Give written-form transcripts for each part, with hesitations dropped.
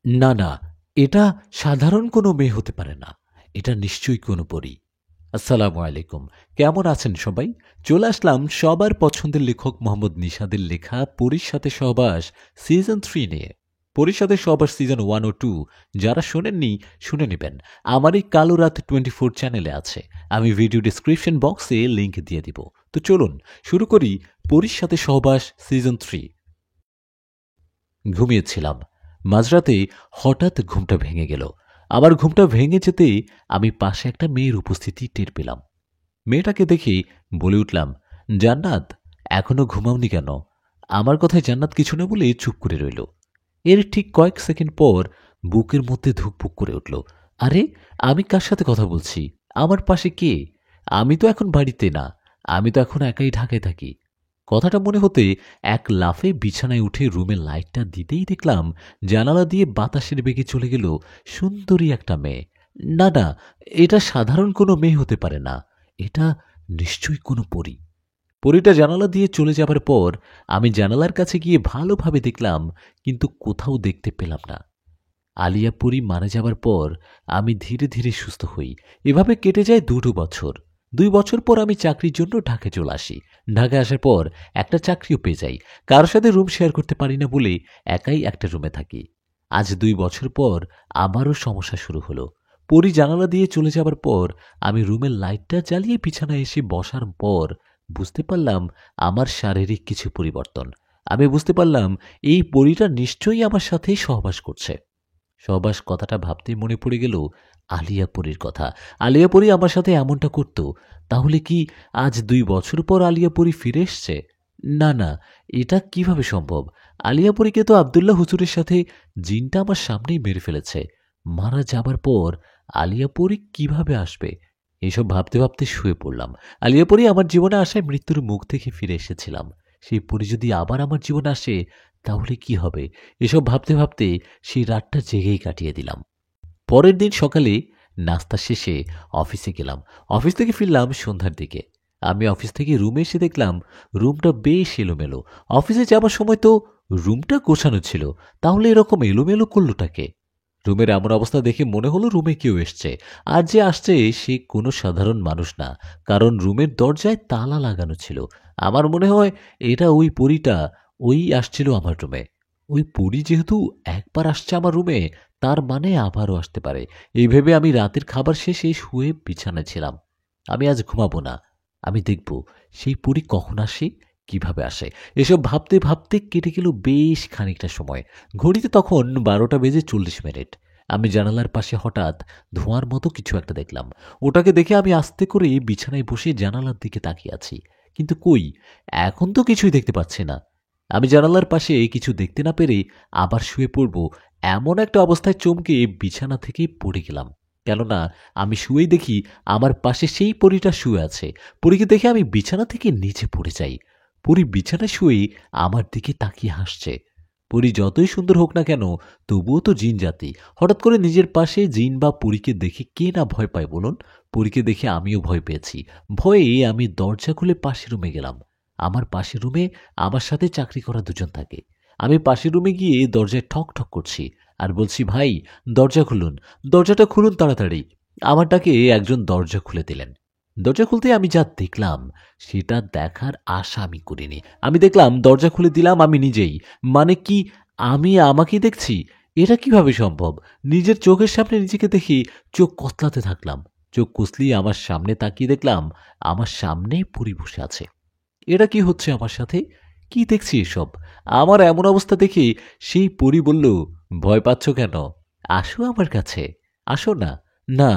না, না, এটা সাধারণ কোনো মেয়ে হতে পারে না। এটা নিশ্চয়ই কোনো পরী। আসসালামু আলাইকুম। কেমন আছেন সবাই? চলে আসলাম সবার পছন্দের লেখক মোহাম্মদ নিশাদের লেখা 'পরীর সাথে সহবাস' সিজন 3 নিয়ে। 'পরীর সাথে সহবাস' সিজন 1 ও 2 যারা শোনেননি, শুনে নিবেন। আমার এই কালো রাত 24 চ্যানেলে আছে। আমি ভিডিও ডেসক্রিপশন বক্সে লিংক দিয়ে দিব। তো চলুন শুরু করি 'পরীর সাথে সহবাস' সিজন 3। ঘুমিয়েছিলাম। মাঝরাতে হঠাৎ ঘুমটা ভেঙে গেল। আমার ঘুমটা ভেঙে যেতে আমি পাশে একটা মেয়ের উপস্থিতি টের পেলাম। মেয়েটাকে দেখে বলে উঠলাম, জান্নাত, এখনো ঘুমাওনি কেন? আমার কথায় জান্নাত কিছু না বলে চুপ করে রইল। এর ঠিক কয়েক সেকেন্ড পর বুকের মধ্যে ধুকপুক করে উঠল। আরে, আমি কার সাথে কথা বলছি? আমার পাশে কে? আমি তো এখন বাড়িতে না। আমি তো এখন একাই ঢাকায় থাকি। কথাটা মনে হতে এক লাফে বিছানায় উঠে রুমের লাইটটা দিতেই দেখলাম জানালা দিয়ে বাতাসের বেগে চলে গেল সুন্দরী একটা মেয়ে। না, না, এটা সাধারণ কোনো মেয়ে হতে পারে না। এটা নিশ্চয়ই কোনো পরী। পরীটা জানালা দিয়ে চলে যাবার পর আমি জানালার কাছে গিয়ে ভালোভাবে দেখলাম, কিন্তু কোথাও দেখতে পেলাম না। আলিয়া পরী মারা যাবার পর আমি ধীরে ধীরে সুস্থ হই। এভাবে কেটে যায় 2 বছর। 2 বছর পর আমি চাকরির জন্য ঢাকায় চলে আসি। ঢাকায় আসার পর একটা চাকরিও পেয়ে যাই। কারোর সাথে রুম শেয়ার করতে পারি না বলে একাই একটা রুমে থাকি। আজ 2 বছর পর আবারও সমস্যা শুরু হলো। পরী জানালা দিয়ে চলে যাবার পর আমি রুমের লাইটটা জ্বালিয়ে বিছানায় এসে বসার পর বুঝতে পারলাম আমার শারীরিক কিছু পরিবর্তন। আমি বুঝতে পারলাম এই পরীটা নিশ্চয়ই আমার সাথেই সহবাস করছে। সহবাস কথাটা ভাবতেই মনে পড়ে গেল আলিয়া পরীর কথা। আলিয়া পরী আমার সাথে এমনটা করত। তাহলে কি আজ 2 বছর পর আলিয়া পরী ফিরে এসছে? না, না, এটা কিভাবে সম্ভব? আলিয়া পরীকে তো আব্দুল্লাহ হুজুরের সাথে জিনটা আমার সামনেই মেরে ফেলেছে। মারা যাবার পর আলিয়া পরী কিভাবে আসবে? এসব ভাবতে ভাবতে শুয়ে পড়লাম। আলিয়া পরী আমার জীবনে আসায় মৃত্যুর মুখ থেকে ফিরে এসেছিলাম। সেই পরী যদি আবার আমার জীবনে আসে তাহলে কি হবে? এসব ভাবতে ভাবতে সেই রাতটা জেগেই কাটিয়ে দিলাম। পরের দিন সকালে নাস্তা শেষে অফিসে গেলাম। অফিস থেকে ফিরলাম সন্ধ্যার দিকে। আমি অফিস থেকে রুমে এসে দেখলাম রুমটা বেশ এলোমেলো। অফিসে যাবার সময় তো রুমটা গোছানো ছিল। তাহলে এরকম এলোমেলো করলোটাকে? রুমের এমন অবস্থা দেখে মনে হলো রুমে কেউ এসছে। আর যে আসছে সে কোনো সাধারণ মানুষ না, কারণ রুমের দরজায় তালা লাগানো ছিল। আমার মনে হয় এটা ওই পরীটা, ওই আসছিল আমার রুমে। ওই পরী যেহেতু একবার আসছে আমার রুমে, তার মানে আবারও আসতে পারে। এই ভেবে আমি রাতের খাবার শেষে শুয়ে বিছানায় ছিলাম। আমি আজ ঘুমাবো না। আমি দেখব সেই পরী কখন আসে, কিভাবে আসে। এসব ভাবতে ভাবতে কেটে গেল বেশ খানিকটা সময়। ঘড়িতে তখন 12:40। আমি জানালার পাশে হঠাৎ ধোঁয়ার মতো কিছু একটা দেখলাম। ওটাকে দেখে আমি আস্তে করে বিছানায় বসে জানালার দিকে তাকিয়ে আছি। কিন্তু কই, এখন তো কিছুই দেখতে পাচ্ছি না। আমি জানালার পাশে কিছু দেখতে না পেরে আবার শুয়ে পড়ব এমন একটা অবস্থায় চমকে বিছানা থেকে পড়ে গেলাম। কেননা আমি শুয়েই দেখি আমার পাশে সেই পরীটা শুয়ে আছে। পরীকে দেখে আমি বিছানা থেকে নিচে পড়ে যাই। পরী বিছানায় শুয়ে আমার দিকে তাকিয়ে হাসছে। পরী যতই সুন্দর হোক না কেন, তবুও তো জিন জাতি। হঠাৎ করে নিজের পাশে জিন বা পরীকে দেখে কে না ভয় পায় বলুন? পরীকে দেখে আমিও ভয় পেয়েছি। ভয়ে আমি দরজা খুলে পাশের রুমে গেলাম। আমার পাশের রুমে আমার সাথে চাকরি করা দুজন থাকে। আমি পাশের রুমে গিয়ে দরজায় ঠক ঠক করছি আর বলছি, ভাই, দরজা খুলুন, দরজাটা খুলুন তাড়াতাড়ি। আমার ডাকে একজন দরজা খুলে দিলেন। দরজা খুলতে আমি যা দেখলাম সেটা দেখার আশা আমি করিনি। আমি দেখলাম দরজা খুলে দিলাম আমি নিজেই। মানে কি, আমি আমাকেই দেখছি? এটা কিভাবে সম্ভব? নিজের চোখের সামনে নিজেকে দেখি চোখ কতলাতে থাকলাম। চোখ কসলিয়ে আমার সামনে তাকিয়ে দেখলাম আমার সামনেই পরী বসে আছে। এটা কি হচ্ছে আমার সাথে? কি দেখছি এসব? আমার এমন অবস্থা দেখে সেই পরী বলল, ভয় পাচ্ছ কেন? আসো আমার কাছে। আসো না। না,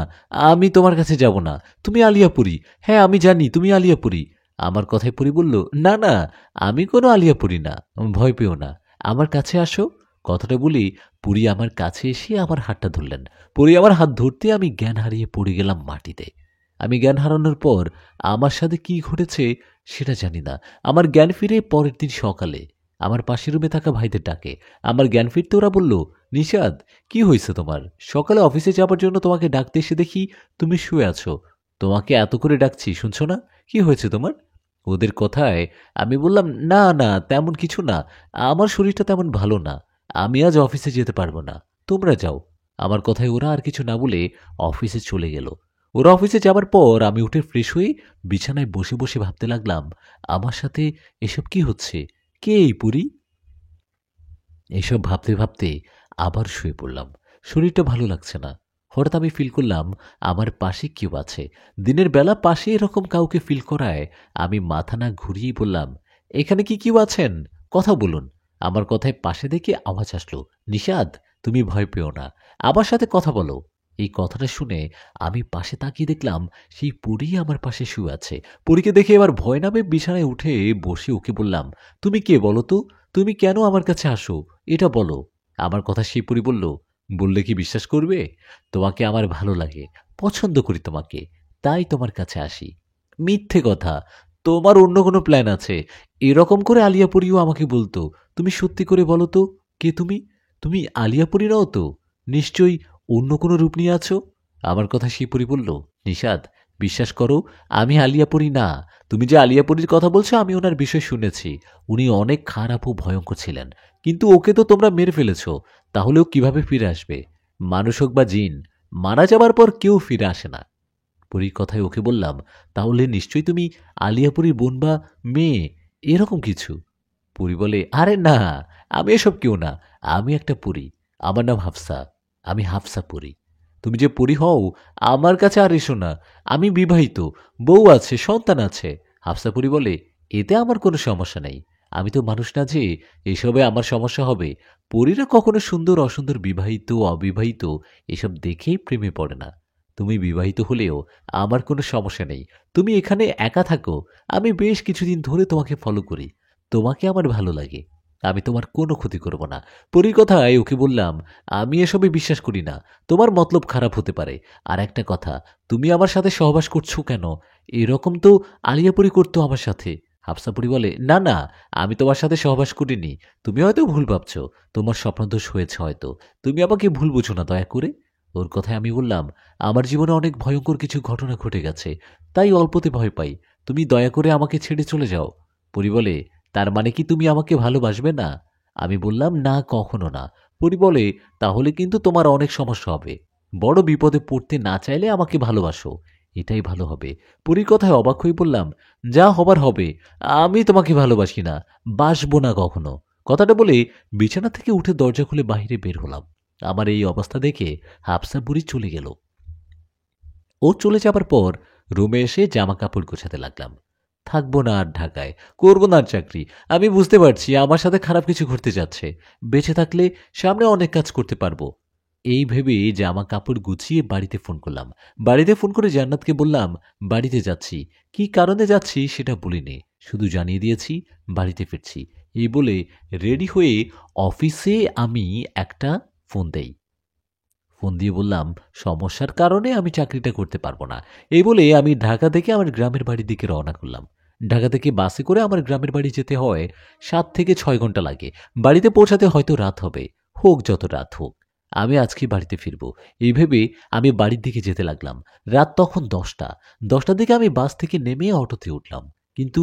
আমি তোমার কাছে যাব না। তুমি আলিয়া পরী। হ্যাঁ, আমি জানি তুমি আলিয়া পরী। আমার কথায় পরী বলল, না, না, আমি কোনো আলিয়া পরী না। ভয় পেও না। আমার কাছে আসো। কথাটা বলি পরী আমার কাছে এসে আমার হাতটা ধরলেন। পরী আমার হাত ধরতে আমি জ্ঞান হারিয়ে পড়ে গেলাম মাটিতে। আমি জ্ঞান হারানোর পর আমার সাথে কি ঘটেছে সেটা জানি না। আমার জ্ঞান ফিরে পরের দিন সকালে আমার পাশের রুমে থাকা ভাইদের ডাকে। আমার জ্ঞান ফিরতে ওরা বলল, নিশাদ, কি হয়েছে তোমার? সকালে অফিসে যাবার জন্য তোমাকে ডাকতে এসে দেখি তুমি শুয়ে আছো। তোমাকে এত করে ডাকছি, শুনছো না? কি হয়েছে তোমার? ওদের কথায় আমি বললাম, না, না, তেমন কিছু না। আমার শরীরটা তেমন ভালো না। আমি আজ অফিসে যেতে পারবো না। তোমরা যাও। আমার কথায় ওরা আর কিছু না বলে অফিসে চলে গেল। ওরা অফিসে যাবার পর আমি উঠে ফ্রেশ হয়ে বিছানায় বসে বসে ভাবতে লাগলাম, আমার সাথে এসব কি হচ্ছে? কে এই পরী? এসব ভাবতে ভাবতে আবার শুয়ে পড়লাম। শরীরটা ভালো লাগছে না। হঠাৎ আমি ফিল করলাম আমার পাশে কেউ আছে। দিনের বেলা পাশে এরকম কাউকে ফিল করায় আমি মাথা না ঘুরিয়েই বললাম, এখানে কি কেউ আছেন? কথা বলুন। আমার কথায় পাশে দেখে আওয়াজ আসলো, নিষাদ, তুমি ভয় পেও না, আমার সাথে কথা বলো। এই কথাটা শুনে আমি পাশে তাকিয়ে দেখলাম সেই পরী আমার পাশে শুয়ে আছে। পরীকে দেখে এবার ভয় নামে বিছানায় উঠে বসে ওকে বললাম, তুমি কে বলো তো? তুমি কেন আমার কাছে আসো? এটা বলো। আমার কথা সেই পরী বলল, বললে কি বিশ্বাস করবে? তোমাকে আমার ভালো লাগে, পছন্দ করি তোমাকে, তাই তোমার কাছে আসি। মিথ্যে কথা, তোমার অন্য কোনো প্ল্যান আছে। এরকম করে আলিয়া পরীও আমাকে বলতো। তুমি সত্যি করে বলো তো, কে তুমি? তুমি আলিয়া পরী নও তো? নিশ্চয়ই অন্য কোনো রূপ নিয়ে আছো। আমার কথা সেই পরী বলল, নিষাদ, বিশ্বাস করো, আমি আলিয়া পরী না। তুমি যে আলিয়া পরীর কথা বলছো, আমি ওনার বিষয় শুনেছি। উনি অনেক খারাপ ও ভয়ঙ্কর ছিলেন। কিন্তু ওকে তো তোমরা মেরে ফেলেছো। তাহলেও কিভাবে ফিরে আসবে? মানুষ হোক বা জিন, মারা যাবার পর কেউ ফিরে আসে না। পরীর কথায় ওকে বললাম, তাহলে নিশ্চয়ই তুমি আলিয়াপুরীর বোন বা মেয়ে, এরকম কিছু। পরী বলে, আরে না, আমি এসব কেউ না। আমি একটা পরী। আমার নাম হাফসা। আমি হাফসা পরী। তুমি যে পরী হও, আমার কাছে আর এসো না। আমি বিবাহিত, বউ আছে, সন্তান আছে। হাফসা পরী বলে, এতে আমার কোনো সমস্যা নেই। আমি তো মানুষ না যে এসবে আমার সমস্যা হবে। পরীরা কখনো সুন্দর অসুন্দর, বিবাহিত অবিবাহিত এসব দেখেই প্রেমে পড়ে না। তুমি বিবাহিত হলেও আমার কোনো সমস্যা নেই। তুমি এখানে একা থাকো। আমি বেশ কিছুদিন ধরে তোমাকে ফলো করি। তোমাকে আমার ভালো লাগে। আমি তোমার কোনো ক্ষতি করব না। পরীর কথায় ওকে বললাম, আমি এসবে বিশ্বাস করি না। তোমার মতলব খারাপ হতে পারে। আর একটা কথা, তুমি আমার সাথে সহবাস করছো কেন? এরকম তো আলিয়া পরী করতো আমার সাথে। হাফসা পরী বলে, না না, আমি তোমার সাথে সহবাস করিনি। তুমি হয়তো ভুল ভাবছো। তোমার স্বপ্নদোষ হয়েছে হয়তো। তুমি আমাকে ভুল বুঝো না দয়া করে। ওর কথায় আমি বললাম, আমার জীবনে অনেক ভয়ঙ্কর কিছু ঘটনা ঘটে গেছে, তাই অল্পতে ভয় পাই। তুমি দয়া করে আমাকে ছেড়ে চলে যাও। পরি বলে, তার মানে কি তুমি আমাকে ভালোবাসবে না? আমি বললাম, না, কখনো না। পরি বলে, তাহলে কিন্তু তোমার অনেক সমস্যা হবে। বড় বিপদে পড়তে না চাইলে আমাকে ভালোবাসো, এটাই ভালো হবে। পরীর কথায় অবাক হয়ে বললাম, যা হবার হবে। আমি তোমাকে ভালোবাসি না, বাসবো না কখনো। কথাটা বলে বিছানা থেকে উঠে দরজা খুলে বাইরে বের হলাম। আমার এই অবস্থা দেখে হাফসা বুড়ি চলে গেল। ও চলে যাবার পর রুমে এসে জামা কাপড় গোছাতে লাগলাম। থাকবো না আর ঢাকায়, করবো না আর চাকরি। আমি বুঝতে পারছি আমার সাথে খারাপ কিছু ঘটতে যাচ্ছে। বেঁচে থাকলে সামনে অনেক কাজ করতে পারবো। এই ভেবে জামা কাপড় গুছিয়ে বাড়িতে ফোন করলাম। বাড়িতে ফোন করে জান্নাতকে বললাম, বাড়িতে যাচ্ছি। কি কারণে যাচ্ছি সেটা বলিনি, শুধু জানিয়ে দিয়েছি বাড়িতে ফিরছি। এই বলে রেডি হয়ে অফিসে আমি একটা ফোন দেই। ফোন দিয়ে বললাম, সমস্যার কারণে আমি চাকরিটা করতে পারবো না। এই বলে আমি ঢাকা থেকে আমার গ্রামের বাড়ির দিকে রওনা করলাম। ঢাকা থেকে বাসে করে আমার গ্রামের বাড়ি যেতে হয় 7 থেকে 6 ঘন্টা লাগে। বাড়িতে পৌঁছাতে হয়তো রাত হবে, হোক যত রাত হোক। আমি আজকে বাড়িতে ফিরবো, এই ভেবে আমি বাড়ির দিকে যেতে লাগলাম। রাত তখন 10টা। 10টার দিকে আমি বাস থেকে নেমে অটোতে উঠলাম। কিন্তু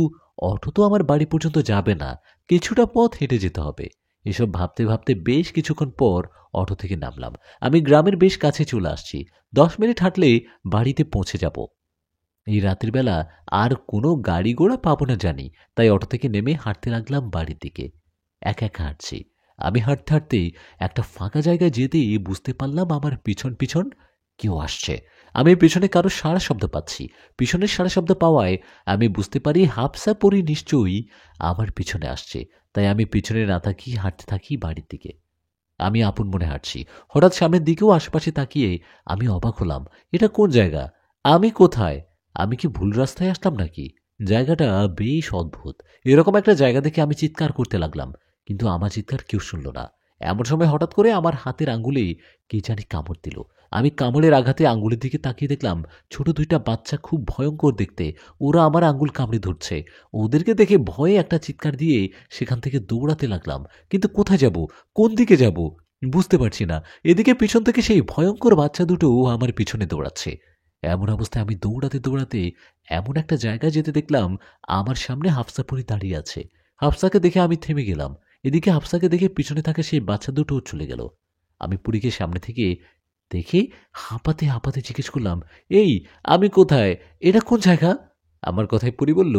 অটো তো আমার বাড়ি পর্যন্ত যাবে না, কিছুটা পথ হেঁটে যেতে হবে। এসব ভাবতে ভাবতে বেশ কিছুক্ষণ পর অটো থেকে নামলাম। আমি গ্রামের বেশ কাছে চলে আসছি। 10 মিনিট হাঁটলে বাড়িতে পৌঁছে যাব। এই রাতের বেলা আর কোনো গাড়ি ঘোড়া পাবো না জানি, তাই অটো থেকে নেমে হাঁটতে লাগলাম বাড়ির দিকে। একা একা হাঁটছি। আমি হাঁটতে হাঁটতেই একটা ফাঁকা জায়গায় যেতেই বুঝতে পারলাম আমার পিছন পিছন কেউ আসছে। আমি পেছনে কারো সারা শব্দ পাচ্ছি। পিছনের সারা শব্দ পাওয়ায় আমি বুঝতে পারি হাফসা পরি নিশ্চয়ই আমার পিছনে আসছে। তাই আমি পিছনে না তাকিয়ে হাঁটতে থাকি বাড়ির দিকে। আমি আপন মনে হাঁটছি। হঠাৎ সামনের দিকেও আশেপাশে তাকিয়ে আমি অবাক হলাম, এটা কোন জায়গা? আমি কোথায়? আমি কি ভুল রাস্তায় আসলাম নাকি? জায়গাটা বেশ অদ্ভুত। এরকম একটা জায়গা দেখে আমি চিৎকার করতে লাগলাম, কিন্তু আমার চিৎকার কেউ শুনল না। এমন সময় হঠাৎ করে আমার হাতের আঙ্গুলে কে জানি কামড় দিল। আমি কামড়ের আঘাতে আঙ্গুলের দিকে তাকিয়ে দেখলাম ছোট 2টা বাচ্চা, খুব ভয়ঙ্কর দেখতে। ওরা আমার আঙ্গুল কামড়ে ধরছে। ওদেরকে দেখে ভয়ে একটা চিৎকার দিয়ে সেখান থেকে দৌড়াতে লাগলাম। কিন্তু কোথায় যাব, কোন দিকে যাব বুঝতে পারছি না। এদিকে পিছন থেকে সেই ভয়ঙ্কর বাচ্চা দুটো আমার পিছনে দৌড়াচ্ছে। এমন অবস্থায় আমি দৌড়াতে দৌড়াতে এমন একটা জায়গায় যেতে দেখলাম আমার সামনে হাফসা পরি দাঁড়িয়ে আছে। হাফসাকে দেখে আমি থেমে গেলাম। এদিকে হাফসাকে দেখে পিছনে থাকা সেই বাচ্চা দুটো চলে গেল। আমি পুরীকে সামনে থেকে দেখে হাঁপাতে হাঁপাতে জিজ্ঞেস করলাম, এই আমি কোথায়? এটা কোন জায়গা? আমার কথায় পুরী বলল,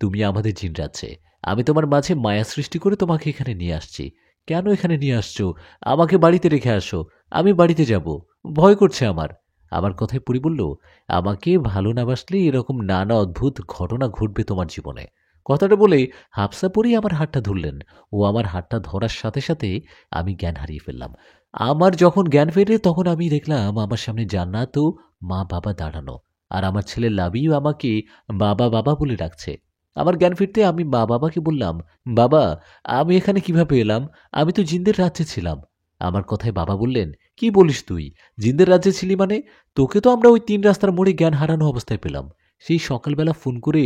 তুমি আমাদের জিন রাজ্যে। আমি তোমার মাঝে মায়া সৃষ্টি করে তোমাকে এখানে নিয়ে আসছি। কেন এখানে নিয়ে আসছো? আমাকে বাড়িতে রেখে আসো। আমি বাড়িতে যাব। ভয় করছে আমার। আমার কথায় পুরী বলল, আমাকে ভালো না বাসলে এরকম নানা অদ্ভুত ঘটনা ঘটবে তোমার জীবনে। কথাটা বলে হাফসা পরি আমার হাতটা ধরলেন। ও আমার হাতটা ধরার সাথে সাথে আমি জ্ঞান হারিয়ে ফেললাম। আমার যখন জ্ঞান ফেরে তখন আমি দেখলাম আমার সামনে জান্নাত ও মা বাবা দাঁড়ানো, আর আমার ছেলে লাবিও আমাকে বাবা বাবা বলে ডাকছে। আমার জ্ঞান ফিরতে আমি মা বাবাকে বললাম, বাবা, আমি এখানে কিভাবে এলাম? আমি তো জিনদের রাজ্যে ছিলাম। আমার কথায় বাবা বললেন, কি বলিস তুই? জিনদের রাজ্যে ছিলি মানে? তোকে তো আমরা ওই ৩ রাস্তার মোড়ে জ্ঞান হারানো অবস্থায় পেলাম। সেই সকালবেলা ফোন করে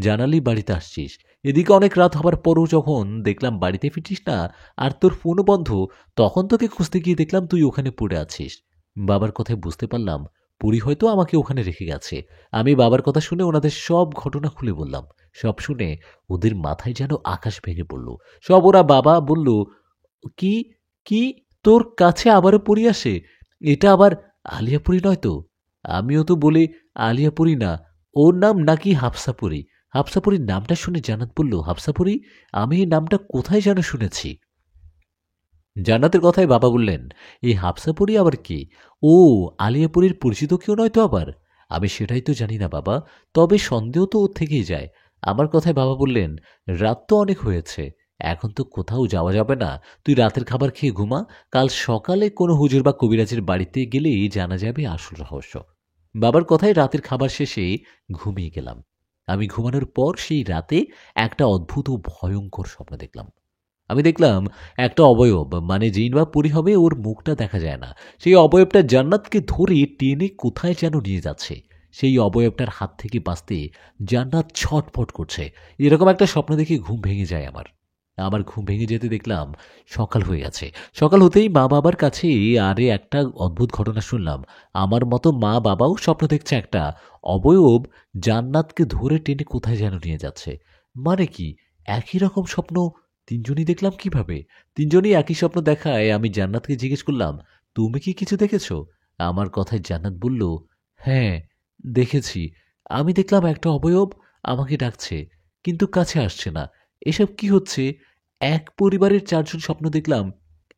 জানালি বাড়িতে আসছিস। এদিকে অনেক রাত হবার পরও যখন দেখলাম বাড়িতে ফিরছিস না, আর তোর ফোনও বন্ধ, তখন তোকে খুঁজতে গিয়ে দেখলাম তুই ওখানে পড়ে আছিস। বাবার কথায় বুঝতে পারলাম পুরি হয়তো আমাকে ওখানে রেখে গেছে। আমি বাবার কথা শুনে ওনাদের সব ঘটনা খুলে বললাম। সব শুনে ওদের মাথায় যেন আকাশ ভেঙে পড়ল। সব ওরা বাবা বলল, কি কি তোর কাছে আবারও পরি আসে? এটা আবার আলিয়াপুরি নয় তো? আমিও তো বলি আলিয়াপুরি না, ওর নাম নাকি হাফসাপুরি। হাফসাপুরীর নামটা শুনে জান্নাত বলল, হাফসাপুরি? আমি এই নামটা কোথায় যেন শুনেছি। জান্নাতের কথায় বাবা বললেন, এই হাফসাপুরি আবার কি? ও, আলিয়াপুরীর পরিচিত কেউ নয় তো আবার? আমি সেটাই তো জানি না বাবা, তবে সন্দেহ তো ওর থেকেই যায়। আমার কথায় বাবা বললেন, রাত তো অনেক হয়েছে, এখন তো কোথাও যাওয়া যাবে না। তুই রাতের খাবার খেয়ে ঘুমা। কাল সকালে কোনো হুজুর বা কবিরাজের বাড়িতে গেলেই জানা যাবে আসল রহস্য। বাবার কথায় রাতের খাবার শেষে ঘুমিয়ে গেলাম। আমি ঘুমানোর পর সেই রাতে একটা অদ্ভুত ও ভয়ঙ্কর স্বপ্ন দেখলাম। আমি দেখলাম একটা অবয়ব, মানে জিন বা পরি হবে, ওর মুখটা দেখা যায় না। সেই অবয়বটা জান্নাতকে ধরে টেনে কোথায় যেন নিয়ে যাচ্ছে। সেই অবয়বটার হাত থেকে বাঁচতে জান্নাত ছটফট করছে। এরকম একটা স্বপ্ন দেখে ঘুম ভেঙে যায় আমার। আমার ঘুম ভেঙে যেতে দেখলাম সকাল হয়ে গেছে। সকাল হতেই মা বাবার কাছে আরে একটা অদ্ভুত ঘটনা শুনলাম। আমার মতো মা বাবাও স্বপ্ন দেখছে একটা অবয়ব জান্নাতকে ধরে টেনে কোথায় যেন নিয়ে যাচ্ছে। মানে কি, একই রকম স্বপ্ন তিনজনই দেখলাম কিভাবে? তিনজনই একই স্বপ্ন দেখায় আমি জান্নাতকে জিজ্ঞেস করলাম, তুমি কি কিছু দেখেছো? আমার কথায় জান্নাত বলল, হ্যাঁ, দেখেছি। আমি দেখলাম একটা অবয়ব আমাকে ডাকছে, কিন্তু কাছে আসছে না। এসব কি হচ্ছে? এক পরিবারের ৪ জন স্বপ্ন দেখলাম।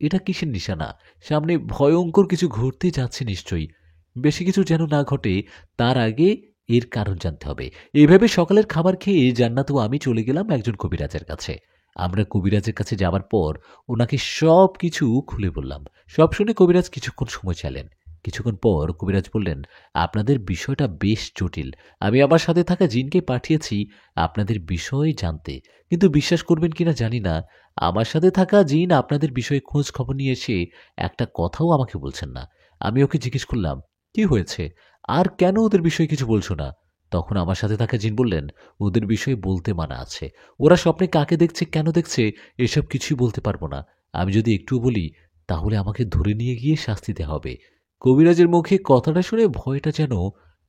এটা কিসের নিশানা? সামনে ভয়ঙ্কর কিছু ঘটতে যাচ্ছে নিশ্চয়ই। বেশি কিছু যেন না ঘটে, তার আগে এর কারণ জানতে হবে। এভাবে সকালের খাবার খেয়ে জান্নাত ও আমি চলে গেলাম একজন কবিরাজের কাছে। আমরা কবিরাজের কাছে যাবার পর ওনাকে সব কিছু খুলে বললাম। সব শুনে কবিরাজ কিছুক্ষণ সময় চাইলেন। কিছুক্ষণ পর কবিরাজ বললেন, আপনাদের বিষয়টা বেশ জটিল। আমি আমার সাথে থাকা জিনকে পাঠিয়েছি আপনাদের বিষয় জানতে, কিন্তু বিশ্বাস করবেন কিনা জানি না, আমার সাথে থাকা জিন আপনাদের বিষয়ে খোঁজ খবর নিয়ে এসে একটা কথাও আমাকে বলছেন না। আমি ওকে জিজ্ঞেস করলাম, কি হয়েছে, আর কেন ওদের বিষয়ে কিছু বলছো না? তখন আমার সাথে থাকা জিন বললেন, ওদের বিষয়ে বলতে মানা আছে। ওরা স্বপ্নে কাকে দেখছে, কেন দেখছে, এসব কিছুই বলতে পারবো না। আমি যদি একটু বলি তাহলে আমাকে ধরে নিয়ে গিয়ে শাস্তি দেওয়া হবে। কবিরাজের মুখে কথাটা শুনে ভয়টা যেন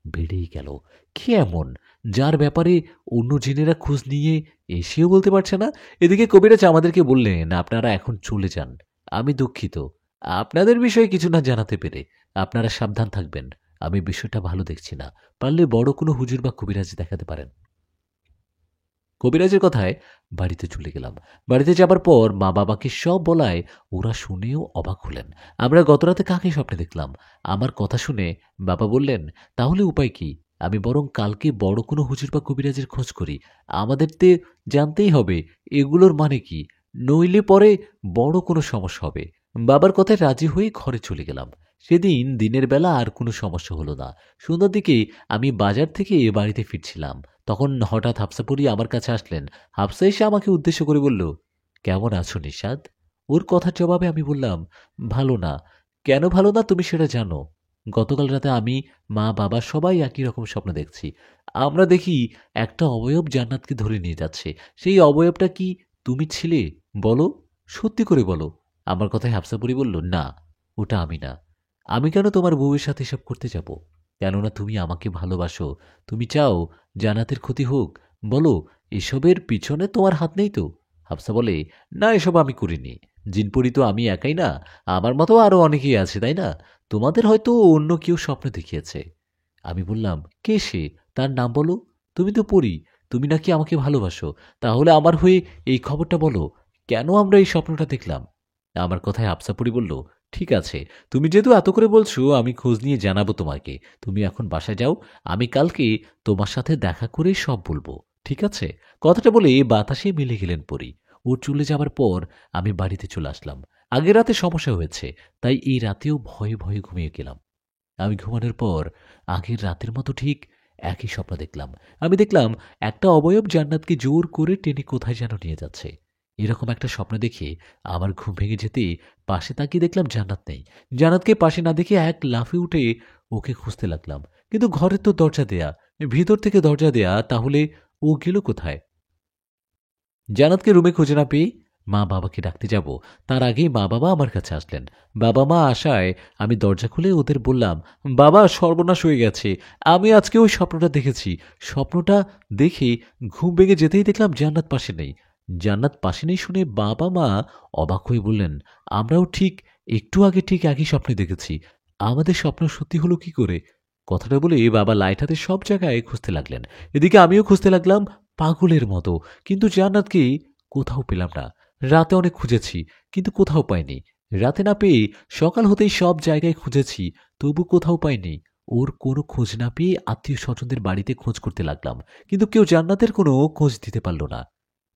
বেড়েই গেল। কে এমন যার ব্যাপারে অন্য জিনেরা খোঁজ নিয়ে এসেও বলতে পারছে না? এদিকে কবিরাজ আমাদেরকে বললেন, আপনারা এখন চলে যান। আমি দুঃখিত আপনাদের বিষয়ে কিছু না জানাতে পেরে। আপনারা সাবধান থাকবেন। আমি বিষয়টা ভালো দেখছি না। পারলে বড় কোনো হুজুর বা কবিরাজ দেখাতে পারেন। কবিরাজের কথায় বাড়িতে চলে গেলাম। বাড়িতে যাবার পর মা বাবাকে সব বলায় ওরা শুনেও অবাক হলেন। আমরা গতরাতে কাকে স্বপ্নে দেখলাম? আমার কথা শুনে বাবা বললেন, তাহলে উপায় কি? আমি বরং কালকে বড় কোনো হুজুর বা কবিরাজের খোঁজ করি। আমাদের তে জানতেই হবে এগুলোর মানে কি, নইলে পরে বড় কোনো সমস্যা হবে। বাবার কথায় রাজি হয়ে ঘরে চলে গেলাম। সেদিন দিনের বেলা আর কোনো সমস্যা হলো না। সন্ধ্যার দিকে আমি বাজার থেকে বাড়িতে ফিরছিলাম। তখন হঠাৎ হাফসা পরি আমার কাছে আসলেন। হাফসা এসে আমাকে উদ্দেশ্য করে বলল, কেমন আছো নিশাদ? ওর কথার জবাবে আমি বললাম, ভালো না। কেন ভালো না তুমি সেটা জানো? গতকাল রাতে আমি, মা, বাবা সবাই একই রকম স্বপ্ন দেখছি। আমরা দেখি একটা অবয়ব জান্নাতকে ধরে নিয়ে যাচ্ছে। সেই অবয়বটা কি তুমি ছিলে? বলো, সত্যি করে বলো। আমার কথায় হাফসা পরি বলল, না, ওটা আমি না। আমি কেন তোমার বউয়ের সাথে এসব করতে যাব? কেননা তুমি আমাকে ভালোবাসো। তুমি চাও জান্নাতের ক্ষতি হোক। বলো, এসবের পিছনে তোমার হাত নেই তো? হাফসা বলে, না, এসব আমি করিনি। জিনপরি তো আমি একাই না, আমার মতো আরও অনেকেই আছে, তাই না? তোমাদের হয়তো অন্য কেউ স্বপ্ন দেখিয়েছে। আমি বললাম, কে সে? তার নাম বলো। তুমি তো পড়ি, তুমি নাকি আমাকে ভালোবাসো। তাহলে আমার হয়ে এই খবরটা বলো, কেন আমরা এই স্বপ্নটা দেখলাম? আমার কথায় আফসাপুরি বলল, ঠিক আছে, তুমি যেহেতু এত করে বলছো, আমি খোঁজ নিয়ে জানাবো তোমাকে। তুমি এখন বাসায় যাও, আমি কালকে তোমার সাথে দেখা করে সব বলবো, ঠিক আছে? কথাটা বলে বাতাসে মিলে গেলেন পরি। ওর চলে যাবার পর আমি বাড়িতে চলে আসলাম। আগের রাতে সমস্যা হয়েছে, তাই এই রাতেও ভয়ে ভয়ে ঘুমিয়ে গেলাম। আমি ঘুমানোর পর আগের রাতের মতো ঠিক একই স্বপ্ন দেখলাম। আমি দেখলাম একটা অবয়ব জান্নাতকে জোর করে টেনে কোথায় যেন নিয়ে যাচ্ছে। এরকম একটা স্বপ্ন দেখে আমার ঘুম ভেঙে যেতে পাশে তাকিয়ে দেখলাম জান্নাত নেই। জান্নাতকে পাশে না দেখে এক লাফে উঠে ওকে খুঁজতে লাগলাম। কিন্তু ঘরের তো দরজা দেয়া, ভিতর থেকে দরজা দেয়া, তাহলে ও গেল কোথায়? জান্নাতকে রুমে খুঁজে না পেয়ে মা বাবাকে ডাকতে যাব, তার আগেই মা বাবা আমার কাছে আসলেন। বাবা মা আসায় আমি দরজা খুলে ওদের বললাম, বাবা, সর্বনাশ হয়ে গেছে। আমি আজকে ওই স্বপ্নটা দেখেছি। স্বপ্নটা দেখে ঘুম ভেঙে যেতেই দেখলাম জান্নাত পাশে নেই। জান্নাত পাশে নেই শুনে বাবা মা অবাক হয়ে বললেন, আমরাও ঠিক একটু আগে ঠিক একই স্বপ্ন দেখেছি। আমাদের স্বপ্ন সত্যি হলো কি করে? কথাটা বলে বাবা লাইট হাতে সব জায়গায় খুঁজতে লাগলেন। এদিকে আমিও খুঁজতে লাগলাম পাগলের মতো, কিন্তু জান্নাতকে কোথাও পেলাম না। রাতে অনেক খুঁজেছি, কিন্তু কোথাও পাইনি। রাতে না পেয়ে সকাল হতেই সব জায়গায় খুঁজেছি, তবু কোথাও পাইনি। ওর কোনো খোঁজ না পেয়ে আত্মীয় স্বজনদের বাড়িতে খোঁজ করতে লাগলাম, কিন্তু কেউ জান্নাতের কোনো খোঁজ দিতে পারল না।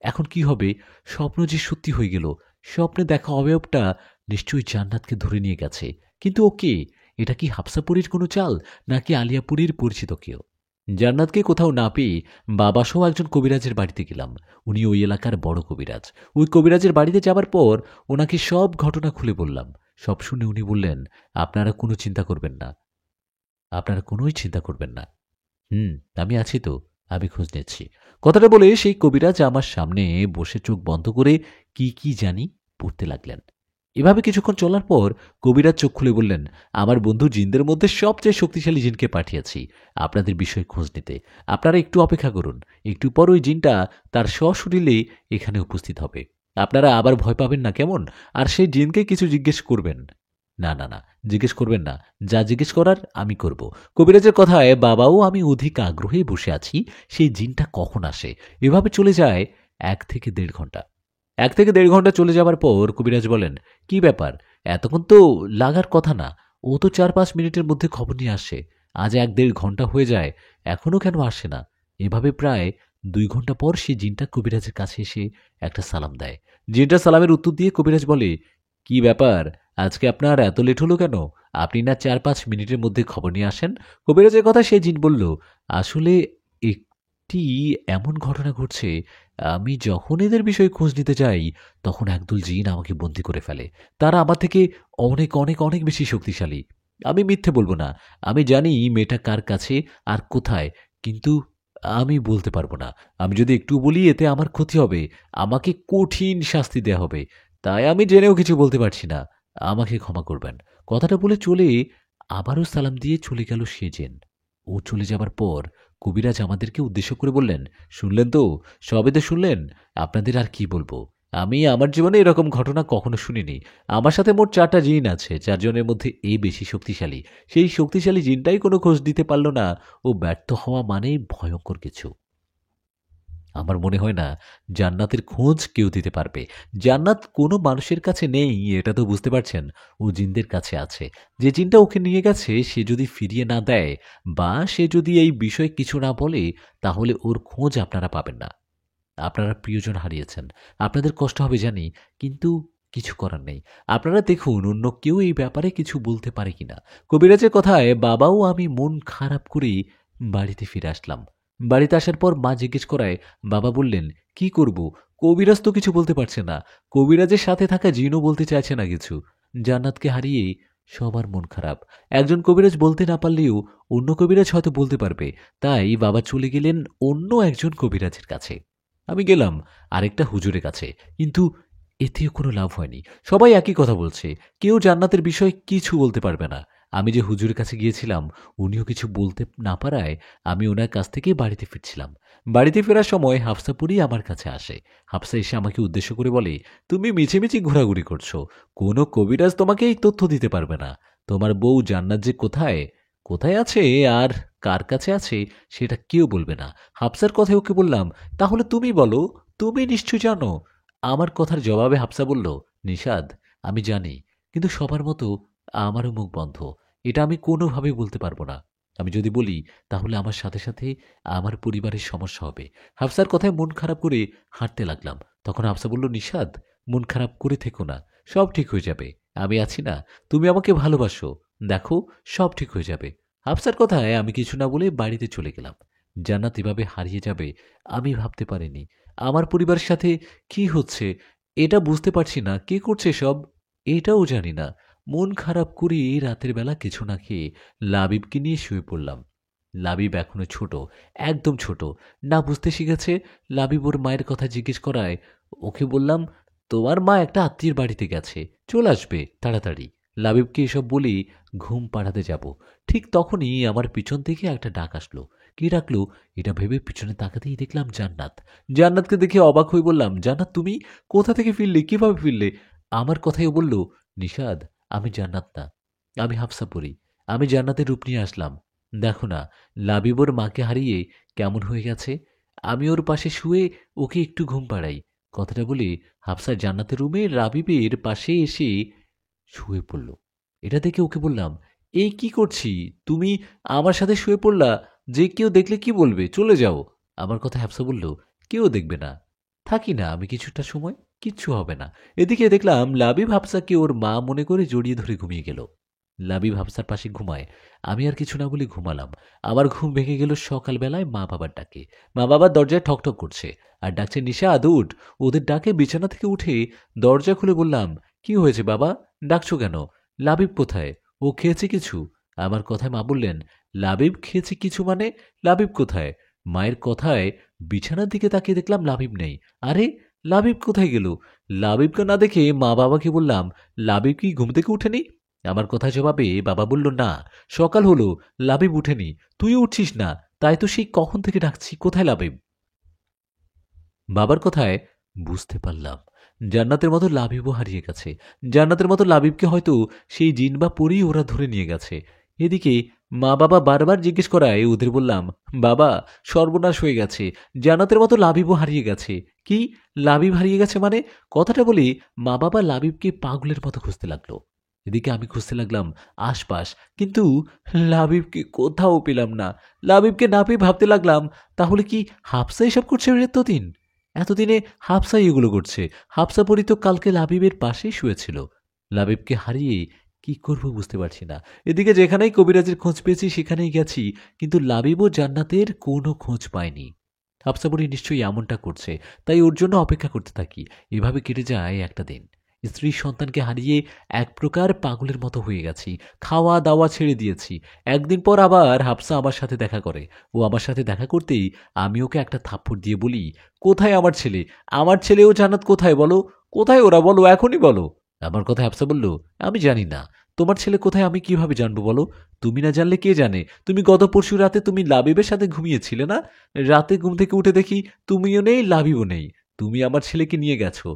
এখন কি হবে? স্বপ্ন যে সত্যি হয়ে গেল। স্বপ্নে দেখা অবয়বটা নিশ্চয়ই জান্নাতকে ধরে নিয়ে গেছে। কিন্তু ও কে? এটা কি হাফসাপুরীর কোনো চাল, নাকি আলিয়াপুরীর পরিচিত কেউ? জান্নাতকে কোথাও না পেয়ে বাবাসহ একজন কবিরাজের বাড়িতে গেলাম। উনি ওই এলাকার বড় কবিরাজ। ওই কবিরাজের বাড়িতে যাবার পর ওনাকে সব ঘটনা খুলে বললাম। সব শুনে উনি বললেন, আপনারা কোনো চিন্তা করবেন না, আপনারা কোনোই চিন্তা করবেন না। হুম, আমি আছি তো, আমি খোঁজ নিচ্ছি। কথাটা বলে সেই কবিরাজ আমার সামনে বসে চোখ বন্ধ করে কি কি জানি পড়তে লাগলেন। এভাবে কিছুক্ষণ চলার পর কবিরাজ চোখ খুলে বললেন, আমার বন্ধু জিনদের মধ্যে সবচেয়ে শক্তিশালী জিনকে পাঠিয়েছি আপনাদের বিষয়ে খোঁজ নিতে। আপনারা একটু অপেক্ষা করুন, একটু পর ওই জিনটা তার সশরীরে এখানে উপস্থিত হবে। আপনারা আবার ভয় পাবেন না, কেমন? আর সেই জিনকে কিছু জিজ্ঞেস করবেন না। না না, জিজ্ঞেস করবেন না। যা জিজ্ঞেস করার আমি করব। কবিরাজের কথায় বাবাও আমি অধিক আগ্রহে বসে আছি সেই জিনটা কখন আসে। এভাবে চলে যায় 1 থেকে 1.5 ঘন্টা। 1 থেকে 1.5 ঘন্টা চলে যাবার পর কবিরাজ বলেন, কি ব্যাপার? এতক্ষণ তো লাগার কথা না। ও তো 4-5 মিনিটের মধ্যে খবর নিয়ে আসে। আজ 1-1.5 ঘন্টা হয়ে যায়, এখনো কেন আসে না? এভাবে প্রায় 2 ঘন্টা পর সে জিনটা কবিরাজের কাছে এসে একটা সালাম দেয়। জিনটা সালামের উত্তর দিয়ে কবিরাজ বলে, কি ব্যাপার? আজকে আপনার এত লেট হলো কেন? আপনি না 4-5 মিনিটের মধ্যে খবর নিয়ে আসেন? কবিরাজের কথা সেই জিন বলল, আসলে একটি এমন ঘটনা ঘটছে, আমি যখন এদের বিষয়ে খোঁজ নিতে যাই তখন একদল জিন আমাকে বন্দি করে ফেলে। তারা আমার থেকে অনেক অনেক অনেক বেশি শক্তিশালী। আমি মিথ্যে বলবো না, আমি জানি মেয়েটা কার কাছে আর কোথায়, কিন্তু আমি বলতে পারবো না। আমি যদি একটু বলি এতে আমার ক্ষতি হবে, আমাকে কঠিন শাস্তি দেয়া হবে। তাই আমি জেনেও কিছু বলতে পারছি না, আমাকে ক্ষমা করবেন। কথাটা বলে চলে আবারও সালাম দিয়ে চলে গেল সে জিন। ও চলে যাবার পর কবিরাজ আমাদেরকে উদ্দেশ্য করে বললেন, শুনলেন তো, সবে তো শুনলেন, আপনাদের আর কি বলবো। আমি আমার জীবনে এরকম ঘটনা কখনো শুনিনি। আমার সাথে মোট 4টা জিন আছে, 4জনের মধ্যে এ বেশি শক্তিশালী। সেই শক্তিশালী জিনটাই কোনো খোঁজ দিতে পারল না, ও ব্যর্থ হওয়া মানেই ভয়ঙ্কর কিছু। আমার মনে হয় না জান্নাতের খোঁজ কেউ দিতে পারবে। জান্নাত কোনো মানুষের কাছে নেই, এটা তো বুঝতে পারছেন। ও জিনদের কাছে আছে। যে জিনটা ওকে নিয়ে গেছে সে যদি ফিরিয়ে না দেয়, বা সে যদি এই বিষয়ে কিছু না বলে, তাহলে ওর খোঁজ আপনারা পাবেন না। আপনারা প্রিয়জন হারিয়েছেন, আপনাদের কষ্ট হবে জানি, কিন্তু কিছু করার নেই। আপনারা দেখুন অন্য কেউ এই ব্যাপারে কিছু বলতে পারে কিনা। কবিরাজের কথায় বাবাও আমি মন খারাপ করে বাড়িতে ফিরে আসলাম। বাড়িতে আসার পর মা জিজ্ঞেস করায় বাবা বললেন, কি করব? কবিরাজ তো কিছু বলতে পারছে না। কবিরাজের সাথে থাকা জিনও বলতে চাইছে না কিছু। জান্নাতকে হারিয়ে সবার মন খারাপ। একজন কবিরাজ বলতে না পারলেও অন্য কবিরাজ হয়তো বলতে পারবে। তাই বাবা চলে গেলেন অন্য একজন কবিরাজের কাছে। আমি গেলাম আরেকটা হুজুরের কাছে, কিন্তু এতেও কোনো লাভ হয়নি। সবাই একই কথা বলছে, কেউ জান্নাতের বিষয়ে কিছু বলতে পারবে না। আমি যে হুজুরের কাছে গিয়েছিলাম উনিও কিছু বলতে না পারায় আমি ওনার কাছ থেকে বাড়িতে ফিরছিলাম। বাড়িতে ফেরার সময় হাফসাপুরি আমার কাছে আসে। হাফসা এসে আমাকে উদ্দেশ্য করে বলে, তুমি মিছিমিছি ঘোরাঘুরি করছো, কোনো কবিরাজ তোমাকে এই তথ্য দিতে পারবে না। তোমার বউ জান্নাত যে কোথায় কোথায় আছে আর কার কাছে আছে সেটা কেউ বলবে না। হাফসার কথায় ওকে বললাম, তাহলে তুমি বলো, তুমি নিশ্চয় জানো। আমার কথার জবাবে হাফসা বলল, নিষাদ, আমি জানি, কিন্তু সবার মতো আমারও মুখ বন্ধ। এটা আমি কোনোভাবেই বলতে পারবো না। আমি যদি বলি তাহলে আমার সাথে সাথে আমার পরিবারের সমস্যা হবে। হাফসার কথায় মন খারাপ করে হাঁটতে লাগলাম। তখন হাফসা বলল, নিষাদ, মন খারাপ করে থেকো না, সব ঠিক হয়ে যাবে। আমি আছি না, তুমি আমাকে ভালোবাসো, দেখো সব ঠিক হয়ে যাবে। হাফসার কথায় আমি কিছু না বলে বাড়িতে চলে গেলাম। জান্নাত এভাবে হারিয়ে যাবে আমি ভাবতে পারিনি। আমার পরিবারের সাথে কি হচ্ছে এটা বুঝতে পারছি না, কে করছে সব এটাও জানি না। মন খারাপ করে রাতের বেলা কিছু না খেয়ে লাবিবকে নিয়ে শুয়ে পড়লাম। লাবিব এখনো ছোট, একদম ছোট, না বুঝতে শিখেছে। লাবিব ওর মায়ের কথা জিজ্ঞেস করায় ওকে বললাম, তোমার মা একটা আত্মীয়ের বাড়িতে গেছে, চলে আসবে তাড়াতাড়ি। লাবিবকে এসব বলি ঘুম পাড়াতে যাব, ঠিক তখনই আমার পিছন থেকে একটা ডাক আসলো। কি ডাকলো এটা ভেবে পিছনে তাকাতেই দেখলাম জান্নাত। জান্নাতকে দেখে অবাক হয়ে বললাম, জান্নাত তুমি কোথা থেকে ফিরলে, কিভাবে ফিরলে? আমার কথাই ও বলল, নিষাদ, আমি জান্নাত না, আমি হাফসা পড়ি। আমি জান্নাতের রূপ নিয়ে আসলাম। দেখো না, লাবিব ওর মাকে হারিয়ে কেমন হয়ে গেছে। আমি ওর পাশে শুয়ে ওকে একটু ঘুম পাড়াই। কথাটা বলে হাফসা জান্নাতের রুমে রাবিবের পাশে এসে শুয়ে পড়ল। এটা দেখে ওকে বললাম, এই কি করছি, তুমি আমার সাথে শুয়ে পড়লা, যে কেউ দেখলে কি বলবে, চলে যাও। আমার কথা হাফসা বলল, কেউ দেখবে না, থাকি না আমি কিছুটা সময়, কিচ্ছু হবে না। এদিকে দেখলাম লাবিব হাফসাকে ওর মা মনে করে জড়িয়ে ধরে ঘুমিয়ে গেল। লাবিব হাফসার পাশে ঘুমায়, আমি আর কিছু না বলে ঘুমালাম। আমার ঘুম ভেঙে গেল সকালবেলায় মা বাবার ডাকে। মা বাবার দরজায় ঠকঠক করছে আর ডাকছে, নিশাদ উঠ। ওদের ডাকে বিছানা থেকে উঠে দরজা খুলে বললাম, কি হয়েছে বাবা, ডাকছো কেন? লাবিব কোথায়, ও খেয়েছে কিছু? আমার কথায় মা বললেন, লাবিব খেয়েছে কিছু মানে, লাবিব কোথায়? মায়ের কথায় বিছানার দিকে তাকিয়ে দেখলাম লাবিব নেই। আরে, লাবিব কোথায় গেল? লাবিবকে না দেখে মা বাবাকে বললাম, লাবিব কি ঘুম থেকে উঠেনি? আমার কথা জবাবে বাবা বলল, না, সকাল হলো, লাবিব উঠেনি, তুই উঠছিস না, তাই তো সেই কখন থেকে ডাকছি, কোথায় লাবিব? বাবার কথায় বুঝতে পারলাম জান্নাতের মতো লাবিবও হারিয়ে গেছে। জান্নাতের মতো লাবিবকে হয়তো সেই জিন বা পরেই ওরা ধরে নিয়ে গেছে। এদিকে মা বাবা বারবার জিজ্ঞেস করায় ওদের বললাম, বাবা, সর্বনাশ হয়ে গেছে, জান্নাতের মতো লাবিবও হারিয়ে গেছে। কি, লাবিব হারিয়ে গেছে মানে? কথাটা বলে মা বাবা লাবিবকে পাগলের মতো খুঁজতে লাগলো। এদিকে আমি খুঁজতে লাগলাম আশপাশ, কিন্তু লাবিবকে কোথাও পেলাম না। লাবিবকে না পেয়ে ভাবতে লাগলাম, তাহলে কি হাফসা এসব করছে এতদিন? এতদিনে হাফসাই এগুলো করছে। হাফসা পরি তো কালকে লাবিবের পাশেই শুয়েছিল। লাবিবকে হারিয়ে কি করব বুঝতে পারছি না। এদিকে যেখানেই কবিরাজের খোঁজ পেয়েছি সেখানেই গেছি, কিন্তু লাবিব ও জান্নাতের কোনো খোঁজ পাইনি। হাফসা পরি নিশ্চয়ই এমনটা করছে, তাই ওর জন্য অপেক্ষা করতে থাকি। এভাবে কেটে যায় একটা দিন। স্ত্রী সন্তানকে হারিয়ে এক প্রকার পাগলের মতো হয়ে গেছি। খাওয়া দাওয়া ছেড়ে দিয়েছি। একদিন পর আবার হাফসা আমার সাথে দেখা করে। ও আমার সাথে দেখা করতেই আমি ওকে একটা থাপ্পড় দিয়ে বলি, কোথায় আমার ছেলে? আমার ছেলে ও জান্নাত কোথায় বলো? কোথায় ওরা, বলো, এখনই বলো। আমার কথা হাফসা বলল, আমি জানি না। তোমার ছেলে কোথায় আমি কিভাবে জানবো বলো? তুমি না জানলে কে জানে? তুমি গত পরশু রাতে তুমি লাবিবের সাথে ঘুমিয়েছিলে না? রাতে ঘুম থেকে উঠে দেখি তুমিও নেই, লাবিবও নেই। তুমি আমার ছেলেকে নিয়ে গেছো।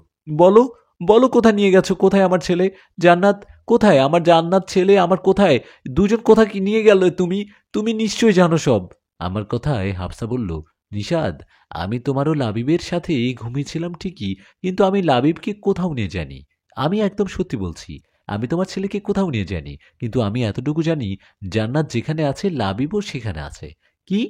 বলো, বলো কোথায় নিয়ে গেছো, কোথায় আমার ছেলে? জান্নাত কোথায়? আমার জান্নাত ছেলে আমার কোথায়? দুজন কোথায় কি নিয়ে গেল তুমি? তুমি নিশ্চয়ই জানো সব। আমার কথায় হাফসা বলল, নিষাদ, আমি তোমারও লাবিবের সাথে ঘুমিয়েছিলাম ঠিকই, কিন্তু আমি লাবিবকে কোথাও নিয়ে যাইনি। আমি একদম সত্যি বলছি, আমি তোমার ছেলেকে কোথাও নিয়ে যাইনি, কিন্তু আমি এতটুকু জানি জান্নাত যেখানে আছে লাবিবও সেখানে আছে। কি,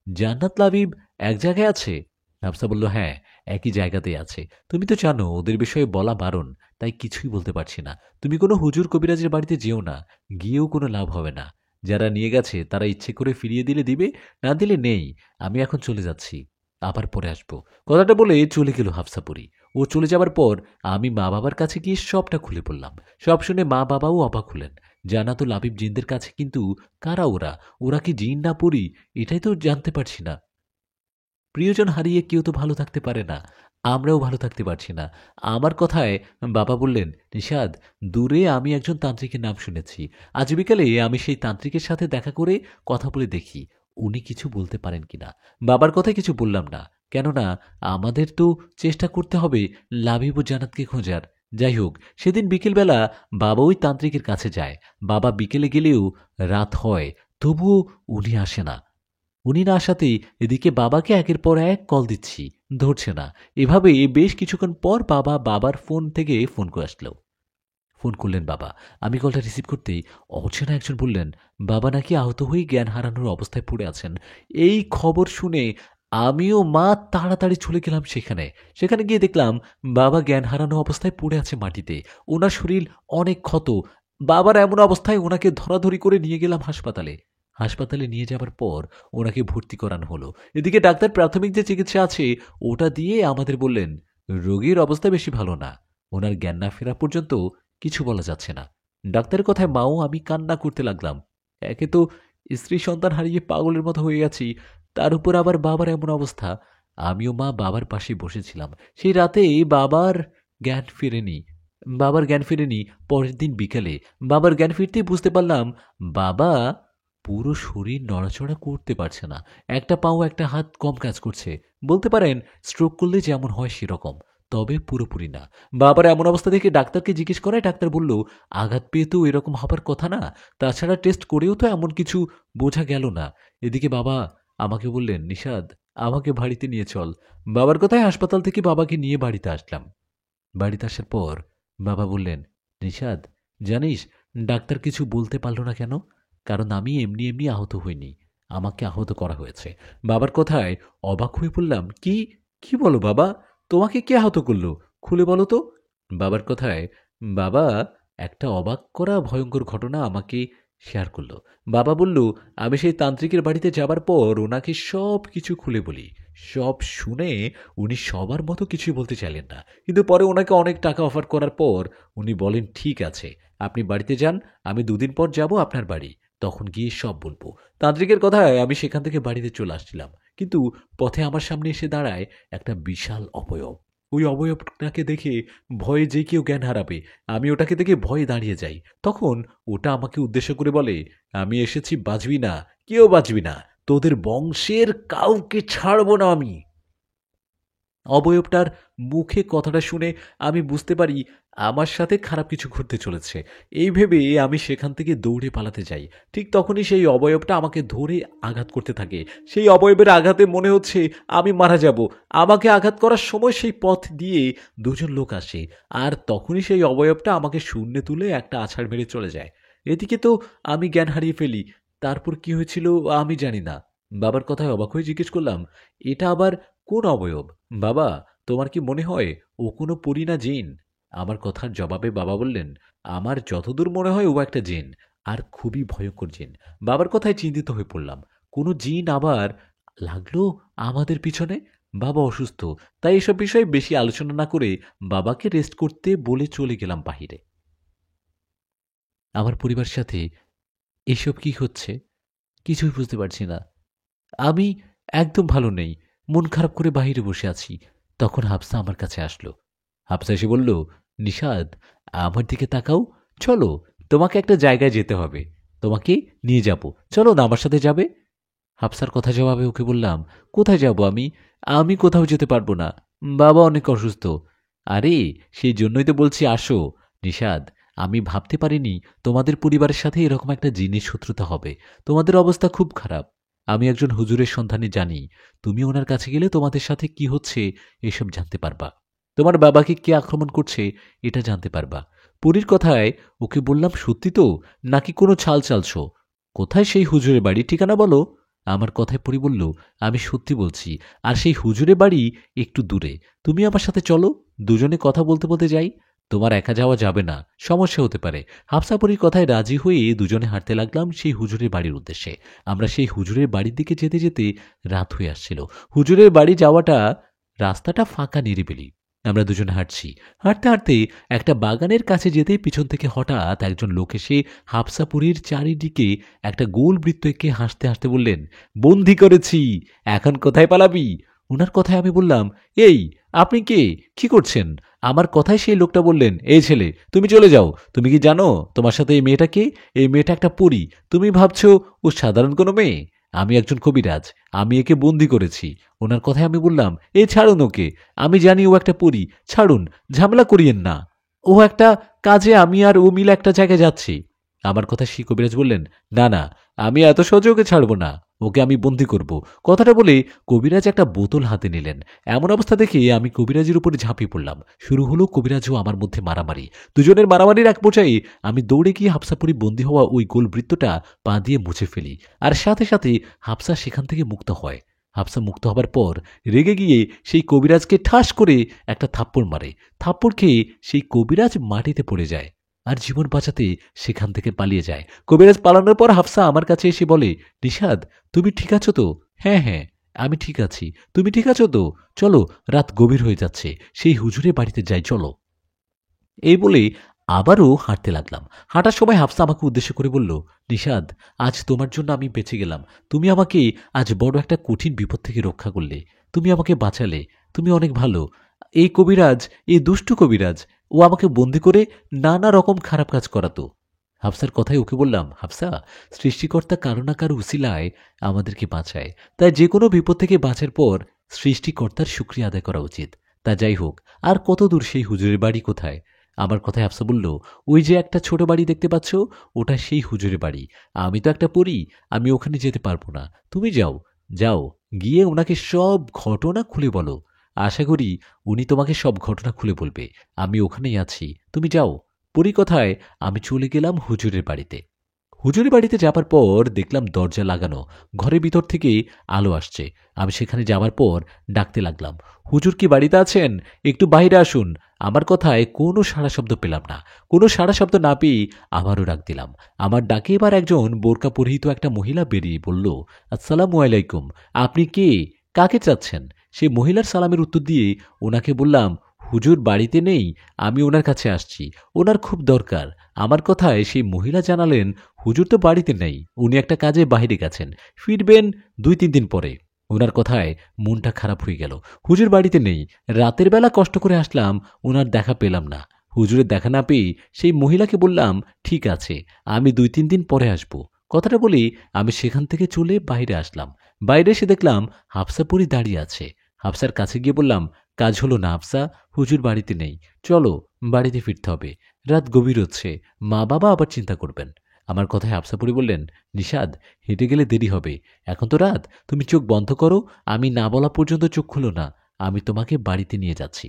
জান্নাত লাবিব এক জায়গায় আছে? হাফসা বলল, হ্যাঁ, একই জায়গাতেই আছে। তুমি তো জানো ওদের বিষয়ে বলা বারণ, তাই কিছুই বলতে পারছি না। তুমি কোনো হুজুর কবিরাজের বাড়িতে যেও না, গিয়েও কোনো লাভ হবে না। যারা নিয়ে গেছে তারা ইচ্ছে করে ফিরিয়ে দিলে দিবে, না দিলে নেই। আমি এখন চলে যাচ্ছি, আবার পরে আসবো। কথাটা বলে চলে গেল হাফসাপুরি। ও চলে যাবার পর আমি মা বাবার কাছে গিয়ে সবটা খুলে বললাম। সব শুনে মা বাবাও অবাক হলেন। জানা তো লাবিব জিনদের কাছে, কিন্তু কারা ওরা? ওরা কি জিন না পরি, এটাই তো জানতে পারছি না। প্রিয়জন হারিয়ে কেউ তো ভালো থাকতে পারে না। আমরাও ভালো থাকতে পারছি না। আমার কথায় বাবা বললেন, নিশাদ, দূরে আমি একজন তান্ত্রিকের নাম শুনেছি। আজ বিকালে আমি সেই তান্ত্রিকের সাথে দেখা করে কথা বলে দেখি উনি কিছু বলতে পারেন কিনা। বাবার কথায় কিছু বললাম না, কেননা আমাদের তো চেষ্টা করতে হবে লাবিব ও জান্নাতকে খোঁজার। যাই হোক, সেদিন বিকেলবেলা বাবা ওই তান্ত্রিকের কাছে যায়। বাবা বিকেলে গেলেও রাত হয়, তবুও উনি আসে না। উনি না আসাতেই এদিকে বাবাকে একের পর এক কল দিচ্ছি, ধরছে না। এভাবে বেশ কিছুক্ষণ পর বাবার ফোন থেকে ফোন করে আসলো। ফোন করলেন বাবা। আমি কলটা রিসিভ করতেই অচেনা একজন বললেন, বাবা নাকি আহত হয়ে জ্ঞান হারানোর অবস্থায় পড়ে আছেন। এই খবর শুনে আমিও মা তাড়াতাড়ি চলে গেলাম সেখানে। সেখানে গিয়ে দেখলাম বাবা জ্ঞান হারানো অবস্থায় পড়ে আছে মাটিতে। ওনার শরীর অনেক ক্ষত। বাবার এমন অবস্থায় ওনাকে ধরাধরি করে নিয়ে গেলাম হাসপাতালে। হাসপাতালে নিয়ে যাবার পর ওনাকে ভর্তি করানো হলো। এদিকে ডাক্তার প্রাথমিক যে চিকিৎসা আছে ওটা দিয়ে আমাদের বললেন, রোগীর অবস্থা বেশি ভালো না, ওনার জ্ঞান না ফেরা পর্যন্ত কিছু বলা যাচ্ছে না। ডাক্তারের কথায় মাও আমি কান্না করতে লাগলাম। একে তো স্ত্রী সন্তান হারিয়ে পাগলের মতো হয়ে গেছি, তার উপর আবার বাবার এমন অবস্থা। আমিও মা বাবার পাশে বসেছিলাম। সেই রাতে জ্ঞান ফেরেনি বাবার জ্ঞান ফেরেনি। পরের দিন বিকালে বাবার জ্ঞান ফিরতেই বুঝতে পারলাম বাবা পুরো শরীর নড়াচড়া করতে পারছে না। একটা পাও একটা হাত কম কাজ করছে। বলতে পারেন স্ট্রোক করলে যেমন হয় সেরকম, তবে পুরোপুরি না। বাবার এমন অবস্থা দেখে ডাক্তারকে জিজ্ঞেস করায় ডাক্তার বলল, আঘাত পেয়ে তো এরকম হবার কথা না, তাছাড়া টেস্ট করেও তো এমন কিছু বোঝা গেল না। এদিকে বাবা আমাকে বললেন, নিশাদ, আমাকে বাড়িতে নিয়ে চল। বাবার কথায় হাসপাতাল থেকে বাবাকে নিয়ে বাড়িতে আসলাম। বাড়িতে আসার পর বাবা বললেন, নিশাদ, জানিস ডাক্তার কিছু বলতে পারল না কেন? কারণ আমি এমনি এমনি আহত হইনি, আমাকে আহত করা হয়েছে। বাবার কথায় অবাক হয়ে বললাম, কি কি বলো বাবা? তোমাকে কে আহত করলো? খুলে বলো তো। বাবার কথায় বাবা একটা অবাক করা ভয়ঙ্কর ঘটনা আমাকে শেয়ার করলো। বাবা বলল, আমি সেই তান্ত্রিকের বাড়িতে যাবার পর ওনাকে সব কিছু খুলে বলি। সব শুনে উনি সবার মতো কিছুই বলতে চাইলেন না, কিন্তু পরে ওনাকে অনেক টাকা অফার করার পর উনি বলেন, ঠিক আছে, আপনি বাড়িতে যান, আমি 2 দিন পর যাব আপনার বাড়ি, তখন গিয়ে সব বলবো। তান্ত্রিকের কথায় আমি সেখান থেকে বাড়িতে চলে আসছিলাম, কিন্তু পথে আমার সামনে এসে দাঁড়ায় একটা বিশাল অবয়ব। ওই অবয়বটাকে দেখে ভয়ে যে কেউ জ্ঞান হারাবে, আমি ওটাকে দেখে ভয়ে দাঁড়িয়ে যাই। তখন ওটা আমাকে উদ্দেশ্য করে বলে, আমি এসেছি, বাঁচবি না, কেউ বাঁচবি না, তোদের বংশের কাউকে ছাড়বো না আমি। অবয়বটার মুখে কথাটা শুনে আমি বুঝতে পারি আমার সাথে খারাপ কিছু ঘটতে চলেছে। এই ভেবে আমি সেখান থেকে দৌড়ে পালাতে যাই। ঠিক তখনই সেই অবয়বটা আমাকে ধরে আঘাত করতে থাকে। সেই অবয়বের আঘাতে মনে হচ্ছে আমি মারা যাব। আমাকে আঘাত করার সময় সেই পথ দিয়ে 2জন লোক আসে, আর তখনই সেই অবয়বটা আমাকে শূন্যে তুলে একটা আছাড় মেরে চলে যায়। এদিকে তো আমি জ্ঞান হারিয়ে ফেলি। তারপর কি হয়েছিল আমি জানি না। বাবার কথায় অবাক হয়ে জিজ্ঞেস করলাম, এটা আবার কোন অবয়ব? বাবা, তোমার কি মনে হয় ও কোনো পরী না জিন? আমার কথার জবাবে বাবা বললেন, আমার যতদূর মনে হয় ও একটা জিন, আর খুবই ভয়ঙ্কর জিন। বাবার কথায় চিন্তিত হয়ে পড়লাম, কোনো জিন আবার লাগলো আমাদের পিছনে। বাবা অসুস্থ, তাই এসব বিষয়ে বেশি আলোচনা না করে বাবাকে রেস্ট করতে বলে চলে গেলাম বাহিরে। আমার পরিবারের সাথে এসব কি হচ্ছে কিছুই বুঝতে পারছি না। আমি একদম ভালো নেই। মন খারাপ করে বাহিরে বসে আছি। তখন হাফসা আমার কাছে আসলো। হাফসা এসে বলল, নিশাদ, আমার দিকে তাকাও। চলো, তোমাকে একটা জায়গায় যেতে হবে। তোমাকে নিয়ে যাব। চলো না, আমার সাথে যাবে? হাফসার কথা জবাবে ওকে বললাম, কোথায় যাব আমি? আমি কোথাও যেতে পারবো না। বাবা অনেক অসুস্থ। আরে, সেই জন্যই তো বলছি আসো। নিশাদ, আমি ভাবতে পারিনি তোমাদের পরিবারের সাথে এরকম একটা জিনিস শত্রুতা হবে। তোমাদের অবস্থা খুব খারাপ। আমি একজন হুজুরের সন্ধানে জানি, তুমি ওনার কাছে গেলে তোমাদের সাথে কি হচ্ছে এসব জানতে পারবা। তোমার বাবাকে কে আক্রমণ করছে এটা জানতে পারবা। পুরীর কথায় ওকে বললাম, সত্যি তো, নাকি কোনো ছাল চালছো? কোথায় সেই হুজুরের বাড়ি, ঠিকানা বলো। আমার কথায় পরি বলল, আমি সত্যি বলছি, আর সেই হুজুরের বাড়ি একটু দূরে। তুমি আমার সাথে চলো, দুজনে কথা বলতে বলতে যাই। তোমার একা যাওয়া যাবে না, সমস্যা হতে পারে। হাফসাপুরীর কথায় রাজি হয়ে দুজনে হাঁটতে লাগলাম সেই হুজুরের বাড়ির উদ্দেশ্যে। আমরা সেই হুজুরের বাড়ির দিকে যেতে যেতে রাত হয়ে আসছিল। হুজুরের বাড়ি যাওয়াটা রাস্তাটা ফাঁকা, নিরিবিলি। আমরা দুজনে হাঁটছি। হাঁটতে হাঁটতে একটা বাগানের কাছে যেতেই পিছন থেকে হঠাৎ একজন লোক এসে হাফসাপুরীর চারিদিকে একটা গোল বৃত্ত এঁকে হাসতে হাসতে বললেন, বন্দি করেছি, এখন কোথায় পালাবি? ওনার কথায় আমি বললাম, এই, আপনি কে? কি করছেন? আমার কথায় সেই লোকটা বললেন, এই ছেলে তুমি চলে যাও। তুমি কি জানো তোমার সাথে এই মেয়েটা কে? এই মেয়েটা একটা পরী। তুমি ভাবছো ও সাধারণ কোনো মেয়ে? আমি একজন কবিরাজ। আমি একে বন্দি করেছি। ওনার কথায় আমি বললাম, এই ছাড়ুন ওকে। আমি জানি ও একটা পরী। ছাড়ুন, ঝামেলা করিয়েন না। ও একটা কাজে, আমি আর ও মিলে একটা জায়গায় যাচ্ছি। আমার কথা সেই কবিরাজ বললেন, না না, আমি এত সহজে ওকে ছাড়ব না। ওকে আমি বন্দি করব। কথাটা বলে কবিরাজ একটা বোতল হাতে নিলেন। এমন অবস্থা দেখে আমি কবিরাজের উপরে ঝাঁপিয়ে পড়লাম। শুরু হলো কবিরাজ ও আমার মধ্যে মারামারি। দুজনের মারামারির এক পর্যায়ে আমি দৌড়ে গিয়ে হাফসাপুরি বন্দী হওয়া ওই গোল বৃত্তটা পা দিয়ে মুছে ফেলি। আর সাথে সাথে হাফসা সেখান থেকে মুক্ত হয়। হাফসা মুক্ত হবার পর রেগে গিয়ে সেই কবিরাজকে ঠাস করে একটা থাপ্পড় মারে। থাপ্পড় খেয়ে সেই কবিরাজ মাটিতে পড়ে যায় আর জীবন বাঁচাতে সেখান থেকে পালিয়ে যায়। কবিরাজ পালানোর পর হাফসা আমার কাছে এসে বলে, নিশাদ, তুমি ঠিক আছো তো? হ্যাঁ হ্যাঁ, আমি ঠিক আছি। তুমি ঠিক আছো তো? চলো, রাত গভীর হয়ে যাচ্ছে, সেই হুজুরের বাড়িতে যাই, চলো। এই বলে আবারও হাঁটতে লাগলাম। হাঁটার সময় হাফসা আমাকে উদ্দেশ্য করে বলল, নিশাদ, আজ তোমার জন্য আমি বেঁচে গেলাম। তুমি আমাকে আজ বড় একটা কঠিন বিপদ থেকে রক্ষা করলে। তুমি আমাকে বাঁচালে। তুমি অনেক ভালো। এই কবিরাজ, এই দুষ্টু কবিরাজ, ও আমাকে বন্দি করে নানা রকম খারাপ কাজ করাতো। হাফসার কথায় ওকে বললাম, হাফসা, সৃষ্টিকর্তা কারো না কারো উসিলায় আমাদেরকে বাঁচায়। তাই যে কোনো বিপদ থেকে বাঁচার পর সৃষ্টিকর্তার শুকরিয়া আদায় করা উচিত। তা যাই হোক, আর কত দূর, সেই হুজুরের বাড়ি কোথায়? আমার কথায় হাফসা বলল, ওই যে একটা ছোট বাড়ি দেখতে পাচ্ছ, ওটা সেই হুজুরের বাড়ি। আমি তো একটা পড়ি, আমি ওখানে যেতে পারবো না। তুমি যাও, যাও, গিয়ে ওনাকে সব ঘটনা খুলে বলো। আশা করি উনি তোমাকে সব ঘটনা খুলে বলবে। আমি ওখানেই আছি, তুমি যাও। পরী কথায় আমি চলে গেলাম হুজুরের বাড়িতে। হুজুরের বাড়িতে যাবার পর দেখলাম দরজা লাগানো, ঘরের ভিতর থেকে আলো আসছে। আমি সেখানে যাওয়ার পর ডাকতে লাগলাম, হুজুর কি বাড়িতে আছেন? একটু বাইরে আসুন। আমার কথায় কোনো সাড়া শব্দ পেলাম না। কোনো সাড়া শব্দ না পেয়ে আবারও ডাক দিলাম। আমার ডাকে এবার একজন বোরকা পরিহিত একটা মহিলা বেরিয়ে বলল, আসসালামু আলাইকুম। আপনি কে? কাকে চাচ্ছেন? সে মহিলার সালামের উত্তর দিয়ে ওনাকে বললাম, হুজুর বাড়িতে নেই, আমি ওনার কাছে আসছি, ওনার খুব দরকার। আমার কথায় সেই মহিলা জানালেন, হুজুর তো বাড়িতে নেই, উনি একটা কাজে বাইরে গেছেন, ফিরবেন 2-3 দিন পরে। ওনার কথায় মনটা খারাপ হয়ে গেল। হুজুর বাড়িতে নেই, রাতের বেলা কষ্ট করে আসলাম, ওনার দেখা পেলাম না। হুজুরের দেখা না পেয়ে সেই মহিলাকে বললাম, ঠিক আছে, আমি 2-3 দিন পরে আসব। কথাটা বলি আমি সেখান থেকে চলে বাইরে আসলাম। বাইরে এসে দেখলাম হাফসা পরী দাঁড়িয়ে আছে। হাফসার কাছে গিয়ে বললাম, কাজ হলো না হাফসা, হুজুর বাড়িতে নেই, চলো বাড়িতে ফিরতে হবে। রাত গভীর হচ্ছে, মা বাবা আবার চিন্তা করবেন। আমার কথায় হাফসা পরী বললেন, নিষাদ, হেঁটে গেলে দেরি হবে। এখন তো রাত, তুমি চোখ বন্ধ করো, আমি না বলা পর্যন্ত চোখ খুলো না। আমি তোমাকে বাড়িতে নিয়ে যাচ্ছি।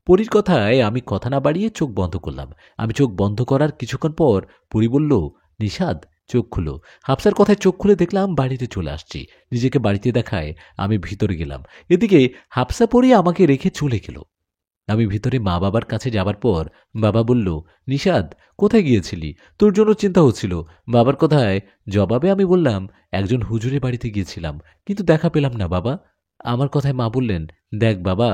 পরীর কথায় আমি কথা না বাড়িয়ে চোখ বন্ধ করলাম। আমি চোখ বন্ধ করার কিছুক্ষণ পর পরী বলল, নিষাদ, চোখ খুলো। হাফসার কথায় চোখ খুলে দেখলাম বাড়িতে চলে আসছি। নিজেকে বাড়িতে দেখায় আমি ভিতরে গেলাম। এদিকে হাফসা পরী আমাকে রেখে চলে গেল। আমি ভিতরে মা বাবার কাছে যাবার পর বাবা বলল, নিষাদ, কোথায় গিয়েছিলি? তোর জন্য চিন্তা হচ্ছিল। বাবার কথায় জবাবে আমি বললাম, একজন হুজুরের বাড়িতে গিয়েছিলাম, কিন্তু দেখা পেলাম না বাবা। আমার কথায় মা বললেন, দেখ বাবা,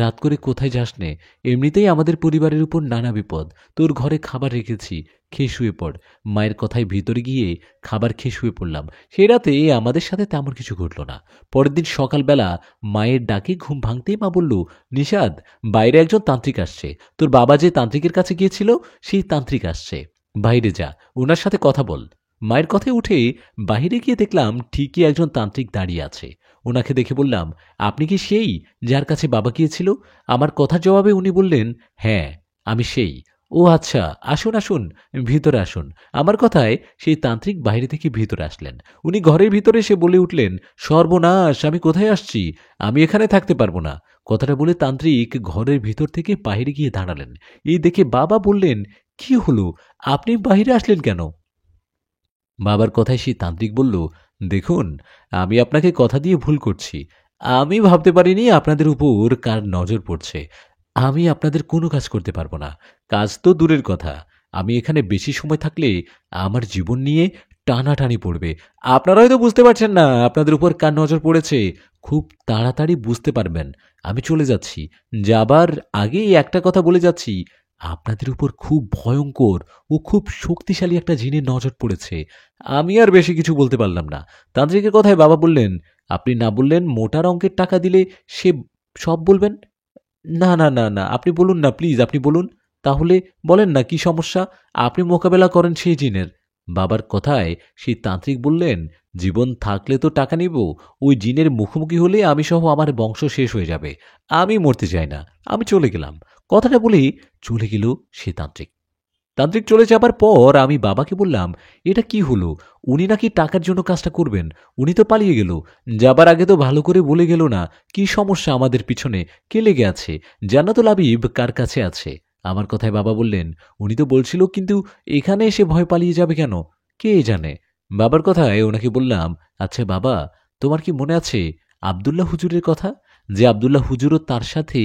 রাত করে কোথায় যাস নে। এমনিতেই আমাদের পরিবারের উপর নানা বিপদ। তোর ঘরে খাবার রেখেছি, খেয়ে শুয়ে পড়। মায়ের কথায় ভিতরে গিয়ে খাবার খেয়ে শুয়ে পড়লাম। সেই রাতে আমাদের সাথে তেমন কিছু ঘটল না। পরের দিন সকালবেলা মায়ের ডাকে ঘুম ভাঙতেই মা বলল, নিষাদ, বাইরে একজন তান্ত্রিক আসছে। তোর বাবা যে তান্ত্রিকের কাছে গিয়েছিল, সেই তান্ত্রিক আসছে। বাইরে যা, ওনার সাথে কথা বল। মায়ের কথায় উঠে বাইরে গিয়ে দেখলাম ঠিকই একজন তান্ত্রিক দাঁড়িয়ে আছে। ওনাকে দেখে বললাম, আপনি কি সেই যার কাছে বাবা গিয়েছিল? আমার কথার জবাবে উনি বললেন, হ্যাঁ, আমি সেই। ও আচ্ছা, আসুন আসুন, ভিতরে আসুন। আমার কথায় সেই তান্ত্রিক বাইরে থেকে ভিতরে আসলেন। উনি ঘরের ভিতরে এসে বলে উঠলেন, সর্বনাশ, আমি কোথায় আসছি? আমি এখানে থাকতে পারবো না। কথাটা বলে তান্ত্রিক ঘরের ভিতর থেকে বাইরে গিয়ে দাঁড়ালেন। এই দেখে বাবা বললেন, কি হলো, আপনি বাইরে আসলেন কেন? বাবার কথায় সেই তান্ত্রিক বলল, দেখুন, আমি আপনাকে কথা দিয়ে ভুল করছি। আমি ভাবতে পারিনি আপনাদের উপর কার নজর পড়ছে। আমি আপনাদের কোনো কাজ করতে পারবো না। কাজ তো দূরের কথা, আমি এখানে বেশি সময় থাকলে আমার জীবন নিয়ে টানাটানি পড়বে। আপনারা হয়তো বুঝতে পারছেন না আপনাদের উপর কার নজর পড়েছে। খুব তাড়াতাড়ি বুঝতে পারবেন। আমি চলে যাচ্ছি। যাবার আগেই একটা কথা বলে যাচ্ছি, আপনাদের উপর খুব ভয়ঙ্কর ও খুব শক্তিশালী একটা জিনের নজর পড়েছে। আমি আর বেশি কিছু বলতে পারলাম না। তান্ত্রিকের কথায় বাবা বললেন, আপনি না বললেন মোটা অঙ্কের টাকা দিলে সে সব বলবেন? না, না, না, না, আপনি বলুন না প্লিজ, আপনি বলুন। তাহলে বলেন না কি সমস্যা? আপনি মোকাবেলা করেন সেই জিনের। বাবার কথায় সেই তান্ত্রিক বললেন, জীবন থাকলে তো টাকা নিব, ওই জিনের মুখোমুখি হলে আমি সহ আমার বংশ শেষ হয়ে যাবে। আমি মরতে চাই না। আমি চলে গেলাম। কথাটা বলেই চলে গেল সে তান্ত্রিক। তান্ত্রিক চলে যাবার পর আমি বাবাকে বললাম, এটা কি হলো? উনি নাকি টাকার জন্য কাজটা করবেন, উনি তো পালিয়ে গেল। যাবার আগে তো ভালো করে বলে গেল না কি সমস্যা আমাদের পিছনে, কে লেগে আছে, জান্নাতুল হাবিব কার কাছে আছে। আমার কথায় বাবা বললেন, উনি তো বলছিল, কিন্তু এখানে এসে ভয় পালিয়ে যাবে কেন, কে জানে। বাবার কথায় ওনাকে বললাম, আচ্ছা বাবা, তোমার কি মনে আছে আব্দুল্লাহ হুজুরের কথা, যে আব্দুল্লাহ হুজুরও তার সাথে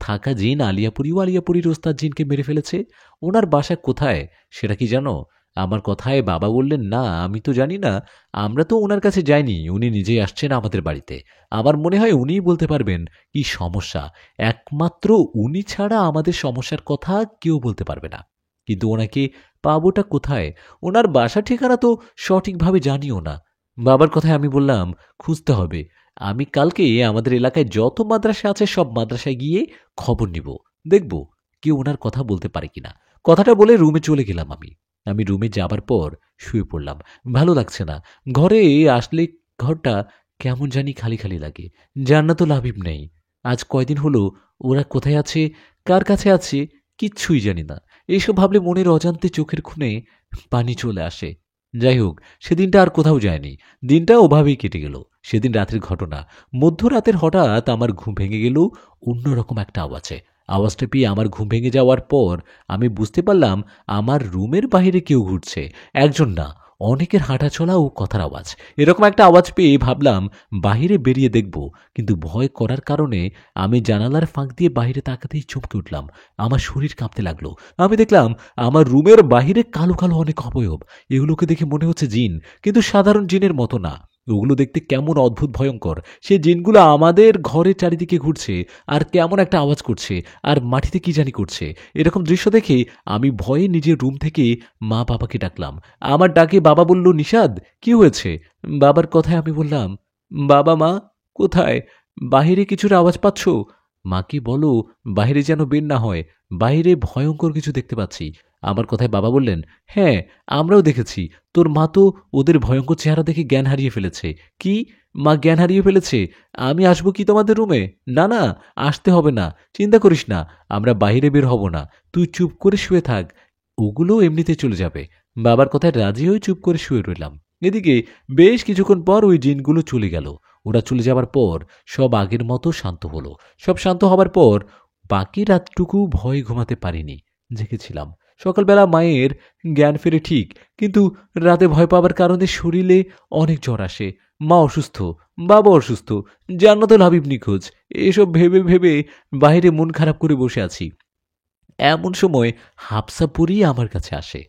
থাকা জিন আলিয়াপুরি ও আলিয়াপুরীর ওস্তাদ জিনকে মেরে ফেলেছে? ওনার বাসা কোথায় সেটা কি জানো? আমার কথায় বাবা বললেন, না আমি তো জানি না, আমরা তো ওনার কাছে যাইনি, উনি নিজেই আসছেন আমাদের বাড়িতে। আমার মনে হয় উনিই বলতে পারবেন কি সমস্যা। একমাত্র উনি ছাড়া আমাদের সমস্যার কথা কেউ বলতে পারবে না। কিন্তু ওনাকে পাবোটা কোথায়? ওনার বাসা ঠিকানা তো সঠিকভাবে জানিও না। বাবার কথায় আমি বললাম, খুঁজতে হবে। আমি কালকে আমাদের এলাকায় যত মাদ্রাসা আছে সব মাদ্রাসায় গিয়ে খবর নিব, দেখব কেউ ওনার কথা বলতে পারে কিনা। কথাটা বলে রুমে চলে গেলাম আমি। আমি রুমে যাবার পর শুয়ে পড়লাম। ভালো লাগছে না। ঘরে আসলে ঘরটা কেমন জানি খালি খালি লাগে। জান্নাতুল হাবিব নেই। আজ কয়দিন হলো ওরা কোথায় আছে, কার কাছে আছে, কিচ্ছুই জানি না। এইসব ভাবলে মনের অজান্তে চোখের খুনে পানি চলে আসে। যাই হোক, সেদিনটা আর কোথাও যায়নি। দিনটা ওভাবেই কেটে গেল। সেদিন রাতের ঘটনা, মধ্যরাতের হঠাৎ আমার ঘুম ভেঙে গেল অন্যরকম একটা আওয়াজে। আওয়াজটা পেয়ে আমার ঘুম ভেঙে যাওয়ার পর আমি বুঝতে পারলাম আমার রুমের বাইরে কেউ ঘুরছে। একজন না, অনেকের হাঁটাচলা ও কথার আওয়াজ। এরকম একটা আওয়াজ পেয়ে ভাবলাম বাহিরে বেরিয়ে দেখব, কিন্তু ভয় করার কারণে আমি জানালার ফাঁক দিয়ে বাইরে তাকাতেই চমকে উঠলাম। আমার শরীর কাঁপতে লাগলো। আমি দেখলাম আমার রুমের বাহিরে কালো কালো অনেক অবয়ব। এগুলোকে দেখে মনে হচ্ছে জিন, কিন্তু সাধারণ জিনের মতো না। ওগুলো দেখতে কেমন অদ্ভুত ভয়ঙ্কর। সে জিনগুলো আমাদের ঘরের চারিদিকে ঘুরছে আর কেমন একটা আওয়াজ করছে আর মাটিতে কি জানি করছে। এরকম দৃশ্য দেখে আমি ভয়ে নিজের রুম থেকে মা বাবাকে ডাকলাম। আমার ডাকে বাবা বলল, নিষাদ কি হয়েছে? বাবার কথায় আমি বললাম, বাবা মা কোথায়? বাহিরে কিছুর আওয়াজ পাচ্ছ? মাকে বলো বাইরে যেন বের না হয়, বাইরে ভয়ঙ্কর কিছু দেখতে পাচ্ছি। আমার কথায় বাবা বললেন, হ্যাঁ আমরাও দেখেছি, তোর মা তো ওদের ভয়ঙ্কর চেহারা দেখে জ্ঞান হারিয়ে ফেলেছে। কি? মা জ্ঞান হারিয়ে ফেলেছে? আমি আসবো কি তোমাদের রুমে? না না, আসতে হবে না, চিন্তা করিস না, আমরা বাইরে বের হব না, তুই চুপ করে শুয়ে থাক, ওগুলো এমনিতে চলে যাবে। বাবার কথায় রাজি হয়ে চুপ করে শুয়ে রইলাম। এদিকে বেশ কিছুক্ষণ পর ওই জিনগুলো চলে গেল। ওরা চলে যাবার পর সব আগের মতো শান্ত হলো। সব শান্ত হবার পর বাকি রাতটুকু ভয়ে ঘুমাতে পারিনি, জেগেছিলাম। সকালবেলা মায়ের জ্ঞান ফেরে ঠিক, কিন্তু রাতে ভয় পাবার কারণে শরীরে অনেক জ্বর আসে। মা অসুস্থ, বাবা অসুস্থ, জান্নাতুল হাবিব নিখোঁজ। এসব ভেবে ভেবে বাইরে মন খারাপ করে বসে আছি। এমন সময় হাফসা পড়ি আমার কাছে আসে।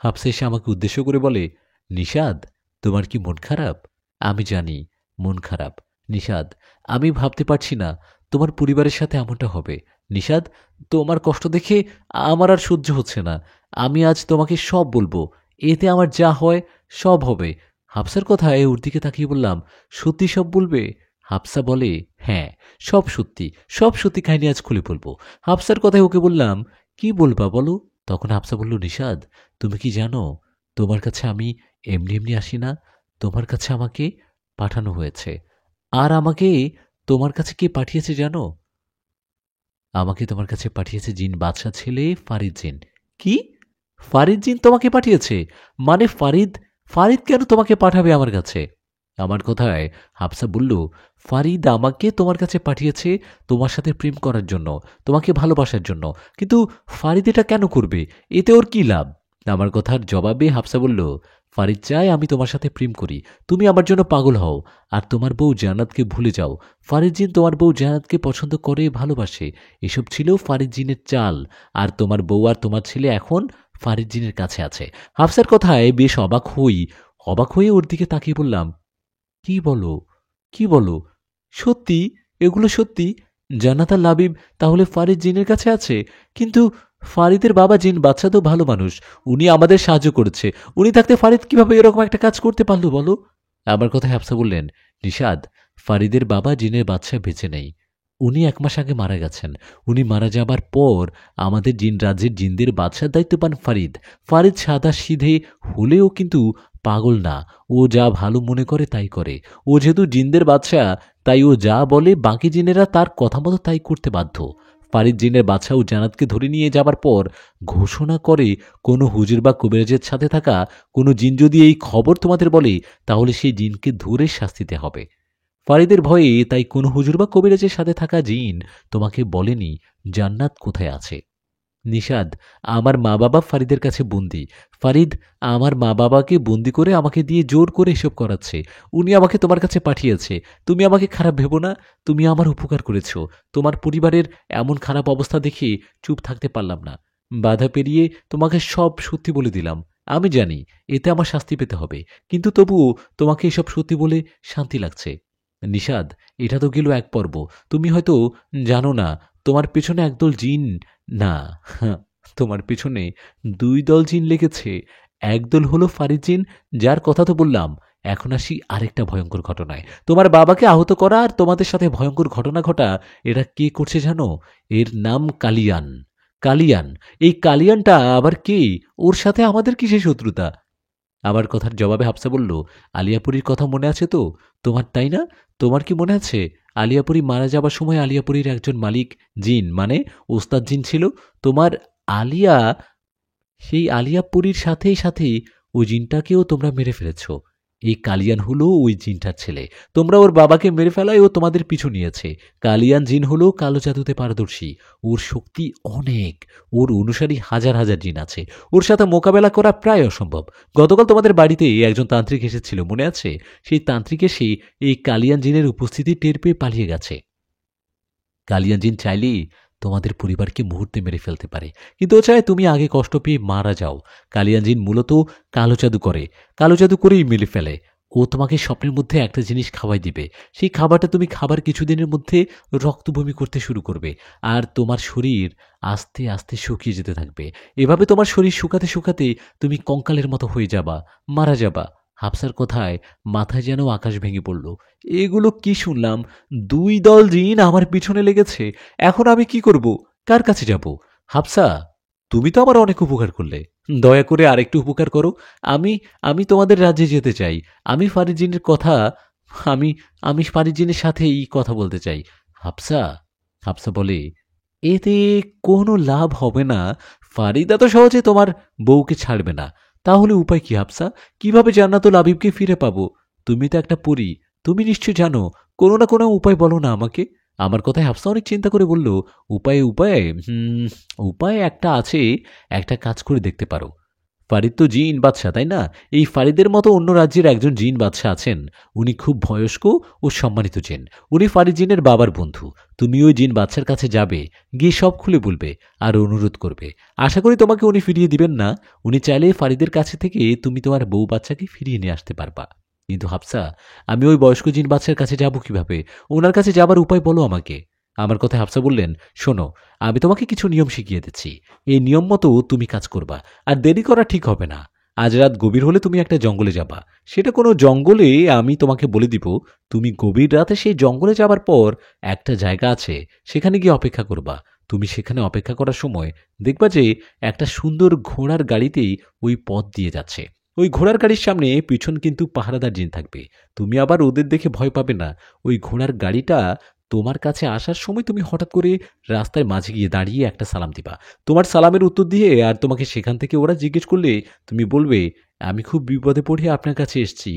হাফসা এসে আমাকে উদ্দেশ্য করে বলে, নিষাদ তোমার কি মন খারাপ? আমি জানি মন খারাপ নিষাদ, আমি ভাবতে পারছি না তোমার পরিবারের সাথে এমনটা হবে। নিষাদ, তোমার কষ্ট দেখে আমার আর সহ্য হচ্ছে না। আমি আজ তোমাকে সব বলবো, এতে আমার যা হয় সব হবে। হাফসার কথায় ওর দিকে তাকিয়ে বললাম, সত্যি সব বলবে? হাফসা বলে, হ্যাঁ সব সত্যি, সব সত্যি কাহিনী আজ খুলে বলবো। হাফসার কথায় ওকে বললাম, কি বলবা বলো? তখন হাফসা বলল, নিষাদ তুমি কি জানো তোমার কাছে আমি এমনি এমনি আসি না, তোমার কাছে আমাকে পাঠানো হয়েছে। আর আমাকে তোমার কাছে কে পাঠিয়েছে জানো? আমাকে তোমার কাছে পাঠিয়েছে জিন বাদশা ছেলে ফারিদ জিন। কি? ফারিদ জিন তোমাকে পাঠিয়েছে? মানে ফারিদ, ফারিদ কেন তোমাকে পাঠাবে আমার কাছে? আমার কথায় হাফসা বলল, ফারিদ আমাকে তোমার কাছে পাঠিয়েছে তোমার সাথে প্রেম করার জন্য, তোমাকে ভালোবাসার জন্য। কিন্তু ফারিদ এটা কেন করবে? এতে ওর কি লাভ? আমার কথার জবাবে হাফসা বলল, ফারিদ চায় আমি তোমার সাথে প্রেম করি, তুমি আমার জন্য পাগল হও, আর তোমার বউ জান্নাতকে ভুলে যাও। ফারিদ জিন তোমার বউ জান্নাতকে পছন্দ করে, ভালোবাসে। এসব ছিল ফারিদ জিনের চাল। আর তোমার বউ আর তোমার ছেলে এখন ফারিদ জিনের কাছে আছে। হাফসার কথায় বেশ অবাক হয়ে ওর দিকে তাকিয়ে বললাম, কি বলো, কি বলো? সত্যি? এগুলো সত্যি? জান্নাত আর লাবিব তাহলে ফারিদ জিনের কাছে আছে? কিন্তু ফারিদের বাবা জিন বাচ্চা তো ভালো মানুষ, উনি আমাদের সাহায্য করেছে। উনি থাকতে ফারিদ কিভাবে এরকম একটা কাজ করতে পারলো বলো? আমার কথা হাফসা বললেন, নিষাদ ফারিদের বাবা জিনের বাচ্চা বেঁচে নেই, উনি ১ মাস আগে মারা গেছেন। উনি মারা যাবার পর আমাদের জিন রাজ্যের জিনদের বাদশার দায়িত্ব পান ফারিদ। ফারিদ সাদাসিধে হলেও কিন্তু পাগল না। ও যা ভালো মনে করে তাই করে। ও যেহেতু জিনদের বাদশা, তাই ও যা বলে বাকি জিনেরা তার কথা মতো তাই করতে বাধ্য। ফারিদ জিনের বাদশা ও জান্নাতকে ধরে নিয়ে যাবার পর ঘোষণা করে, কোনো হুজুর বা কবিরাজের সাথে থাকা কোনো জিন যদি এই খবর তোমাদের বলে, তাহলে সেই জিনকে ধরে শাস্তি দিতে হবে। ফারিদের ভয়ে তাই কোনো হুজুর বা কবিরাজের সাথে থাকা জিন তোমাকে বলেনি জান্নাত কোথায় আছে। নিষাদ, আমার মা বাবা ফারিদের কাছে বন্দি। ফারিদ আমার মা বাবাকে বন্দি করে আমাকে দিয়ে জোর করে এসব করাচ্ছে। উনি আমাকে তোমার কাছে পাঠিয়েছে। তুমি আমাকে খারাপ ভেবো না। তুমি আমার উপকার করেছ। তোমার পরিবারের এমন খারাপ অবস্থা দেখে চুপ থাকতে পারলাম না। বাধা পেরিয়ে তোমাকে সব সত্যি বলে দিলাম। আমি জানি এতে আমার শাস্তি পেতে হবে, কিন্তু তবুও তোমাকে এসব সত্যি বলে শান্তি লাগছে। নিষাদ, এটা তো গেল এক পর্ব। তুমি হয়তো জানো না, তোমার পেছনে একদল জিন, না, তোমার পেছনে ২ দল জিন লেগেছে। একদল হলো ফারিদ জিন, যার কথা তো বললাম। এখন আসি আরেকটা ভয়ঙ্কর ঘটনায়। তোমার বাবাকে আহত করা আর তোমাদের সাথে ভয়ঙ্কর ঘটনা ঘটা, এটা কে করছে জানো? এর নাম কালিয়ান। কালিয়ান। এই কালিয়ানটা আবার কে? ওর সাথে আমাদের কিসের শত্রুতা? আমার কথার জবাবে হাফসা বলল, আলিয়াপুরীর কথা মনে আছে তো তোমার, তাই না? তোমার কি মনে আছে আলিয়াপুরী মারা যাবার সময় আলিয়াপুরীর একজন মালিক জিন, মানে ওস্তাদ জিন ছিল? তোমার আলিয়া, সেই আলিয়াপুরীর সাথে সাথে ওই জিনটাকেও তোমরা মেরে ফেলেছ। এই কালিয়ান হলো ওই জিনটার ছেলে। তোমরা ওর বাবাকে মেরে ফেলায় ও তোমাদের পিছু নিয়েছে। কালিয়ান জিন হলো কালো জাদুতে পারদর্শী। ওর শক্তি অনেক। ওর অনুসারী হাজার হাজার জিন আছে। ওর সাথে মোকাবেলা করা প্রায় অসম্ভব। গতকাল তোমাদের বাড়িতে একজন তান্ত্রিক এসেছিল, মনে আছে? সেই তান্ত্রিক এসে এই কালিয়ান জিনের উপস্থিতি টের পেয়ে পালিয়ে গেছে। কালিয়ান জিন চাইলেই তোমাদের পরিবারকে মুহূর্তে মেরে ফেলতে পারে, কিন্তু ও চায় তুমি আগে কষ্ট পেয়ে মারা যাও। কালিয়ান জিন মূলত কালো জাদু করে। কালো জাদু করেই মেরে ফেলে। ও তোমাকে স্বপ্নের মধ্যে একটা জিনিস খাওয়াই দিবে। সেই খাবারটা তুমি খাবার কিছুদিনের মধ্যে রক্তবমি করতে শুরু করবে, আর তোমার শরীর আস্তে আস্তে শুকিয়ে যেতে থাকবে। এভাবে তোমার শরীর শুকাতে শুকাতে তুমি কঙ্কালের মতো হয়ে যাবা, মারা যাবা। হাফসার কথায় মাথায় যেন আকাশ ভেঙে পড়ল। এগুলো কি শুনলাম? ২ দল জিন আমার পিছনে লেগেছে। এখন আমি কি করব? কার কাছে যাব? হাফসা, তুমি তো আমার অনেক উপকার করলে। দয়া করে আরেকটু উপকার করো। আমি আমি তোমাদের রাজ্যে যেতে চাই। আমি ফারিজিনের কথা, আমি আমি ফারিজিনের সাথেই কথা বলতে চাই। হাফসা, হাফসা বলে, এতে কোনো লাভ হবে না। ফারিদা তো সহজে তোমার বউকে ছাড়বে না। তাহলে উপায় কি হাফসা? কিভাবে জান্নাতুল আবিবকে ফিরে পাবো? তুমি তো একটা পরী। তুমি নিশ্চয় জানো। কোনো না কোনো উপায় বলো না আমাকে। আমার কথায় হাফসা অনেক চিন্তা করে বলল, উপায় উপায় উপায় একটা আছে। একটা কাজ করে দেখতে পারো। ফারিদ তো জিন বাদশা, তাই না? এই ফারিদের মতো অন্য রাজ্যের একজন জিন বাদশা আছেন। উনি খুব বয়স্ক ও সম্মানিত জিন। উনি ফারিদ জিনের বাবার বন্ধু। তুমি ওই জিন বাদশার কাছে যাবে, গিয়ে সব খুলে বলবে আর অনুরোধ করবে। আশা করি তোমাকে উনি ফিরিয়ে দিবেন না। উনি চাইলে ফারিদের কাছে থেকে তুমি তোমার বউ বাচ্চাকে ফিরিয়ে নিয়ে আসতে পারবা। কিন্তু হাফসা, আমি ওই বয়স্ক জিন বাদশার কাছে যাব কিভাবে? ওনার কাছে যাবার উপায় বলো আমাকে। আমার কথায় হাফসা বললেন, শোনো, আমি তোমাকে কিছু নিয়ম শিখিয়ে দিচ্ছি। এই নিয়ম মতো তুমি কাজ করবা। আর দেরি করা ঠিক হবে না। আজ রাত গভীর হলে তুমি একটা জঙ্গলে যাবা। সেটা কোনো জঙ্গলে, আমি তোমাকে বলে দিব। তুমি গভীর রাতে সেই জঙ্গলে যাবার পর একটা জায়গা আছে, সেখানে গিয়ে অপেক্ষা করবা। তুমি সেখানে অপেক্ষা করার সময় দেখবা যে একটা সুন্দর ঘোড়ার গাড়িতেই ওই পথ দিয়ে যাচ্ছে। ওই ঘোড়ার গাড়ির সামনে পিছন কিন্তু পাহারাদার জিন থাকবে। তুমি আবার ওদের দেখে ভয় পাবে না। ওই ঘোড়ার গাড়িটা তোমার কাছে আসার সময় তুমি হঠাৎ করে রাস্তার মাঝে গিয়ে দাঁড়িয়ে একটা সালাম দিবা। তোমার সালামের উত্তর দিয়ে আর তোমাকে সেখান থেকে ওরা জিজ্ঞেস করলে তুমি বলবে, আমি খুব বিপদে পড়ে আপনার কাছে এসেছি,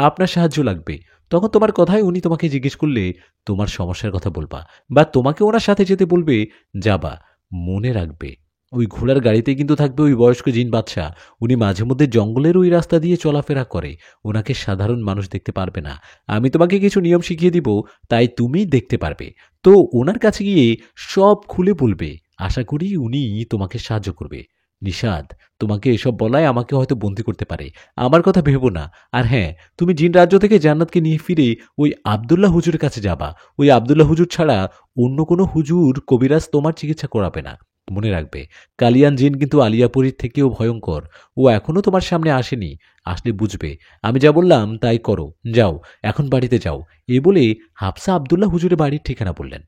আপনার সাহায্য লাগবে। তখন তোমার কথায় উনি তোমাকে জিজ্ঞেস করলে তোমার সমস্যার কথা বলবা, বা তোমাকে ওনার সাথে যেতে বলবে, যাবা। মনে রাখবে, ওই ঘোড়ার গাড়িতে কিন্তু থাকবে ওই বয়স্ক জিন বাদশা। উনি মাঝে মধ্যে জঙ্গলের ওই রাস্তা দিয়ে চলাফেরা করে। ওনাকে সাধারণ মানুষ দেখতে পারবে না। আমি তোমাকে কিছু নিয়ম শিখিয়ে দিব, তাই তুমি দেখতে পারবে। তো ওনার কাছে গিয়ে সব খুলে বলবে। আশা করি উনি তোমাকে সাহায্য করবে। নিষাদ, তোমাকে এসব বলায় আমাকে হয়তো বন্দি করতে পারে। আমার কথা ভেবো না। আর হ্যাঁ, তুমি জিন রাজ্য থেকে জান্নাতকে নিয়ে ফিরে ওই আব্দুল্লাহ হুজুরের কাছে যাবা। ওই আব্দুল্লাহ হুজুর ছাড়া অন্য কোনো হুজুর কবিরাজ তোমার চিকিৎসা করাবে না। মনে রাখবে, কালিয়ান জিন কিন্তু আলিয়াপুরীর থেকেও ভয়ঙ্কর। ও এখনো তোমার সামনে আসেনি। আসলে বুঝবে। আমি যা বললাম তাই করো। যাও, এখন বাড়িতে যাও। এ বলে হাফসা আব্দুল্লাহ হুজুরের বাড়ির ঠিকানা বললেন।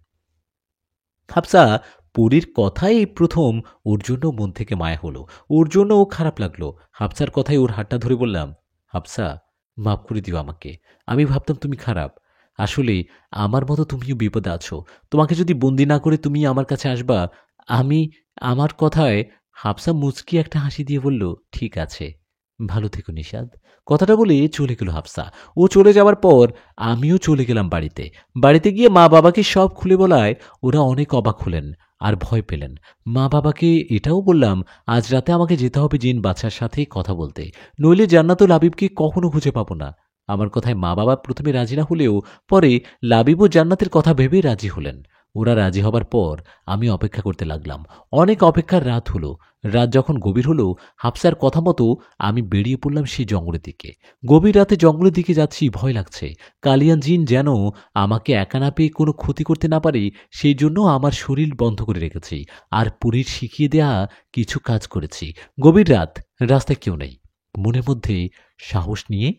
হাফসা পরীর কথাই প্রথম ওর জন্য মন থেকে মায়া হলো, ওর জন্য ও খারাপ লাগলো। হাফসার কথায় ওর হাতটা ধরে বললাম, হাফসা, মাফ করে দিও আমাকে। আমি ভাবতাম তুমি খারাপ। আসলে আমার মতো তুমিও বিপদে আছো। তোমাকে যদি বন্দি না করে তুমি আমার কাছে আসবা, আমি আমার কথায় হাফসা মুচকি একটা হাসি দিয়ে বলল, ঠিক আছে, ভালো থেকো নিশাদ। কথাটা বলে চলে গেল হাফসা। ও চলে যাওয়ার পর আমিও চলে গেলাম বাড়িতে। বাড়িতে গিয়ে মা বাবাকে সব খুলে বলায় ওরা অনেক অবাক হলেন আর ভয় পেলেন। মা বাবাকে এটাও বললাম আজ রাতে আমাকে যেতে হবে জিন বাচ্চার সাথে কথা বলতে, নইলে জান্নাতুল লাবিবকে কখনো খুঁজে পাবো না। আমার কথায় মা বাবা প্রথমে রাজি না হলেও পরে লাবিব ও জান্নাতের কথা ভেবে রাজি হলেন। ওরা রাজি হবার পর আমি অপেক্ষা করতে লাগলাম। অনেক অপেক্ষার রাত হলো। রাত যখন গভীর হলো, হাফসার কথা মতো আমি বেরিয়ে পড়লাম সেই জঙ্গলের দিকে। গভীর রাতে জঙ্গলের দিকে যাচ্ছি, ভয় লাগছে। কালিয়ান জিন যেন আমাকে একা না পেয়ে কোনো ক্ষতি করতে না পারে, সেই জন্য আমার শরীর বন্ধ করে রেখেছি আর পুরীর শিখিয়ে দেয়া কিছু কাজ করেছি। গভীর রাত, রাস্তায় কেউ নেই। মনের মধ্যে সাহস নিয়ে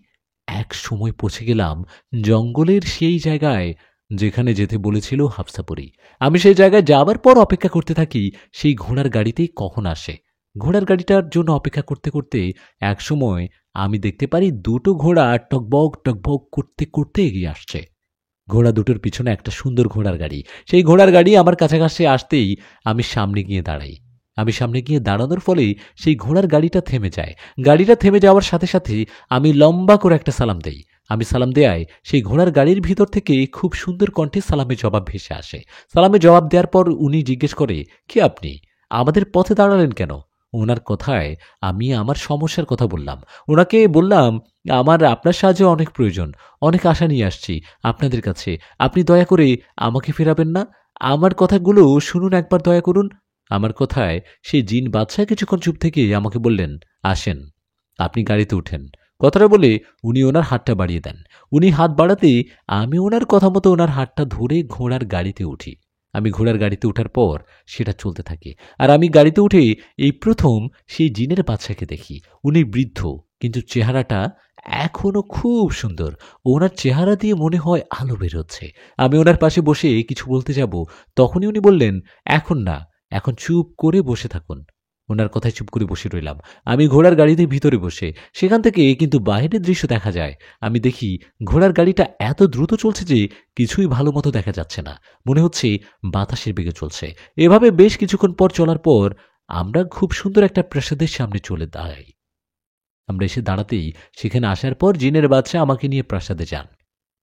এক সময় পৌঁছে গেলাম জঙ্গলের সেই জায়গায় যেখানে যেতে বলেছিল হাফসাপুরী। আমি সেই জায়গায় যাবার পর অপেক্ষা করতে থাকি সেই ঘোড়ার গাড়িতেই কখন আসে। ঘোড়ার গাড়িটার জন্য অপেক্ষা করতে করতে এক সময় আমি দেখতে পারি দুটো ঘোড়া টকবক টকবক করতে করতে এগিয়ে আসছে। ঘোড়া দুটোর পিছনে একটা সুন্দর ঘোড়ার গাড়ি। সেই ঘোড়ার গাড়ি আমার কাছাকাছি আসতেই আমি সামনে গিয়ে দাঁড়াই। আমি সামনে গিয়ে দাঁড়ানোর ফলে সেই ঘোড়ার গাড়িটা থেমে যায়। গাড়িটা থেমে যাওয়ার সাথে সাথে আমি লম্বা করে একটা সালাম দেই। আমি সালাম দেয়ায় সেই ঘোড়ার গাড়ির ভিতর থেকে খুব সুন্দর কণ্ঠে সালামের জবাব ভেসে আসে। সালামের জবাব দেওয়ার পর উনি জিজ্ঞেস করে, কে আপনি? আমাদের পথে দাঁড়ালেন কেন? ওনার কথায় আমি আমার সমস্যার কথা বললাম। ওনাকে বললাম, আমার আপনার সাহায্য অনেক প্রয়োজন, অনেক আশা নিয়ে আসছি আপনাদের কাছে। আপনি দয়া করে আমাকে ফেরাবেন না? আমার কথাগুলো শুনুন একবার, দয়া করুন। আমার কথায় সেই জিন বাদশাহ কিছুক্ষণ চুপ থেকে আমাকে বললেন, আসেন, আপনি গাড়িতে উঠেন। কথাটা বলে উনি ওনার হাতটা বাড়িয়ে দেন। উনি হাত বাড়াতে আমি ওনার কথা মতো ওনার হাতটা ধরে ঘোড়ার গাড়িতে উঠি। আমি ঘোড়ার গাড়িতে ওঠার পর সেটা চলতে থাকে। আর আমি গাড়িতে উঠে এই প্রথম সেই জিনের বাদশাকে দেখি। উনি বৃদ্ধ, কিন্তু চেহারাটা এখনো খুব সুন্দর। ওনার চেহারা দিয়ে মনে হয় আলো বেরোচ্ছে। আমি ওনার পাশে বসে কিছু বলতে যাব, তখনই উনি বললেন, এখন না, এখন চুপ করে বসে থাকুন। ওনার কথায় চুপ করে বসে রইলাম। আমি ঘোড়ার গাড়িতে ভিতরে বসে, সেখান থেকে কিন্তু বাইরের দৃশ্য দেখা যায়। আমি দেখি ঘোড়ার গাড়িটা এত দ্রুত চলছে যে কিছুই ভালো মতো দেখা যাচ্ছে না। মনে হচ্ছে বাতাসের বেগে চলছে। এভাবে বেশ কিছুক্ষণ পর চলার পর আমরা খুব সুন্দর একটা প্রাসাদের সামনে চলে দাঁড়াই। আমরা এসে দাঁড়াতেই সেখানে আসার পর জিনের বাদশা আমাকে নিয়ে প্রাসাদে যান।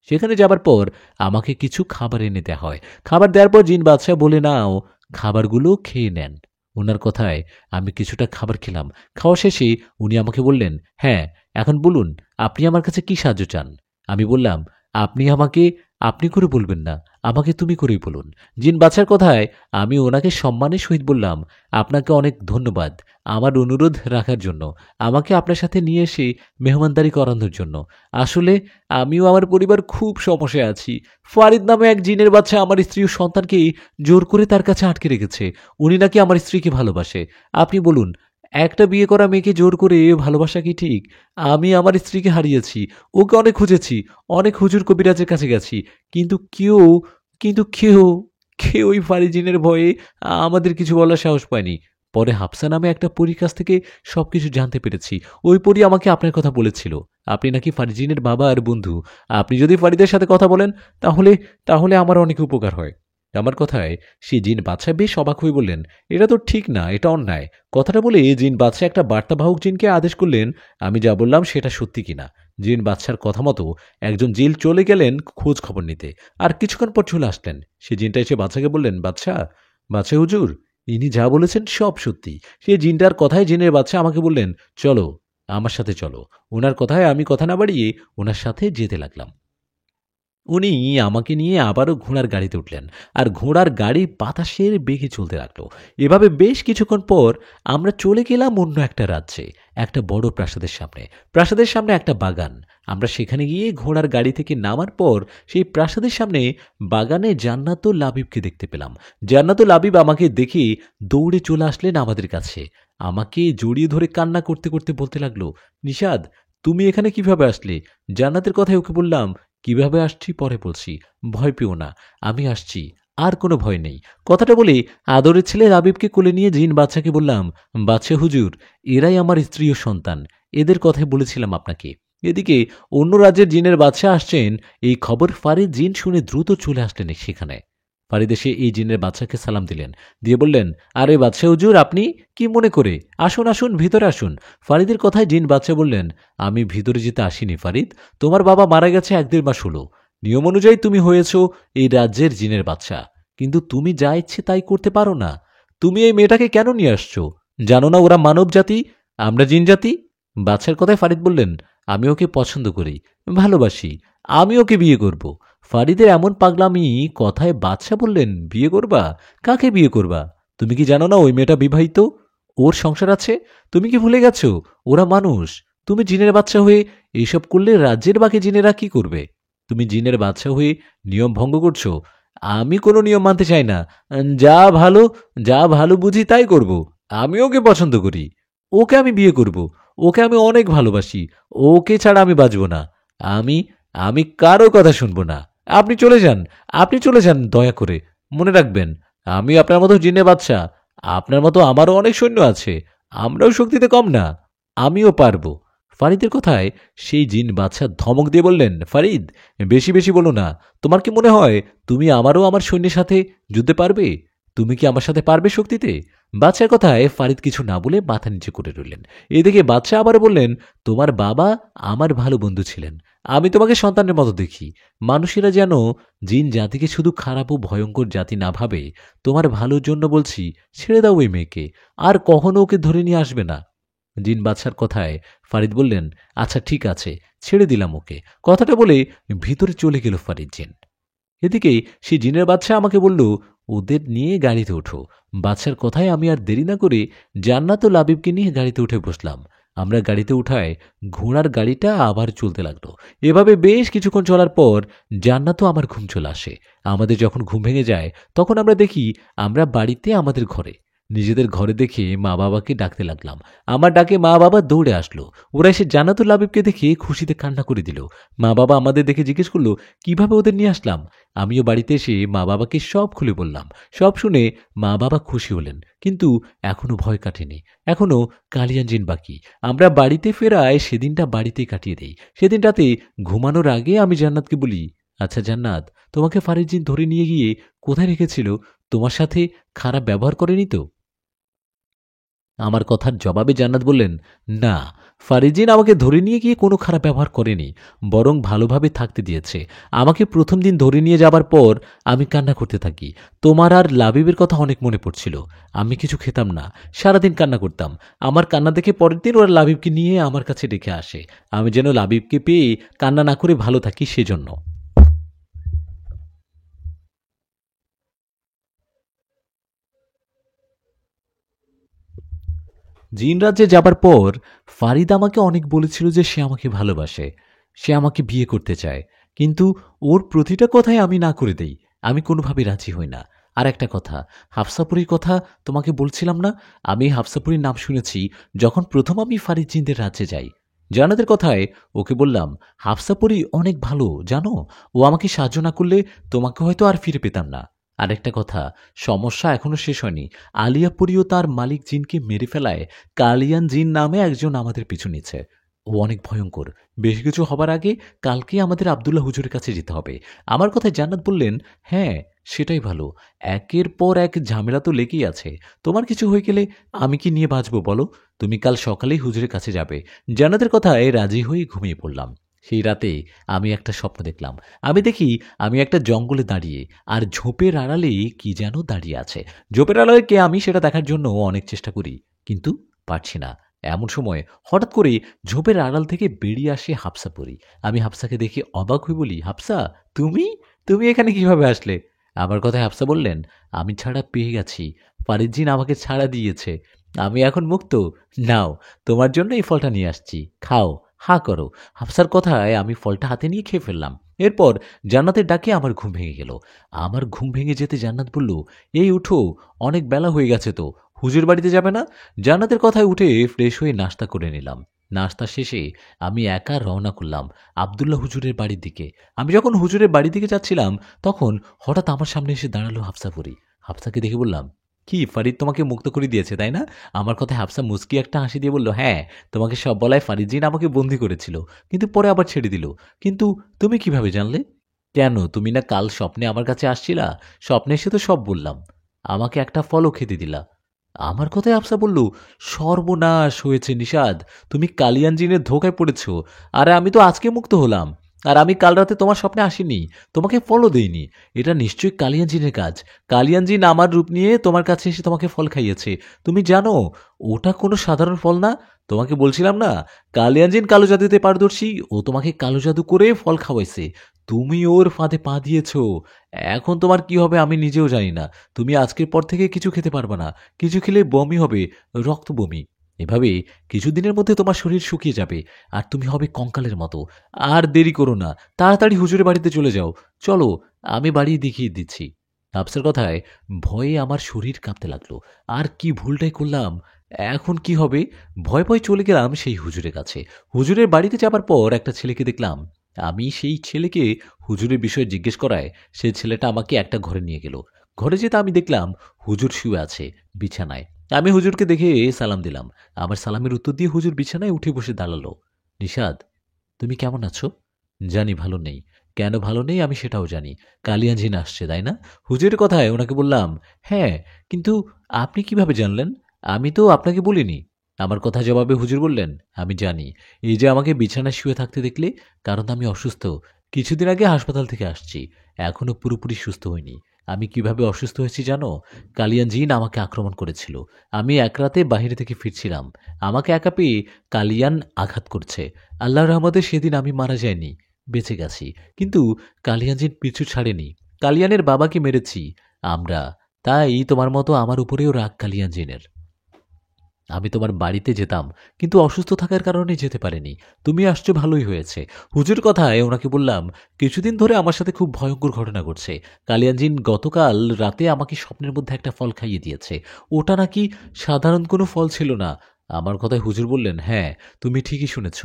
সেখানে যাবার পর আমাকে কিছু খাবার এনে দেওয়া হয়। খাবার দেওয়ার পর জিন বাদশা বলে, নাও, খাবারগুলো খেয়ে নেন। ওনার কথায় আমি কিছুটা খাবার খেলাম। খাওয়া শেষে উনি আমাকে বললেন, হ্যাঁ, এখন বলুন আপনি আমার কাছে কি সাহায্য চান? আমি বললাম, আপনি আমাকে আপনি করে বলবেন না, আমাকে তুমি করেই বলুন। জিন বাদশার কথায় আমি ওনাকে সম্মানের সহিত বললাম, আপনাকে অনেক ধন্যবাদ আমার অনুরোধ রাখার জন্য, আমাকে আপনার সাথে নিয়ে এসে মেহমানদারি করানোর জন্য। আসলে আমিও আমার পরিবার খুব সমস্যায় আছি। ফারিদ নামে এক জিনের বাচ্চা আমার স্ত্রী ও সন্তানকে জোর করে তার কাছে আটকে রেখেছে। উনি নাকি আমার স্ত্রীকে ভালোবাসে। আপনি বলুন, একটা বিয়ে করা মেয়েকে জোর করে ভালোবাসা কি ঠিক? আমি আমার স্ত্রীকে হারিয়েছি। ওকে অনেক খুঁজেছি, অনেক হুজুর কবিরাজের কাছে গেছি, কিন্তু কেউ ওই ফারিজিনের ভয়ে আমাদের কিছু বলার সাহস পায়নি। পরে হাফসা নামে একটা পরীর কাছ থেকে সবকিছু জানতে পেরেছি। ওই পরী আমাকে আপনার কথা বলেছিল। আপনি নাকি ফারিজিনের বাবা আর বন্ধু। আপনি যদি ফারিদের সাথে কথা বলেন তাহলে তাহলে আমার অনেক উপকার হয়। আমার কথায় সেই জিন বাদশা বেশ অবাক হয়ে বললেন, এটা তো ঠিক না, এটা অন্যায়। কথাটা বলে জিন বাদশা একটা বার্তাবাহক জিনকে আদেশ করলেন আমি যা বললাম সেটা সত্যি কিনা। জিন বাদশার কথা মতো একজন জিল চলে গেলেন খোঁজ খবর নিতে। আর কিছুক্ষণ পর চলে আসলেন। সে জিনটা এসে বাদশাকে বললেন, বাদশা, বাদশা হুজুর, ইনি যা বলেছেন সব সত্যি। সেই জিনটার কথায় জিনের বাদশা আমাকে বললেন, চলো, আমার সাথে চলো। ওনার কথায় আমি কথা না বাড়িয়ে ওনার সাথে যেতে লাগলাম। উনি আমাকে নিয়ে আবারও ঘোড়ার গাড়িতে উঠলেন। আর ঘোড়ার গাড়ি বাতাসের বেগে চলতে লাগলো। এভাবে বেশ কিছুক্ষণ পর আমরা চলে গেলাম অন্য একটা রাজ্যে, একটা বড় প্রাসাদের সামনে। প্রাসাদের সামনে একটা বাগান। আমরা সেখানে গিয়ে ঘোড়ার গাড়ি থেকে নামার পর সেই প্রাসাদের সামনে বাগানে জান্নাতুল লাবিবকে দেখতে পেলাম। জান্নাতুল লাবিব আমাকে দেখে দৌড়ে চলে আসলেন আমাদের কাছে। আমাকে জড়িয়ে ধরে কান্না করতে করতে বলতে লাগলো, নিশাদ, তুমি এখানে কিভাবে আসলে? জান্নাতের কথায় ওকে বললাম, কিভাবে আসছি পরে বলছি, ভয় পেও না, আমি আসছি, আর কোনো ভয় নেই। কথাটা বলে আদরের ছেলে রাবিবকে কোলে নিয়ে জিন বাদশাকে বললাম, বাদশা হুজুর, এরাই আমার স্ত্রী ও সন্তান। এদের কথাই বলেছিলাম আপনাকে। এদিকে অন্য রাজ্যের জিনের বাদশা আসছেন, এই খবর ফারিদ জিন শুনে দ্রুত চলে আসলেন সেখানে। ফারিদ এসে এই জিনের বাদশাকে সালাম দিলেন, দিয়ে বললেন, আরে বাদশা হুজুর, আপনি কি মনে করে? আসুন আসুন, ভিতরে আসুন। ফারিদের কথায় জিন বাদশা বললেন, আমি ভিতরে যেতে আসিনি ফারিদ। তোমার বাবা মারা গেছে 1-1.5 মাস হলো। নিয়ম অনুযায়ী তুমি হয়েছ এই রাজ্যের জিনের বাদশা, কিন্তু তুমি যা ইচ্ছে তাই করতে পারো না। তুমি এই মেয়েটাকে কেন নিয়ে আসছো? জানো না ওরা মানব জাতি, আমরা জিন জাতি? বাদশার কথায় ফারিদ বললেন, আমি ওকে পছন্দ করি, ভালোবাসি, আমি ওকে বিয়ে করব। ফারিদের এমন পাগলামি কথায় বাদশা বললেন, বিয়ে করবা? কাকে বিয়ে করবা? তুমি কি জানো না ওই মেয়েটা বিবাহিত, ওর সংসার আছে? তুমি কি ভুলে গেছো ওরা মানুষ? তুমি জিনের বাদশা হয়ে এইসব করলে রাজ্যের বাকি জিনেরা কি করবে? তুমি জিনের বাদশা হয়ে নিয়ম ভঙ্গ করছো। আমি কোনো নিয়ম মানতে চাই না। যা ভালো, যা ভালো বুঝি তাই করব। আমি ওকে পছন্দ করি, ওকে আমি বিয়ে করব, ওকে আমি অনেক ভালোবাসি, ওকে ছাড়া আমি বাঁচব না। আমি আমি কারো কথা শুনবো না। আপনি চলে যান, আপনি চলে যান দয়া করে। মনে রাখবেন, আমি আপনার মতো জিনে বাদশা, আপনার মতো আমারও অনেক সৈন্য আছে, আমরাও শক্তিতে কম না, আমিও পারবো। ফারিদের কথায় সেই জিন বাদশা ধমক দিয়ে বললেন, ফারিদ, বেশি বেশি বলো না। তোমার কি মনে হয় তুমি আমারও আমার সৈন্যের সাথে যুদ্ধে পারবে? তুমি কি আমার সাথে পারবে শক্তিতে? বাদশার কথায় ফারিদ কিছু না বলে মাথা নিচে করে রইলেন। এদিকে বাদশা আবার বললেন, তোমার বাবা আমার ভালো বন্ধু ছিলেন, আমি তোমাকে সন্তানের মতো দেখি। মানুষেরা যেন জিন জাতিকে শুধু খারাপ ও ভয়ঙ্কর জাতি না ভাবে। তোমার ভালোর জন্য বলছি, ছেড়ে দাও ওই মেয়েকে, আর কখনো ওকে ধরে নিয়ে আসবে না। জিন বাদশার কথায় ফারিদ বললেন, আচ্ছা ঠিক আছে, ছেড়ে দিলাম ওকে। কথাটা বলে ভিতরে চলে গেল ফারিদ জিন। এদিকে সেই জিনের বাদশা আমাকে বলল, ওদের নিয়ে গাড়িতে ওঠো। বাদশার কথায় আমি আর দেরি না করে জান্নাত ও লাবিবকে নিয়ে গাড়িতে উঠে বসলাম। আমরা গাড়িতে উঠায় ঘোড়ার গাড়িটা আবার চলতে লাগলো। এভাবে বেশ কিছুক্ষণ চলার পর জান্নাতও আমার ঘুম চলে আসে। আমাদের যখন ঘুম ভেঙে যায় তখন আমরা দেখি আমরা বাড়িতে আমাদের ঘরে। নিজেদের ঘরে দেখে মা বাবাকে ডাকতে লাগলাম। আমার ডাকে মা বাবা দৌড়ে আসলো। ওরা এসে জান্নাতুল লাবিবকে দেখে খুশিতে কান্না করে দিল। মা বাবা আমাদের দেখে জিজ্ঞেস করলো, কিভাবে ওদের নিয়ে আসলাম? আমিও বাড়িতে এসে মা বাবাকে সব খুলে বললাম। সব শুনে মা বাবা খুশি হলেন, কিন্তু এখনো ভয় কাটেনি। এখনো কালিয়ান জিন বাকি। আমরা বাড়িতে ফেরায় সেদিনটা বাড়িতেই কাটিয়ে দেই। সেদিন রাতে ঘুমানোর আগে আমি জান্নাতকে বলি, আচ্ছা জান্নাত, তোমাকে ফারিদ জিন ধরে নিয়ে গিয়ে কোথায় রেখেছিল? তোমার সাথে খারাপ ব্যবহার করেনি তো? আমার কথার জবাবে জান্নাত বললেন, না, ফারিজিন আমাকে ধরে নিয়ে গিয়ে কোনো খারাপ ব্যবহার করেনি, বরং ভালোভাবে থাকতে দিয়েছে। আমাকে প্রথম দিন ধরে নিয়ে যাবার পর আমি কান্না করতে থাকি। তোমার আর লাবিবের কথা অনেক মনে পড়ছিল। আমি কিছু খেতাম না, সারাদিন কান্না করতাম। আমার কান্না দেখে পরের দিন ওরা লাবিবকে নিয়ে আমার কাছে ডেকে আসে। আমি যেন লাবিবকে পেয়ে কান্না না করে ভালো থাকি সেজন্য। জিন রাজ্যে যাবার পর ফারিদ আমাকে অনেক বলেছিল যে সে আমাকে ভালোবাসে, সে আমাকে বিয়ে করতে চায়, কিন্তু ওর প্রতিটা কথাই আমি না করে দেই। আমি কোনোভাবে রাজি হই না। আর একটা কথা, হাফসাপুরীর কথা তোমাকে বলছিলাম না? আমি হাফসাপুরীর নাম শুনেছি যখন প্রথম আমি ফারিদ জিনদের রাজ্যে যাই। জানাদের কথায় ওকে বললাম, হাফসাপুরী অনেক ভালো জানো, ও আমাকে সাহায্য না করলে তোমাকে হয়তো আর ফিরে পেতাম না। আরেকটা কথা, সমস্যা এখনো শেষ হয়নি। আলিয়াপুরীও তার মালিক জিনকে মেরে ফেলায় কালিয়ান জিন নামে একজন আমাদের পিছু নিচ্ছে। ও অনেক ভয়ঙ্কর। বেশ কিছু হবার আগে কালকে আমাদের আব্দুল্লাহ হুজুরের কাছে যেতে হবে। আমার কথায় জান্নাত বললেন, হ্যাঁ, সেটাই ভালো। একের পর এক ঝামেলা তো লেগেই আছে। তোমার কিছু হয়ে গেলে আমি কি নিয়ে বাঁচবো বলো? তুমি কাল সকালেই হুজুরের কাছে যাবে। জান্নাতের কথায় রাজি হয়ে ঘুমিয়ে পড়লাম। সেই রাতে আমি একটা স্বপ্ন দেখলাম। আমি দেখি আমি একটা জঙ্গলে দাঁড়িয়ে, আর ঝোপের আড়ালে কি যেন দাঁড়িয়ে আছে। ঝোপের আড়ালে কে আমি সেটা দেখার জন্য অনেক চেষ্টা করি, কিন্তু পারছি না। এমন সময় হঠাৎ করে ঝোপের আড়াল থেকে বেরিয়ে আসে হাফসা পরি। আমি হাফসাকে দেখে অবাক হয়ে বলি, হাফসা, তুমি তুমি এখানে কিভাবে আসলে? আমার কথায় হাফসা বললেন, আমি ছাড়া পেয়ে গেছি, ফারিজিন আমাকে ছাড়া দিয়েছে, আমি এখন মুক্ত। নাও, তোমার জন্য এই ফলটা নিয়ে আসছি, খাও, হা করো। হাফসার কথায় আমি ফলটা হাতে নিয়ে খেয়ে ফেললাম। এরপর জান্নাতের ডাকে আমার ঘুম ভেঙে গেল। আমার ঘুম ভেঙে যেতে জান্নাত বলল, এই উঠো, অনেক বেলা হয়ে গেছে তো, হুজুর বাড়িতে যাবে না? জান্নাতের কথায় উঠে ফ্রেশ হয়ে নাস্তা করে নিলাম। নাস্তা শেষে আমি একা রওনা করলাম আবদুল্লাহ হুজুরের বাড়ির দিকে। আমি যখন হুজুরের বাড়ির দিকে যাচ্ছিলাম তখন হঠাৎ আমার সামনে এসে দাঁড়ালো হাফসা পরি। হাফসাকে দেখে বললাম, কি ফারিদ তোমাকে মুক্ত করে দিয়েছে তাই না? আমার কথায় হাফসা মুচকি একটা হাসি দিয়ে বলল, হ্যাঁ, তোমাকে সব বলায় ফারিদ জিন আমাকে বন্দি করেছিল, কিন্তু পরে আবার ছেড়ে দিল। কিন্তু তুমি কিভাবে জানলে? কেন, তুমি না কাল স্বপ্নে আমার কাছে আসছিলা? স্বপ্নে এসে তো সব বললাম। আমাকে একটা ফলও খেতে দিলা। আমার কথায় আফসা বলল, সর্বনাশ হয়েছে নিষাদ, তুমি কালিয়ান জিনের ধোকায় পড়েছ। আরে আমি তো আজকে মুক্ত হলাম, আর আমি কাল রাতে তোমার স্বপ্নে আসিনি, তোমাকে ফলও দেইনি। এটা নিশ্চয়ই কালিয়ান জিনের কাজ। কালিয়ান জিন আমার রূপ নিয়ে তোমার কাছে এসে তোমাকে ফল খাইয়েছে। তুমি জানো ওটা কোনো সাধারণ ফল না। তোমাকে বলছিলাম না, কালিয়ান জিন কালো জাদুতে পারদর্শী, ও তোমাকে কালো জাদু করে ফল খাওয়াইছে। তুমি ওর ফাঁদে পা দিয়েছ। এখন তোমার কি হবে আমি নিজেও জানি না। তুমি আজকের পর থেকে কিছু খেতে পারবে না, কিছু খেলে বমি হবে, রক্ত বমি। এভাবে কিছুদিনের মধ্যে তোমার শরীর শুকিয়ে যাবে, আর তুমি হবে কঙ্কালের মতো। আর দেরি করো না, তাড়াতাড়ি হুজুরের বাড়িতে চলে যাও। চলো, আমি বাড়ি দেখিয়ে দিচ্ছি। আফসার কথায় ভয়ে আমার শরীর কাঁপতে লাগলো। আর কি ভুলটাই করলাম, এখন কি হবে? ভয় ভয় চলে গেলাম সেই হুজুরের কাছে। হুজুরের বাড়িতে যাবার পর একটা ছেলেকে দেখলাম। আমি সেই ছেলেকে হুজুরের বিষয়ে জিজ্ঞেস করায় সে ছেলেটা আমাকে একটা ঘরে নিয়ে গেল। ঘরে যেতে আমি দেখলাম হুজুর শুয়ে আছে বিছানায়। আমি হুজুরকে দেখে সালাম দিলাম। আমার সালামের উত্তর দিয়ে হুজুর বিছানায় উঠে বসে দাঁড়ালো। নিষাদ, তুমি কেমন আছো? জানি ভালো নেই। কেন ভালো নেই আমি সেটাও জানি। কালিয়ান জিন আসছে তাই না? হুজুরের কথায় ওনাকে বললাম, হ্যাঁ, কিন্তু আপনি কিভাবে জানলেন? আমি তো আপনাকে বলিনি। আমার কথা জবাবে হুজুর বললেন, আমি জানি। এই যে আমাকে বিছানায় শুয়ে থাকতে দেখলে, কারণ আমি অসুস্থ। কিছুদিন আগে হাসপাতাল থেকে আসছি, এখনো পুরোপুরি সুস্থ হইনি। আমি কিভাবে অসুস্থ হয়েছি জানো? কালিয়ান জিন আমাকে আক্রমণ করেছিল। আমি এক রাতে বাহিরে থেকে ফিরছিলাম, আমাকে একা পেয়ে কালিয়ান আঘাত করছে। আল্লাহর রহমতে সেদিন আমি মারা যাইনি, বেঁচে গেছি। কিন্তু কালিয়ান জিন পিছু ছাড়েনি। কালিয়ানের বাবাকে মেরেছি আমরা। তাই তোমার মতো আমার উপরেও রাগ কালিয়ান জিনের। আমি তোমার বাড়িতে যেতাম, কিন্তু অসুস্থ থাকার কারণে যেতে পারিনি। তুমি আসছো ভালোই হয়েছে। হুজুর কথায় ওনাকে বললাম, কিছুদিন ধরে আমার সাথে খুব ভয়ঙ্কর ঘটনা ঘটছে। কালিয়ান জিন গতকাল রাতে আমাকে স্বপ্নের মধ্যে একটা ফল খাইয়ে দিয়েছে। ওটা নাকি সাধারণ কোনো ফল ছিল না। আমার কথায় হুজুর বললেন, হ্যাঁ, তুমি ঠিকই শুনেছ,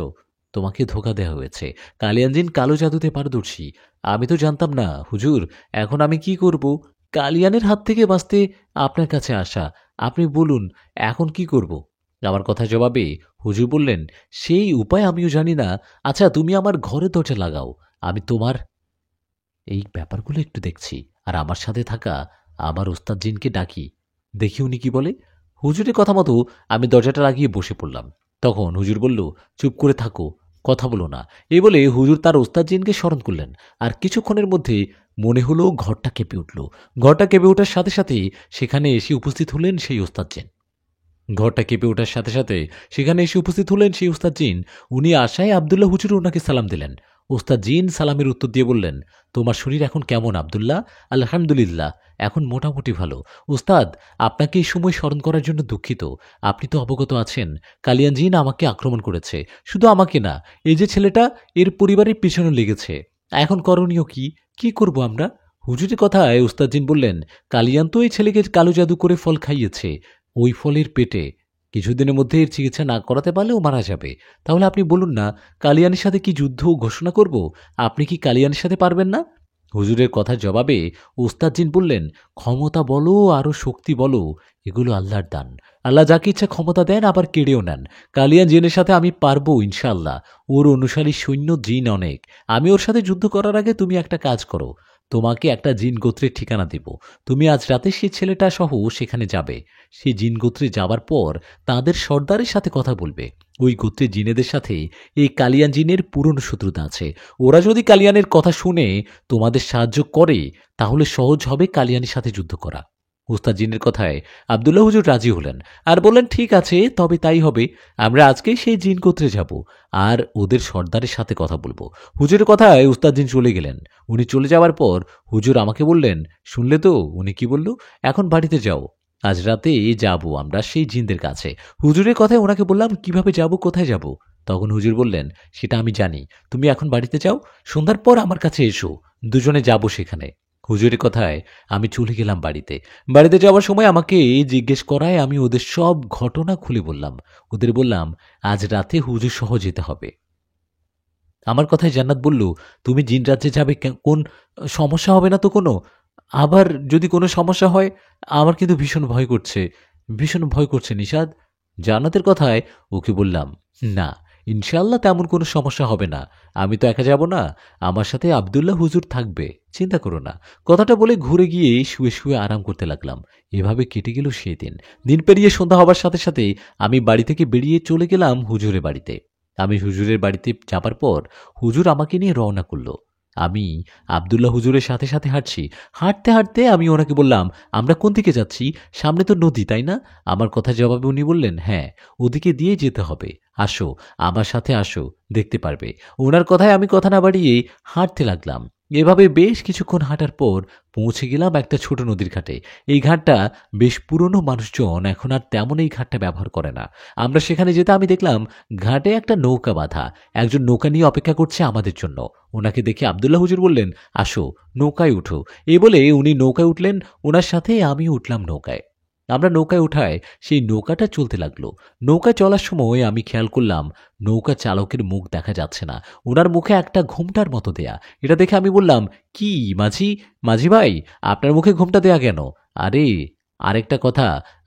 তোমাকে ধোকা দেওয়া হয়েছে। কালিয়ান জিন কালো জাদুতে পারদর্শী। আমি তো জানতাম না হুজুর। এখন আমি কি করব? কালিয়ানের হাত থেকে বাঁচতে আপনার কাছে আসা। আপনি বলুন, এখন কি করব? আমার কথা জবাবে হুজুর বললেন, সেই উপায় আমিও জানি না। আচ্ছা, তুমি আমার ঘরের দরজা লাগাও, আমি তোমার এই ব্যাপারগুলো একটু দেখছি, আর আমার সাথে থাকা আমার ওস্তাদ জিনকে ডাকি, দেখি উনি কি বলে। হুজুরের কথা মতো আমি দরজাটা লাগিয়ে বসে পড়লাম। তখন হুজুর বলল, চুপ করে থাকো, কথা বলো না। এই বলে হুজুর তার ওস্তাদ জিনকে স্মরণ করলেন। আর কিছুক্ষণের মধ্যে মনে হলো ঘরটা কেঁপে উঠল। ঘরটা কেঁপে ওঠার সাথে সাথে সেখানে এসে উপস্থিত হলেন সেই ওস্তাদ জিন। ঘরটা কেঁপে ওঠার সাথে সাথে সেখানে এসে উপস্থিত হলেন সেই ওস্তাদ জিন। উনি আশায় আবদুল্লাহ হুজুর ওনাকে সালাম দিলেন। ওস্তাদ জিন সালামের উত্তর দিয়ে বললেন, তোমার শরীর এখন কেমন আবদুল্লাহ? আলহামদুলিল্লাহ, এখন মোটামুটি ভালো। ওস্তাদ, আপনাকে এই সময় স্মরণ করার জন্য দুঃখিত। আপনি তো অবগত আছেন কালিয়ান জিন আমাকে আক্রমণ করেছে। শুধু আমাকে না, এই যে ছেলেটা এর পরিবারের পিছনে লেগেছে। এখন করণীয় কি? কি করব আমরা? হুজুরের কথায় ওস্তাদ জিন বললেন, কালিয়ান তো এই ছেলেকে কালো জাদু করে ফল খাইয়েছে ওই ফলের পেটে। কিছুদিনের মধ্যে এর চিকিৎসা না করাতে পারলেও মারা যাবে। তাহলে আপনি বলুন না, কালিয়ানির সাথে কি যুদ্ধ ঘোষণা করব? আপনি কি কালিয়ানির সাথে পারবেন না? হুজুরের কথার জবাবে ওস্তাদ জিন বললেন, ক্ষমতা বলো আরও শক্তি বলো, এগুলো আল্লাহর দান। আল্লাহ যাকে ইচ্ছা ক্ষমতা দেন, আবার কেড়েও নেন। কালিয়ান জিনের সাথে আমি পারবো ইনশাল্লাহ। ওর অনুসারী সৈন্য জিন অনেক। আমি ওর সাথে যুদ্ধ করার আগে তুমি একটা কাজ করো, তোমাকে একটা জিন গোত্রের ঠিকানা দেব। তুমি আজ রাতে সেই ছেলেটা সহ সেখানে যাবে। সেই জিন গোত্রে যাবার পর তাদের সর্দারের সাথে কথা বলবে। ওই গোত্রের জিনেদের সাথে এই কালিয়ান জিনের পুরনো শত্রুতা আছে। ওরা যদি কালিয়ানের কথা শুনে তোমাদের সাহায্য করে, তাহলে সহজ হবে কালিয়ানের সাথে যুদ্ধ করা। উস্তাদ জিনের কথায় আবদুল্লাহ হুজুর রাজি হলেন, আর বললেন, ঠিক আছে, তবে তাই হবে। আমরা আজকেই সেই জিন গোত্রে যাব, আর ওদের সর্দারের সাথে কথা বলবো। হুজুরের কথায় উস্তাদ জিন চলে গেলেন। উনি চলে যাওয়ার পর হুজুর আমাকে বললেন, শুনলে তো উনি কি বলল? এখন বাড়িতে যাও, আজ রাতে যাব আমরা সেই জিনদের কাছে। হুজুরের কথায় ওনাকে বললাম, কিভাবে যাব, কোথায় যাব? তখন হুজুর বললেন, সেটা আমি জানি, তুমি এখন বাড়িতে যাও, সন্ধ্যার পর আমার কাছে এসো, দুজনে যাব সেখানে। হুজুরের কথায় আমি চলে গেলাম বাড়িতে। বাড়িতে যাওয়ার সময় আমাকে জিজ্ঞেস করায় আমি ওদের সব ঘটনা খুলে বললাম। ওদের বললাম, আজ রাতে হুজুর সহ যেতে হবে। আমার কথায় জান্নাত বলল, তুমি জিন রাজ্যে যাবে, কোন সমস্যা হবে না তো কোনো? আবার যদি কোনো সমস্যা হয়? আমার কিন্তু ভীষণ ভয় করছে, ভীষণ ভয় করছে নিশাদ। জান্নাতের কথায় ওকে বললাম, না, ইনশাআল্লাহ তেমন কোনো সমস্যা হবে না। আমি তো একা যাব না, আমার সাথে আব্দুল্লাহ হুজুর থাকবে, চিন্তা করো না। কথাটা বলে ঘুরে গিয়ে শুয়ে শুয়ে আরাম করতে লাগলাম। এভাবে কেটে গেল সেই দিন। দিন পেরিয়ে সন্ধ্যা হবার সাথে সাথে আমি বাড়ি থেকে বেরিয়ে চলে গেলাম হুজুরের বাড়িতে। আমি হুজুরের বাড়িতে যাবার পর হুজুর আমাকে নিয়ে রওনা করল। আমি আব্দুল্লাহ হুজুরের সাথে সাথে হাঁটছি। হাঁটতে হাঁটতে আমি ওনাকে বললাম, আমরা কোন দিকে যাচ্ছি? সামনে তো নদী, তাই না? আমার কথার জবাবে উনি বললেন, হ্যাঁ, ওদিকে দিয়ে যেতে হবে। আসো, আমার সাথে আসো, দেখতে পারবে। ওনার কথায় আমি কথা না বাড়িয়ে হাঁটতে লাগলাম। এভাবে বেশ কিছুক্ষণ হাঁটার পর পৌঁছে গেলাম একটা ছোট নদীর ঘাটে। এই ঘাটটা বেশ পুরনো, মানুষজন এখন আর তেমন এই ঘাটটা ব্যবহার করে না। আমরা সেখানে যেতে আমি দেখলাম ঘাটে একটা নৌকা বাঁধা। একজন নৌকা নিয়ে অপেক্ষা করছে আমাদের জন্য। ওনাকে দেখে আব্দুল্লাহ হুজুর বললেন, আসো, নৌকায় উঠো। এই বলে উনি নৌকায় উঠলেন, ওনার সাথে আমি উঠলাম নৌকায়। আমরা নৌকায় উঠায় সেই নৌকাটা চলতে লাগলো। নৌকায় চলার সময় আমি খেয়াল করলাম নৌকা চালকের মুখ দেখা যাচ্ছে না। ওনার মুখে একটা ঘোমটার মতো দেয়া। এটা দেখে আমি বললাম, কি মাঝি, মাঝি ভাই, আপনার মুখে ঘোমটা দেয়া কেন? আরে, আরেকটা কথা,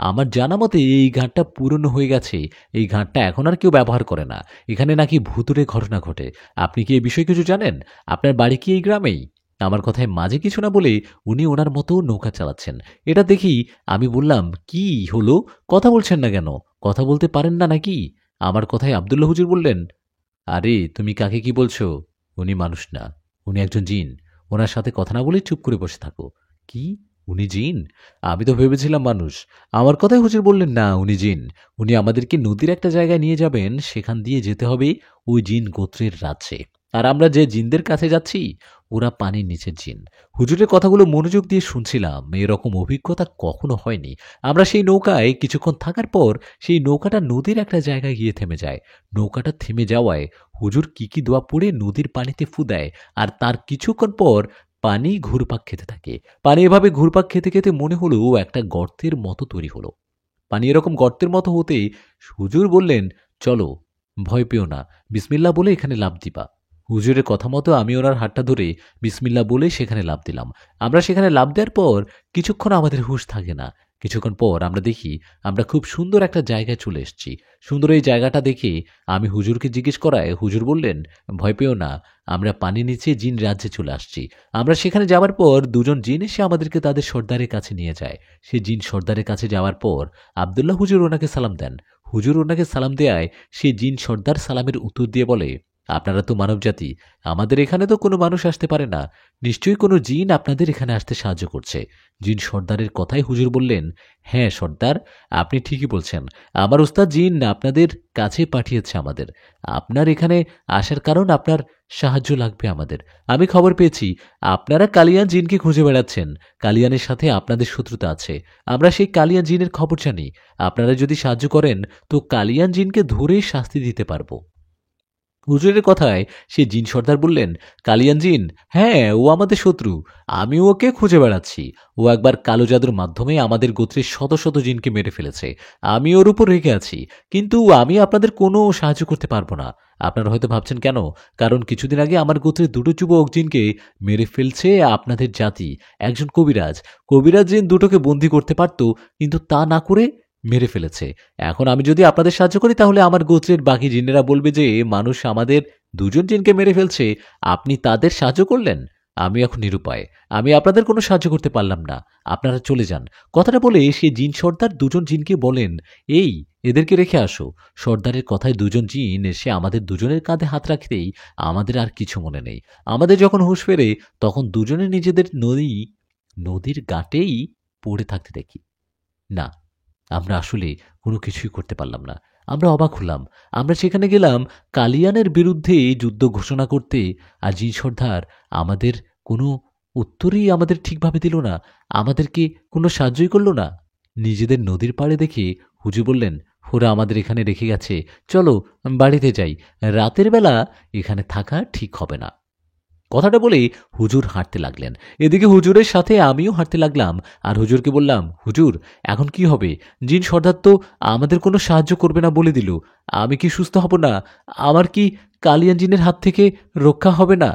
আমার জানা মতে এই ঘাটটা পুরনো হয়ে গেছে। এই ঘাটটা এখন আর কেউ ব্যবহার করে না। এখানে নাকি ভূতুড়ে ঘটনা ঘটে। আপনি কি এই বিষয়ে কিছু জানেন? আপনার বাড়ি কি এই গ্রামেই? আমার কথায় মাঝে কিছু না বলে উনি ওনার মতো নৌকা চালাচ্ছেন। এটা দেখি আমি বললাম, কি হলো, কথা বলছেন না কেন? কথা বলতে পারেন না নাকি? আমার কথায় আব্দুল্লাহ হুজুর বললেন, আরে তুমি কাকে কি বলছো? উনি মানুষ না, উনি একজন জিন। ওনার সাথে কথা না বলে চুপ করে বসে থাকো। কি, উনি জিন? আমি তো ভেবেছিলাম মানুষ। আমার কথায় হুজুর বললেন, না, উনি জিন। উনি আমাদেরকে নদীর একটা জায়গায় নিয়ে যাবেন, সেখান দিয়ে যেতে হবে ওই জিন গোত্রের রাজ্যে। আর আমরা যে জিনদের কাছে যাচ্ছি, ওরা পানির নিচের জিন। হুজুরের কথাগুলো মনোযোগ দিয়ে শুনছিলাম, এরকম অভিজ্ঞতা কখনো হয়নি। আমরা সেই নৌকায় কিছুক্ষণ থাকার পর সেই নৌকাটা নদীর একটা জায়গায় গিয়ে থেমে যায়। নৌকাটা থেমে যাওয়ায় হুজুর কি দোয়া পড়ে নদীর পানিতে ফু দেয়, আর তার কিছুক্ষণ পর পানি ঘুরপাক খেতে থাকে। পানি এভাবে ঘুরপাক খেতে খেতে মনে হলো একটা গর্তের মতো তৈরি হলো। পানি এরকম গর্তের মতো হতে হুজুর বললেন, চলো, ভয় পেও না, বিসমিল্লাহ বলে এখানে লাফ দিবা। হুজুরের কথা মতো আমি ওনার হাতটা ধরে বিসমিল্লাহ বলে সেখানে লাফ দিলাম। আমরা সেখানে লাফ দেওয়ার পর কিছুক্ষণ আমাদের হুঁশ থাকে না। কিছুক্ষণ পর আমরা দেখি আমরা খুব সুন্দর একটা জায়গায় চলে এসেছি। সুন্দর এই জায়গাটা দেখে আমি হুজুরকে জিজ্ঞেস করায় হুজুর বললেন, ভয় পেও না, আমরা পানির নিচে জিন রাজ্যে চলে আসছি। আমরা সেখানে যাওয়ার পর দুজন জিন এসে আমাদেরকে তাদের সর্দারের কাছে নিয়ে যায়। সে জিন সর্দারের কাছে যাওয়ার পর আব্দুল্লাহ হুজুর ওনাকে সালাম দেন। হুজুর ওনাকে সালাম দেয়ায় সে জিন সর্দার সালামের উত্তর দিয়ে বলে, আপনারা তো মানবজাতি, আমাদের এখানে তো কোনো মানুষ আসতে পারে না, নিশ্চয়ই কোনো জিন আপনাদের এখানে আসতে সাহায্য করছে। জিন সর্দারের কথায় হুজুর বললেন, হ্যাঁ সর্দার, আপনি ঠিকই বলছেন। আমার উস্তাদ জিন আপনাদের কাছে পাঠিয়েছে আমাদের। আপনার এখানে আসার কারণ আপনার সাহায্য লাগবে আমাদের। আমি খবর পেয়েছি আপনারা কালিয়ান জিনকে খুঁজে বেড়াচ্ছেন। কালিয়ানের সাথে আপনাদের শত্রুতা আছে। আমরা সেই কালিয়ান জিনের খবর জানি। আপনারা যদি সাহায্য করেন তো কালিয়ান জিনকে ধরে শাস্তি দিতে পারবো। হুজুরের কথায় সে জিন সর্দার বললেন, কালিয়ান জিন, হ্যাঁ, ও আমাদের শত্রু। আমি ওকে খুঁজে বেড়াচ্ছি। ও একবার কালো জাদুর মাধ্যমে আমাদের গোত্রের শত শত জিনকে মেরে ফেলেছে। আমি ওর উপর রেগে আছি, কিন্তু আমি আপনাদের কোনো সাহায্য করতে পারবো না। আপনারা হয়তো ভাবছেন কেন? কারণ কিছুদিন আগে আমার গোত্রের দুটো যুবক জিনকে মেরে ফেলছে আপনাদের জাতি। একজন কবিরাজ, কবিরাজ জিন দুটোকে বন্দি করতে পারত, কিন্তু তা না করে মেরে ফেলেছে। এখন আমি যদি আপনাদের সাহায্য করি তাহলে আমার গোত্রের বাকি জিনেরা বলবে যে মানুষ আমাদের দুজন জিনকে মেরে ফেলছে, আপনি তাদের সাহায্য করলেন। আমি এখন নিরুপায়, আমি আপনাদের কোনো সাহায্য করতে পারলাম না। আপনারা চলে যান। কথাটা বলে সে জিন সর্দার দুজন জিনকে বলেন, এই, এদেরকে রেখে আসো। সর্দারের কথায় দুজন জিন এসে আমাদের দুজনের কাঁধে হাত রাখতেই আমাদের আর কিছু মনে নেই। আমাদের যখন হুঁশ ফেরে তখন দুজনে নিজেদের নদীর ঘাটেই পড়ে থাকতে দেখি। না, আমরা আসলে কোনো কিছুই করতে পারলাম না। আমরা অবাক হলাম। আমরা সেখানে গেলাম কালিয়ানের বিরুদ্ধে যুদ্ধ ঘোষণা করতে, আর জিন সর্দার আমাদের কোনো উত্তরই আমাদের ঠিকভাবে দিল না, আমাদেরকে কোনো সাহায্যই করল না। নিজেদের নদীর পাড়ে দেখে হুজুর বললেন, ওরা আমাদের এখানে রেখে গেছে, চলো বাড়িতে যাই, রাতের বেলা এখানে থাকা ঠিক হবে না। কথাটা বলে হুজুর হাঁটতে লাগলেন। এদিকে হুজুরের সাথে আমিও হাঁটতে লাগলাম আর হুজুরকে বললাম, হুজুর এখন কি হবে? জিন সর্দার তো আমাদের কোনো সাহায্য করবে না বলে দিল। আমি কি সুস্থ হব না? আমার কি কালিয়ান জিনের হাত থেকে রক্ষা হবে না?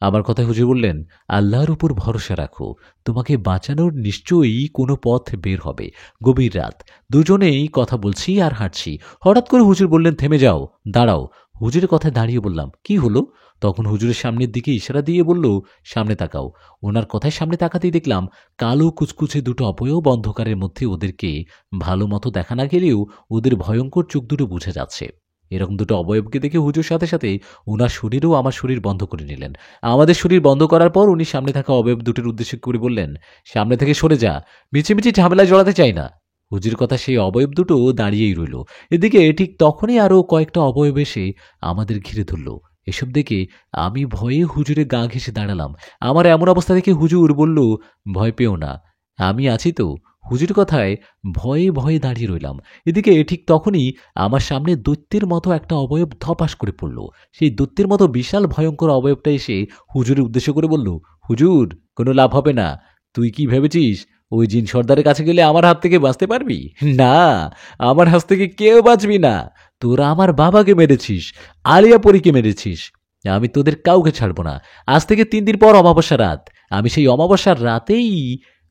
আমার কথায় হুজুর বললেন, আল্লাহর উপর ভরসা রাখো, তোমাকে বাঁচানোর নিশ্চয়ই কোনো পথ বের হবে। গভীর রাত, দুজনেই কথা বলছি আর হাঁটছি। হঠাৎ করে হুজুর বললেন, থেমে যাও, দাঁড়াও। হুজুরের কথায় দাঁড়িয়ে বললাম, কি হলো? তখন হুজুরের সামনের দিকে ইশারা দিয়ে বলল, সামনে তাকাও। ওনার কথায় সামনে তাকাতেই দেখলাম কালো কুচকুচে দুটো অবয়ব অন্ধকারের মধ্যে। ওদেরকে ভালো মতো দেখা না গেলেও ওদের ভয়ঙ্কর চোখ দুটো বোঝা যাচ্ছে। এরকম দুটো অবয়বকে দেখে হুজুর সাথে সাথে ওনার শরীরও আমার শরীর বন্ধ করে নিলেন। আমাদের শরীর বন্ধ করার পর উনি সামনে থাকা অবয়ব দুটোর উদ্দেশ্য করে বললেন, সামনে থেকে সরে যা, মিছিমিছি ঝামেলায় জড়াতে চাই না। হুজুর কথা সেই অবয়ব দুটো দাঁড়িয়েই রইল। এদিকে ঠিক তখনই আরও কয়েকটা অবয়ব এসে আমাদের ঘিরে ধরল। এসব দেখে আমি ভয়ে হুজুরে গা ঘেঁষে দাঁড়ালাম। আমার এমন অবস্থা দেখে হুজুর বলল, ভয় পেও না, আমি আছি তো। হুজুর কথায় ভয়ে ভয়ে দাঁড়িয়ে রইলাম। এদিকে ঠিক তখনই আমার সামনে দৈত্যের মতো একটা অবয়ব ধপাস করে পড়ল। সেই দৈত্যের মতো বিশাল ভয়ঙ্কর অবয়বটা এসে হুজুরের উদ্দেশ্য করে বলল, হুজুর কোনো লাভ হবে না। তুই কি ভেবেছিস ওই জিন সর্দারের কাছে গেলে আমার হাত থেকে বাঁচতে পারবি? না, আমার হাত থেকে কেউ বাঁচবি না। তোরা আমার বাবাকে মেরেছিস, আলিয়া পরীকে মেরেছিস, আমি তোদের কাউকে ছাড়বো না। আজ থেকে 3 দিন পর অমাবস্যা রাত, আমি সেই অমাবস্যার রাতেই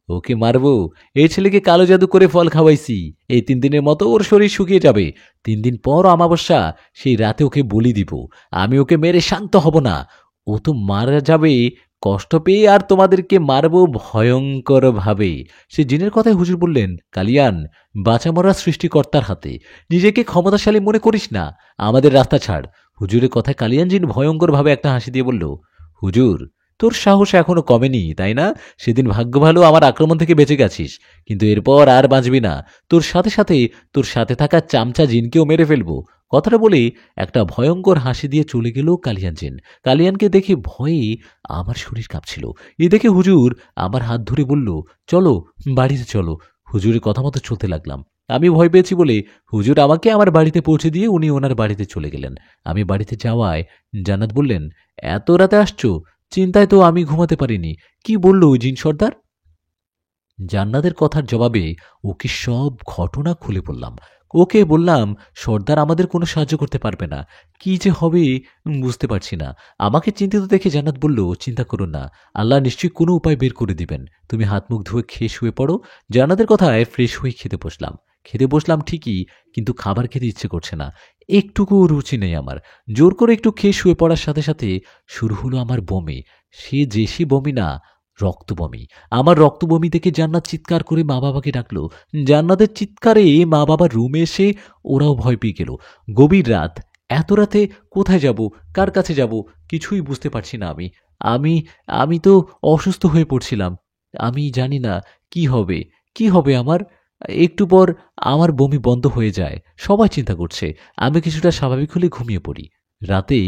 ওকে মারবো। এই ছেলেকে কালো জাদু করে ফল খাওয়াইছি, এই 3 দিনের মতো ওর শরীর শুকিয়ে যাবে। 3 দিন পর অমাবস্যা, সেই রাতে ওকে বলি দিব। আমি ওকে মেরে শান্ত হব না, ও তো মারা যাবে কষ্ট পেয়ে, আর তোমাদেরকে মারবো ভয়ঙ্কর ভাবে। সে জিনের কথায় হুজুর বললেন, কালিয়ান, বাঁচা মরা সৃষ্টিকর্তার হাতে, নিজেকে ক্ষমতাশালী মনে করিস না, আমাদের রাস্তা ছাড়। হুজুরের কথায় কালিয়ান জিন ভয়ঙ্কর ভাবে একটা হাসি দিয়ে বলল, হুজুর তোর সাহস এখনো কমেনি তাই না? সেদিন ভাগ্য ভালো আমার আক্রমণ থেকে বেঁচে গেছিস, কিন্তু এরপর আর বাঁচবি না। তোর সাথে সাথে তোর সাথে থাকা চামচা জিনকেও মেরে ফেলবো। কথাটা বলে একটা ভয়ঙ্কর হাসি দিয়ে চলে গেল কালিয়ান জিন। কালিয়ানকে দেখে ভয়ে আমার শরীর কাঁপছিল। এই দেখে হুজুর আমার হাত ধরে বলল, চলো বাড়িতে চলো। হুজুরের কথা মতো চলতে লাগলাম। আমি ভয় পেয়েছি বলে হুজুর আমাকে আমার বাড়িতে পৌঁছে দিয়ে উনি ওনার বাড়িতে চলে গেলেন। আমি বাড়িতে যাওয়ায় জান্নাত বললেন, এত রাতে আসছো? চিন্তায় তো আমি ঘুমাতে পারিনি। কি বললো ওই জিন সর্দার? জান্নাতের কথার জবাবে ওকে সব ঘটনা খুলে বললাম। ওকে বললাম, সর্দার আমাদের কোনো সাহায্য করতে পারবে না। কি যে হবে বুঝতে পারছি না। আমাকে চিন্তিত দেখে জান্নাত বলল, চিন্তা করো না, আল্লাহ নিশ্চয়ই কোনো উপায় বের করে দিবেন। তুমি হাত মুখ ধুয়ে খেয়ে শুয়ে পড়ো। জান্নাতের কথায় ফ্রেশ হয়ে খেতে বসলাম। খেতে বসলাম ঠিকই, কিন্তু খাবার খেতে ইচ্ছে করছে না। একটুকু রুচি নেই আমার। জোর করে একটু খেয়ে শুয়ে পড়ার সাথে সাথে শুরু হলো আমার বমি। সে বমি না, রক্তবমি। আমার রক্তবমি দেখে জান্নাত চিৎকার করে মা বাবাকে ডাকলো। জান্নাতের চিৎকারে মা বাবা রুমে এসে ওরাও ভয় পেয়ে গেল। গভীর রাত, এত রাতে কোথায় যাব, কার কাছে যাব, কিছুই বুঝতে পারছি না। আমি আমি আমি তো অসুস্থ হয়ে পড়ছিলাম। আমি জানি না কি হবে, কি হবে আমার। একটু পর আমার বমি বন্ধ হয়ে যায়। সবাই চিন্তা করছে। আমি কিছুটা স্বাভাবিক হলে ঘুমিয়ে পড়ি। রাতে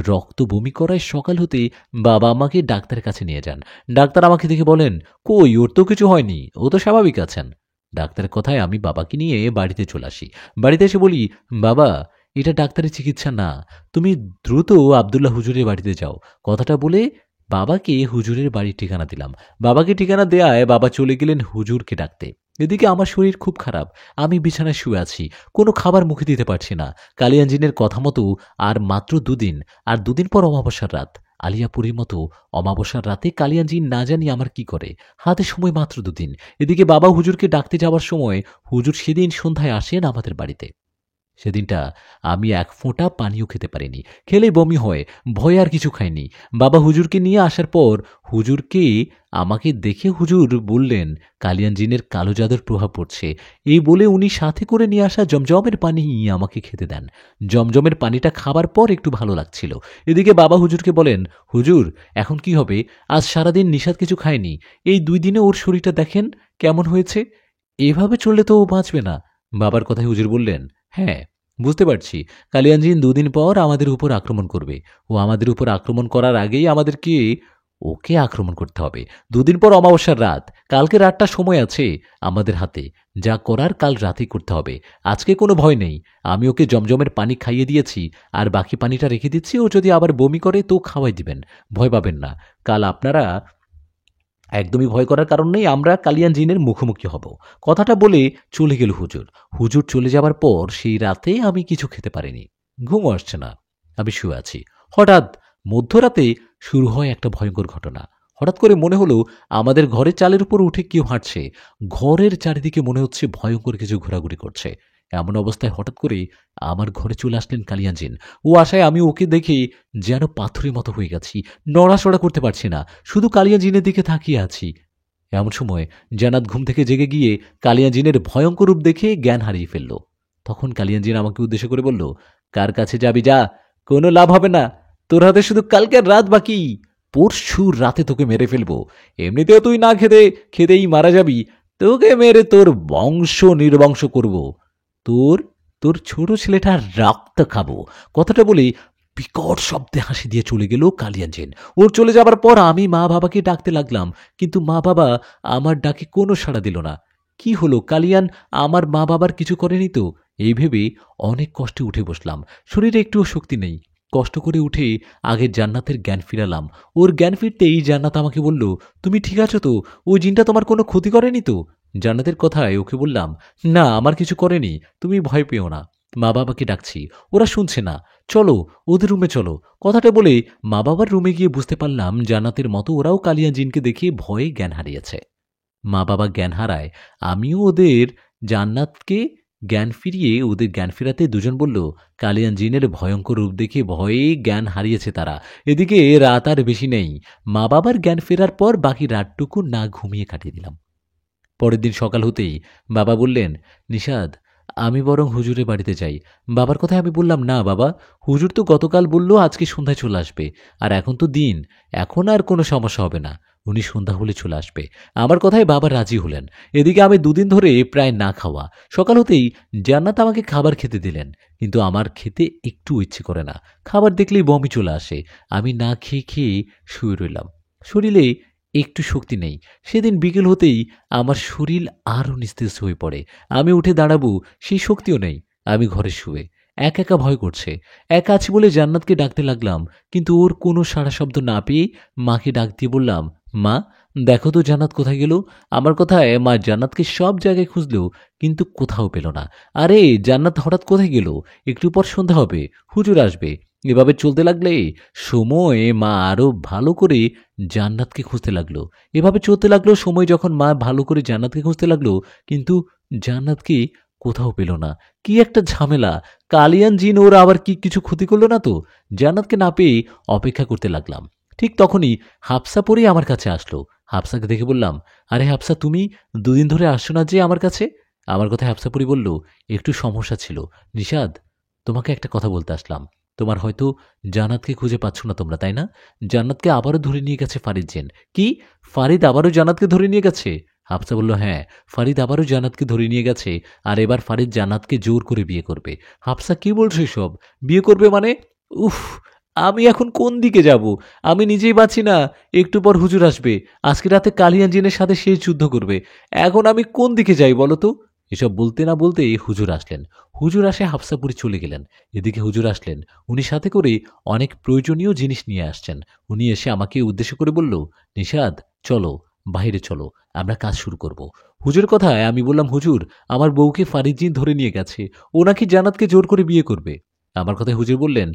রক্ত বমি করায় সকাল হতে বাবা আমাকে ডাক্তারের কাছে নিয়ে যান। ডাক্তার আমাকে দেখে বলেন, কই, ওর তো কিছু হয়নি, ও তো স্বাভাবিক আছেন। ডাক্তারের কথায় আমি বাবাকে নিয়ে বাড়িতে চলে আসি। বাড়িতে এসে বলি, বাবা, এটা ডাক্তারের চিকিৎসা না, তুমি দ্রুত আব্দুল্লাহ হুজুরের বাড়িতে যাও। কথাটা বলে বাবাকে হুজুরের বাড়ির ঠিকানা দিলাম। বাবাকে ঠিকানা দেয়ায় বাবা চলে গেলেন হুজুরকে ডাকতে। এদিকে আমার শরীর খুব খারাপ। আমি বিছানায় শুয়ে আছি, কোনো খাবার মুখে দিতে পারছি না। কালিয়ান জিনের কথা মতো আর মাত্র 2 দিন, আর 2 দিন পর অমাবস্যার রাত। আলিয়াপুরীর মতো অমাবস্যার রাতে কালিয়ান জিন না জানি আমার কি করে। হাতে সময় মাত্র 2 দিন। এদিকে বাবা হুজুরকে ডাকতে যাওয়ার সময় হুজুর সেদিন সন্ধ্যায় আসেন আমাদের বাড়িতে। সেদিনটা আমি এক ফোঁটা পানিও খেতে পারিনি। খেলে বমি হয়, ভয়ে আর কিছু খাইনি। বাবা হুজুরকে নিয়ে আসার পর হুজুরকে আমাকে দেখে হুজুর বললেন, কালিয়ান জিনের কালো জাদুর প্রভাব পড়ছে। এই বলে উনি সাথে করে নিয়ে আসা জমজমের পানি আমাকে খেতে দেন। জমজমের পানিটা খাবার পর একটু ভালো লাগছিল। এদিকে বাবা হুজুরকে বলেন, হুজুর এখন কি হবে? আজ সারাদিন নিষাদ কিছু খায়নি, এই 2 দিনে ওর শরীরটা দেখেন কেমন হয়েছে। এভাবে চললে তো ও বাঁচবে না। বাবার কথায় হুজুর বললেন, হ্যাঁ বুঝতে পারছি, কালিয়ান জিন 2 দিন পর আমাদের উপর আক্রমণ করবে। ও আমাদের উপর আক্রমণ করার আগেই আমাদেরকে ওকে আক্রমণ করতে হবে। 2 দিন পর অমাবস্যার রাত, কালকে রাতটা সময় আছে আমাদের হাতে, যা করার কাল রাতেই করতে হবে। আজকে কোনো ভয় নেই। আমি ওকে জমজমের পানি খাইয়ে দিয়েছি, আর বাকি পানিটা রেখে দিচ্ছি। ও যদি আবার বমি করে তো খাওয়াই দিবেন, ভয় পাবেন না। কাল আপনারা একদমই ভয় করার কারণ নেই, আমরা কালিয়ান জিনের মুখোমুখি হব। কথাটা বলে চলে গেল হুজুর। হুজুর চলে যাবার পর সেই রাতে আমি কিছু খেতে পারিনি, ঘুম আসছে না, আমি শুয়ে আছি। হঠাৎ মধ্যরাতে শুরু হয় একটা ভয়ঙ্কর ঘটনা। হঠাৎ করে মনে হলো আমাদের ঘরের চালের উপর উঠে কেউ হাঁটছে। ঘরের চারিদিকে মনে হচ্ছে ভয়ঙ্কর কিছু ঘোরাঘুরি করছে। এমন অবস্থায় হঠাৎ করে আমার ঘরে চলে আসলেন কালিয়ান জিন। ও আশায় আমি ওকে দেখে যেন পাথরের মতো হয়ে গেছি, নড়াচড়া করতে পারছি না, শুধু কালিয়া জিনের দিকে তাকিয়ে আছি। এমন সময় জান্নাত ঘুম থেকে জেগে গিয়ে কালিয়া জিনের ভয়ঙ্কর রূপ দেখে জ্ঞান হারিয়ে ফেলল। তখন কালিয়া জিন আমাকে উদ্দেশ্য করে বলল, কার কাছে যাবি যা, কোনো লাভ হবে না, তোর হাতে শুধু কালকের রাত বাকি। পরশু রাতে তোকে মেরে ফেলবো। এমনিতেও তুই না খেতেই মারা যাবি। তোকে মেরে তোর বংশ নির্বংশ করব। তোর তোর ছোট ছেলেটার রক্ত খাবো। কথাটা বলে বিকট শব্দে হাসি দিয়ে চলে গেল কালিয়ান জিন। ওর চলে যাবার পর আমি মা বাবাকে ডাকতে লাগলাম, কিন্তু মা বাবা আমার ডাকে কোনো সাড়া দিল না। কি হলো, কালিয়ান আমার মা বাবার কিছু করেনি তো? এই ভেবে অনেক কষ্টে উঠে বসলাম। শরীরে একটুও শক্তি নেই। কষ্ট করে উঠে আগে জান্নাতের জ্ঞান ফিরালাম। ওর জ্ঞান ফিরতেই জান্নাত আমাকে বলল, তুমি ঠিক আছো তো? ওই জিনটা তোমার কোনো ক্ষতি করেনি তো? জান্নাতের কথায় ওকে বললাম, না, আমার কিছু করেনি, তুমি ভয় পেও না। মা বাবাকে ডাকছি, ওরা শুনছে না। চলো, ওদের রুমে চলো। কথাটা বলে মা বাবার রুমে গিয়ে বুঝতে পারলাম জান্নাতের মতো ওরাও কালিয়া জিনকে দেখে ভয়ে জ্ঞান হারিয়েছে। মা বাবা জ্ঞান হারায়, আমিও ওদের জান্নাতকে জ্ঞান ফিরিয়ে ওদের জ্ঞান ফেরাতে দুজন বলল, কালিয়ান জিনের ভয়ঙ্কর রূপ দেখে ভয়ে জ্ঞান হারিয়েছে তারা। এদিকে রাত আর বেশি নেই। মা বাবার জ্ঞান ফেরার পর বাকি রাতটুকু না ঘুমিয়ে কাটিয়ে দিলাম। পরের দিন সকাল হতেই বাবা বললেন, নিশাদ, আমি বরং হুজুরের বাড়িতে যাই। বাবার কথায় আমি বললাম, না বাবা, হুজুর তো গতকাল বলল আজকে সন্ধ্যায় চলে আসবে, আর এখন তো দিন, এখন আর কোনো সমস্যা হবে না, উনি সন্ধ্যা হলে চলে আসবে। আমার কথায় বাবা রাজি হলেন। এদিকে আমি দুদিন ধরে প্রায় না খাওয়া। সকাল হতেই জান্নাত আমাকে খাবার খেতে দিলেন, কিন্তু আমার খেতে একটু ইচ্ছে করে না। খাবার দেখলেই বমি চলে আসে। আমি না খেয়ে খেয়ে শুয়ে রইলাম। শরীরে একটু শক্তি নেই। সেদিন বিকেল হতেই আমার শরীর আরও নিস্তেজ হয়ে পড়ে। আমি উঠে দাঁড়াবো সেই শক্তিও নেই। আমি ঘরে শুয়ে একা একা ভয় করছে। একা আছি বলে জান্নাতকে ডাকতে লাগলাম, কিন্তু ওর কোনো সাড়া শব্দ না পেয়ে মাকে ডাক দিয়ে বললাম, মা, দেখো তো জান্নাত কোথায় গেল? আমার কথায় মা জান্নাতকে সব জায়গায় খুঁজলো, কিন্তু কোথাও পেল না। আরে, জান্নাত হঠাৎ কোথায় গেল? একটু পর সন্ধ্যা হবে, হুজুর আসবে। এভাবে চলতে লাগলে সময়ে মা আরো ভালো করে জান্নাতকে খুঁজতে লাগলো। এভাবে চলতে লাগলো সময়, যখন মা ভালো করে জান্নাতকে খুঁজতে লাগলো, কিন্তু জান্নাতকে কোথাও পেল না। কি একটা ঝামেলা! কালিয়ান জিন ওরা আবার কি কিছু ক্ষতি করলো না তো? জান্নাতকে না পেয়ে অপেক্ষা করতে লাগলাম। ঠিক তখনই হাফসা পরেই আমার কাছে আসলো। হাফসাকে দেখে বললাম, আরে হাফসা, তুমি দুদিন ধরে আসছো না যে আমার কাছে? আমার কথায় হাফসা পরি বলল, একটু সমস্যা ছিল নিশাদ, তোমাকে একটা কথা বলতে আসলাম। তোমার হয়তো জান্নাতকে খুঁজে পাচ্ছ না তোমরা, তাই না? জান্নাতকে আবারও ধরে নিয়ে গেছে ফারিদ জেন। কি? ফারিদ আবারও জান্নাতকে ধরে নিয়ে গেছে? হাফসা বলল, হ্যাঁ, ফারিদ আবারও জান্নাতকে ধরে নিয়ে গেছে, আর এবার ফারিদ জান্নাতকে জোর করে বিয়ে করবে। হাফসা, কি বলছো এসব? বিয়ে করবে মানে? উফ, আমি এখন কোন দিকে যাব? আমি নিজেই বাঁচি না। একটু পর হুজুর আসবে। আজকে রাতে কালিয়ান জিনের সাথে শেষ যুদ্ধ করবে। এখন আমি কোন দিকে যাই বলো তো? এসব বলতে না বলতেই হুজুর আসলেন। হুজুর আসে হাফসাপুরি চলে গেলেন। এদিকে হুজুর আসলেন, উনি সাথে করে অনেক প্রয়োজনীয় জিনিস নিয়ে আসছেন। উনি এসে আমাকে উদ্দেশ্য করে বলল, নিশাদ, চলো, বাইরে চলো, আমরা কাজ শুরু করব। হুজুর কথায় আমি বললাম, হুজুর, আমার বউকে ফারিদ জিন ধরে নিয়ে গেছে, ও নাকি জান্নাতকে জোর করে বিয়ে করবে। আমার কথায় হুজুর বললেন,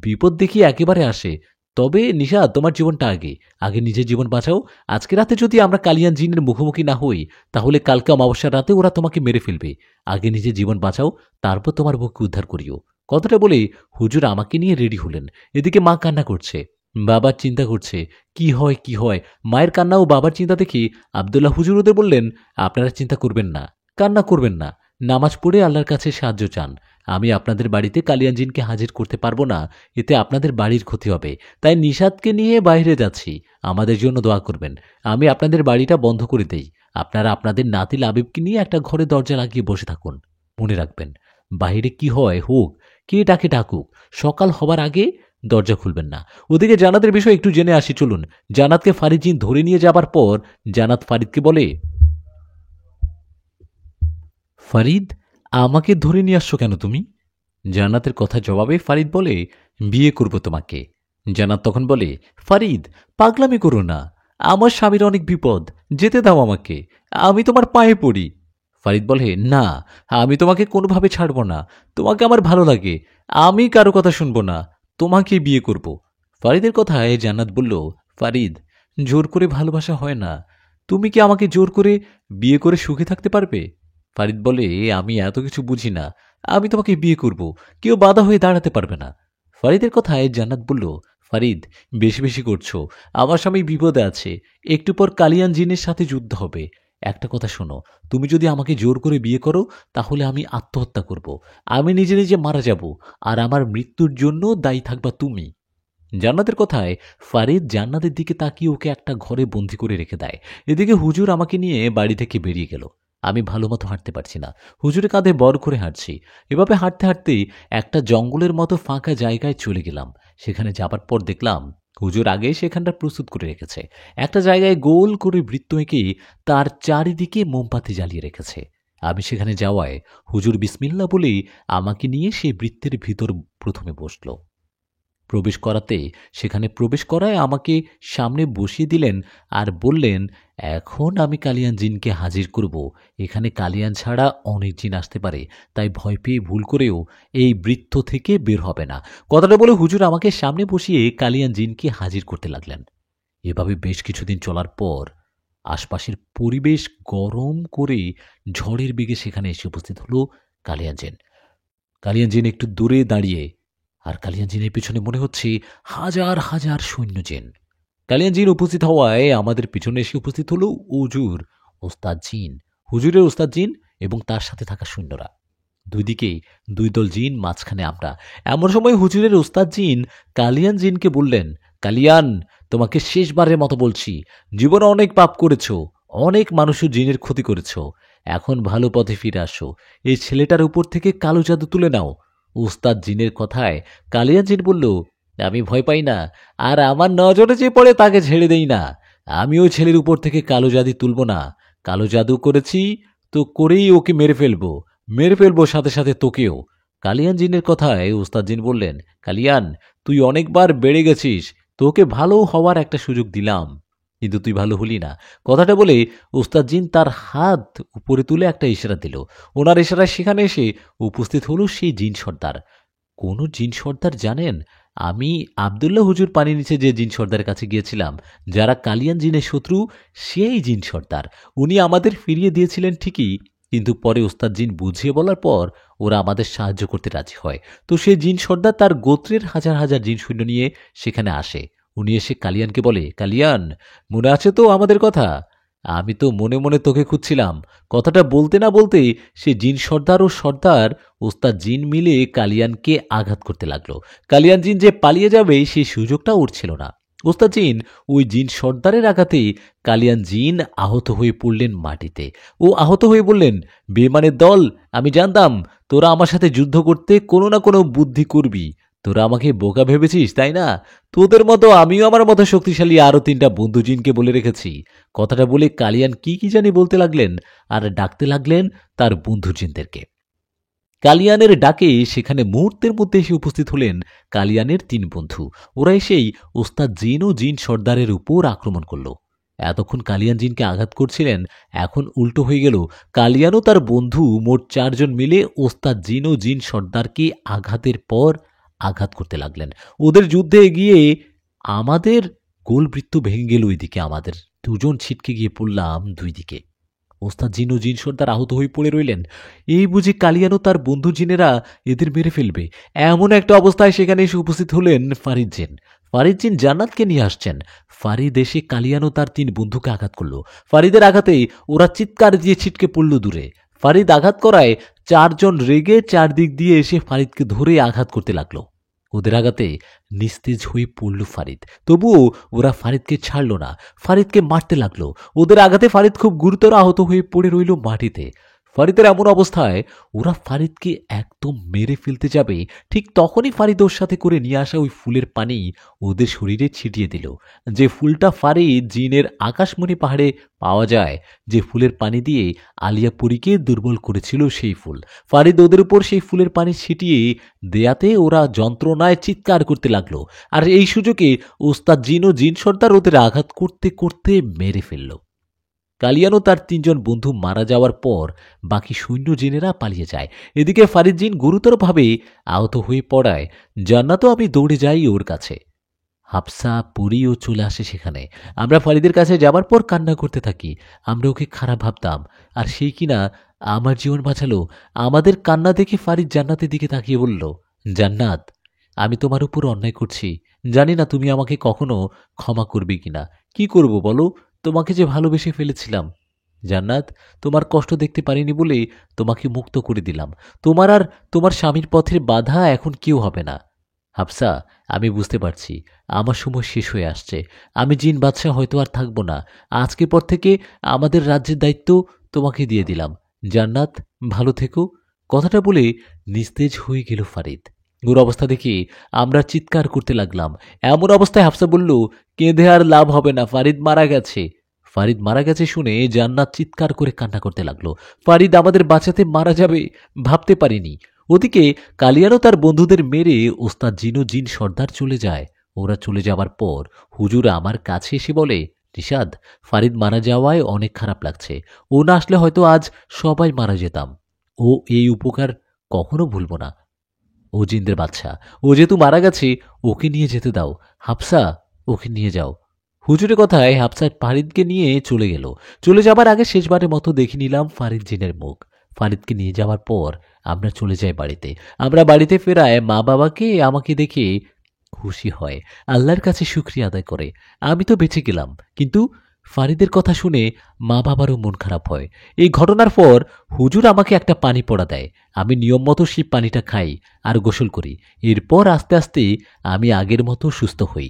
বিপদ দেখি একেবারে আসে, তবে নিশাদ, তোমার জীবনটা আগে, আগে নিজের জীবন বাঁচাও। আজকে রাতে যদি আমরা কালিয়ান জিনের মুখোমুখি না হই, তাহলে কালকে অমাবস্যার রাতে ওরা তোমাকে মেরে ফেলবে। আগে নিজের জীবন বাঁচাও, তারপর তোমার বউকে উদ্ধার করিও। কথাটা বলে হুজুর আমাকে নিয়ে রেডি হলেন। এদিকে মা কান্না করছে, বাবার চিন্তা করছে, কি হয় কি হয়। মায়ের কান্না ও বাবার চিন্তা দেখে আব্দুল্লাহ হুজুর ওদের বললেন, আপনারা চিন্তা করবেন না, কান্না করবেন না, নামাজ পড়ে আল্লাহর কাছে সাহায্য চান। আমি আপনাদের বাড়িতে কালিয়ান জিনকে হাজির করতে পারবো না, এতে আপনাদের বাড়ির ক্ষতি হবে। তাই নিশাদকে নিয়ে বাইরে যাচ্ছি, আমাদের জন্য দোয়া করবেন। আমি আপনাদের বাড়িটা বন্ধ করে দেই, আপনারা আপনাদের নাতি লাবিবকে নিয়ে একটা ঘরে দরজা লাগিয়ে বসে থাকুন। মনে রাখবেন, বাইরে কি হয় হোক, কে ডাকে ডাকুক, সকাল হবার আগে দরজা খুলবেন না। ওদিকে জান্নাতের বিষয়ে একটু জেনে আসি চলুন। জান্নাতকে ফারিদ জিন ধরে নিয়ে যাবার পর জান্নাত ফারিদকে বলে, ফারিদ, আমাকে ধরে নিয়ে আসছো কেন তুমি? জান্নাতের কথা জবাবে ফারিদ বলে, বিয়ে করব তোমাকে। জান্নাত তখন বলে, ফারিদ, পাগলামি করো না, আমার স্বামীর অনেক বিপদ, যেতে দাও আমাকে, আমি তোমার পায়ে পড়ি। ফারিদ বলে, না, আমি তোমাকে কোনোভাবে ছাড়ব না, তোমাকে আমার ভালো লাগে, আমি কারো কথা শুনবো না, তোমাকে বিয়ে করব। ফারিদের কথায় জান্নাত বলল, ফারিদ, জোর করে ভালোবাসা হয় না, তুমি কি আমাকে জোর করে বিয়ে করে সুখে থাকতে পারবে? ফারিদ বলে, আমি এত কিছু বুঝি না, আমি তোমাকে বিয়ে করব, কেউ বাধা হয়ে দাঁড়াতে পারবে না। ফারিদের কথায় জান্নাত বলল, ফারিদ, বেশি বেশি করছো, আমার স্বামী বিপদে আছে, একটু পর কালিয়ান জিনের সাথে যুদ্ধ হবে। একটা কথা শোনো, তুমি যদি আমাকে জোর করে বিয়ে করো তাহলে আমি আত্মহত্যা করব, আমি নিজে নিজে মারা যাব, আর আমার মৃত্যুর জন্য দায়ী থাকবা তুমি। জান্নাতের কথায় ফারিদ জান্নাতের দিকে তাকিয়ে ওকে একটা ঘরে বন্দি করে রেখে দেয়। এদিকে হুজুর আমাকে নিয়ে বাড়ি থেকে বেরিয়ে গেল। আমি ভালো মতো হাঁটতে পারছি না, হুজুরের কাঁধে বর করে হাঁটছি। এভাবে হাঁটতে হাঁটতেই একটা জঙ্গলের মতো ফাঁকা জায়গায় চলে গেলাম। সেখানে যাবার পর দেখলাম হুজুর আগে সেখানটা প্রস্তুত করে রেখেছে। একটা জায়গায় গোল করে বৃত্ত এঁকে তার চারিদিকে মোমবাতি জ্বালিয়ে রেখেছে। আমি সেখানে যাওয়ায় হুজুর বিসমিল্লাহ বলেই আমাকে নিয়ে সেই বৃত্তের ভিতর প্রথমে বসল। প্রবেশ করাতে সেখানে প্রবেশ করায় আমাকে সামনে বসিয়ে দিলেন আর বললেন, এখন আমি কালিয়ান জিনকে হাজির করব। এখানে কালিয়ান ছাড়া অনেক জিন আসতে পারে, তাই ভয় পেয়ে ভুল করেও এই বৃত্ত থেকে বের হবে না। কথাটা বলে হুজুর আমাকে সামনে বসিয়ে কালিয়ান জিনকে হাজির করতে লাগলেন। এভাবে বেশ কিছুদিন চলার পর আশপাশের পরিবেশ গরম করে ঝড়ের বেগে সেখানে এসে উপস্থিত হলো কালিয়ান জিন। কালিয়ান জিন একটু দূরে দাঁড়িয়ে, আর কালিয়ান জিনের পিছনে মনে হচ্ছে হাজার হাজার সৈন্য জিন। কালিয়ান জিন উপস্থিত হওয়ায় আমাদের পিছনে এসে উপস্থিত হলো হুজুর, ওস্তাদ জিন, হুজুরের ওস্তাদ জিন এবং তার সাথে থাকা সৈন্যরা। দুই দিকে দুই দল জিন, মাঝখানে আমরা। এমন সময় হুজুরের ওস্তাদ জিন কালিয়ান জিনকে বললেন, কালিয়ান, তোমাকে শেষবারের মতো বলছি, জীবনে অনেক পাপ করেছ, অনেক মানুষের জিনের ক্ষতি করেছ, এখন ভালো পথে ফিরে আসো, এই ছেলেটার উপর থেকে কালো জাদু তুলে নাও। উস্তাদ জিনের কথায় কালিয়ান জিন বলল, আমি ভয় পাই না, আর আমার নজরে যে পড়ে তাকে ছেড়ে দেই না। আমি ওই ছেলের উপর থেকে কালো জাদু তুলব না, কালো জাদু করেছি তো করেই ওকে মেরে ফেলবো, মেরে ফেলবো সাথে সাথে তোকেও। কালিয়ান জিনের কথায় উস্তাদ জিন বললেন, কালিয়ান, তুই অনেকবার বেড়ে গেছিস, তোকে ভালো হওয়ার একটা সুযোগ দিলাম, কিন্তু তুই ভালো হলি না। কথাটা বলে উস্তাদ জিন তার হাত উপরে তুলে একটা ইশারা দিল। ওনার ইশারায় সেখানে এসে উপস্থিত হলো সেই জিন সর্দার। কোন জিন সর্দার জানেন? আমি আবদুল্লাহ হুজুর পানি নিচে যে জিন সর্দারের কাছে গিয়েছিলাম, যারা কালিয়ান জিনের শত্রু, সেই জিন সর্দার। উনি আমাদের ফিরিয়ে দিয়েছিলেন ঠিকই, কিন্তু পরে ওস্তাদ জিন বুঝিয়ে বলার পর ওরা আমাদের সাহায্য করতে রাজি হয়। তো সেই জিন সর্দার তার গোত্রের হাজার হাজার জিন সৈন্য নিয়ে সেখানে আসে। উনি এসে কালিয়ানকে বলে, কালিয়ান, মনে আছে তো আমাদের কথা? আমি তো মনে মনে তোকে খুঁজছিলাম। কথাটা বলতে না বলতেই সে জিন সর্দার ও সর্দার ওস্তাদ জিন মিলে কালিয়ানকে আঘাত করতে লাগলো। কালিয়ান জিন যে পালিয়ে যাবে সেই সুযোগটা ওর ছিল না। ওস্তাদ জিন ওই জিন সর্দারের আঘাতেই কালিয়ান জিন আহত হয়ে পড়লেন মাটিতে। ও আহত হয়ে বললেন, বেমানের দল, আমি জানতাম তোরা আমার সাথে যুদ্ধ করতে কোনো না কোনো বুদ্ধি করবি। তোরা আমাকে বোকা ভেবেছিস, তাই না? তোদের মতো আমিও আমার মতো শক্তিশালী আরো 3টা বন্ধু জিনকে বলে রেখেছি। কথাটা বলে কালিয়ান কি কি জানি বলতে লাগলেন আর ডাকতে লাগলেন তার বন্ধু জিনদেরকে। কালিয়ানের ডাকে সেখানে মুহূর্তের মধ্যে এসে উপস্থিত হলেন কালিয়ানের 3 বন্ধু। ওরা এসেই ওস্তাদ জিন ও জিন সর্দারের উপর আক্রমণ করল। এতক্ষণ কালিয়ান জিনকে আঘাত করছিলেন, এখন উল্টো হয়ে গেল। কালিয়ান ও তার বন্ধু মোট 4 জন মিলে ওস্তাদ জিন ও জিন সর্দারকে আঘাতের পর আঘাত করতে লাগলেন। ওদের যুদ্ধে এগিয়ে আমাদের গোলবৃত্ত ভেঙে গেল। ওইদিকে আমাদের 2 জন ছিটকে গিয়ে পড়লাম 2 দিকে। ওস্তাদ জিন ও জিন সর্দার আহত হয়ে পড়ে রইলেন। এই বুঝি কালিয়ান ও তার বন্ধু জিনেরা এদের মেরে ফেলবে। এমন একটা অবস্থায় সেখানে এসে উপস্থিত হলেন ফারিদ জিন। ফারিদ জিন জান্নাতকে নিয়ে আসছেন। ফারিদ এসে কালিয়ান ও তার 3 বন্ধুকে আঘাত করল। ফারিদের আঘাতেই ওরা চিৎকার দিয়ে ছিটকে পড়ল দূরে। ফারিদ আঘাত করায় 4 জন রেগে চারদিক দিয়ে এসে ফারিদকে ধরে আঘাত করতে লাগলো। ওদের আঘাতে নিস্তেজ হয়ে পড়ল ফারিদ। তবুও ওরা ফারিদকে ছাড়ল না, ফারিদকে মারতে লাগলো। ওদের আঘাতে ফারিদ খুব গুরুতর আহত হয়ে পড়ে রইল মাটিতে। ফারিদের এমন অবস্থায় ওরা ফারিদকে একদম মেরে ফেলতে যাবে, ঠিক তখনই ফারিদ ওর সাথে করে নিয়ে আসা ওই ফুলের পানি ওদের শরীরে ছিটিয়ে দিল। যে ফুলটা ফারিদ জিনের আকাশমণি পাহাড়ে পাওয়া যায়, যে ফুলের পানি দিয়ে আলিয়া পরীকে দুর্বল করেছিল, সেই ফুল ফারিদ ওদের উপর সেই ফুলের পানি ছিটিয়ে দেয়াতে ওরা যন্ত্রণায় চিৎকার করতে লাগলো। আর এই সুযোগে ওস্তাদ জিন ও জিন সর্দার ওদের আঘাত করতে করতে মেরে ফেলল। কালিয়ান ও তার ৩ জন বন্ধু মারা যাওয়ার পর বাকি সৈন্য জিনেরা পালিয়ে যায়। এদিকে ফারিদ জিন গুরুতরভাবে আহত হয়ে পড়ায় জান্নাতও আমি দৌড়ে যাই ওর কাছে। হাফসা পরিও চলে আসে সেখানে। আমরা ফারিদের কাছে যাবার পর কান্না করতে থাকি। আমরা ওকে খারাপ ভাবতাম, আর সেই কিনা আমার জীবন বাঁচালো। আমাদের কান্না দেখে ফারিদ জান্নাতের দিকে তাকিয়ে বলল, জান্নাত, আমি তোমার উপর অন্যায় করছি, জানি না তুমি আমাকে কখনো ক্ষমা করবে কিনা। কি করব বলো, তোমাকে যে ভালোবেসে ফেলেছিলাম। জান্নাত, তোমার কষ্ট দেখতে পারিনি বলে তোমাকে মুক্ত করে দিলাম। তোমার আর তোমার স্বামীর পথের বাধা এখন কেউ হবে না। হাফসা, আমি বুঝতে পারছি আমার সময় শেষ হয়ে আসছে। আমি জিন বাদশাহ হয়তো আর থাকবো না। আজকের পর থেকে আমাদের রাজ্যের দায়িত্ব তোমাকে দিয়ে দিলাম। জান্নাত, ভালো থেকো। কথাটা বলে নিস্তেজ হয়ে গেল ফারিদ। ওর অবস্থা দেখে আমরা চিৎকার করতে লাগলাম। এমন অবস্থায় হাফসা বলল, কেঁদে আর লাভ হবে না, ফারিদ মারা গেছে। ফারিদ মারা গেছে শুনে জান্নাত চিৎকার করে কান্না করতে লাগলো। ফারিদ আমাদের বাঁচাতে মারা যাবে ভাবতে পারিনি। ওদিকে কালিয়ানও তার বন্ধুদের মেরে ওস্তাদ জিন ও জিন সর্দার চলে যায়। ওরা চলে যাবার পর হুজুর আমার কাছে এসে বলে, নিশাদ, ফারিদ মারা যাওয়ায় অনেক খারাপ লাগছে। ও না আসলে হয়তো আজ সবাই মারা যেতাম। ও এই উপকার কখনো ভুলব না। ও জিন্দের বাচ্চা, ও যেহেতু মারা গেছে, ওকে নিয়ে যেতে দাও। হাফসা, ওকে নিয়ে যাও। হুজুরের কথায় হাফসা ফারিদকে নিয়ে চলে গেল। চলে যাবার আগে শেষবারের মতো দেখে নিলাম ফারিদ জিনের মুখ। ফারিদকে নিয়ে যাওয়ার পর আমরা চলে যাই বাড়িতে। আমরা বাড়িতে ফেরায় মা বাবাকে আমাকে দেখে খুশি হয়, আল্লাহর কাছে শুকরিয়া আদায় করে। আমি তো বেঁচে গেলাম, কিন্তু ফারিদের কথা শুনে মা বাবারও মন খারাপ হয়। এই ঘটনার পর হুজুর আমাকে একটা পানি পড়া দেয়। আমি নিয়ম মতো সেই পানিটা খাই আর গোসল করি। এরপর আস্তে আস্তে আমি আগের মতো সুস্থ হই।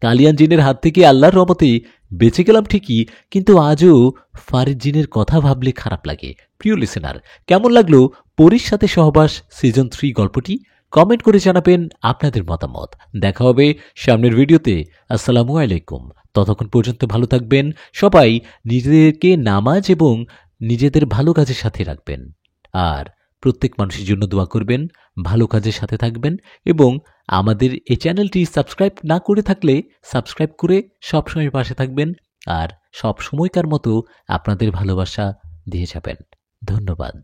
কালিয়ান জিনের হাত থেকে আল্লাহর রহমতে বেঁচে গেলাম ঠিকই, কিন্তু আজও ফারিদ জিনের কথা ভাবলে খারাপ লাগে। প্রিয় লিসেনার, কেমন লাগলো পরীর সাথে সহবাস সিজন 3 গল্পটি? কমেন্ট করে জানাবেন আপনাদের মতামত। দেখা হবে সামনের ভিডিওতে। আসসালামু আলাইকুম। ততক্ষণ পর্যন্ত ভালো থাকবেন সবাই। নিজেদেরকে নামাজ এবং নিজেদের ভালো কাজের সাথে রাখবেন। আর প্রত্যেক মানুষের জন্য দোয়া করবেন, ভালো কাজের সাথে থাকবেন, এবং আমাদের এই চ্যানেলটি সাবস্ক্রাইব না করে থাকলে সাবস্ক্রাইব করে সবসময় পাশে থাকবেন। আর সব সময়কার মতো আপনাদের ভালোবাসা দিয়ে যাবেন। ধন্যবাদ।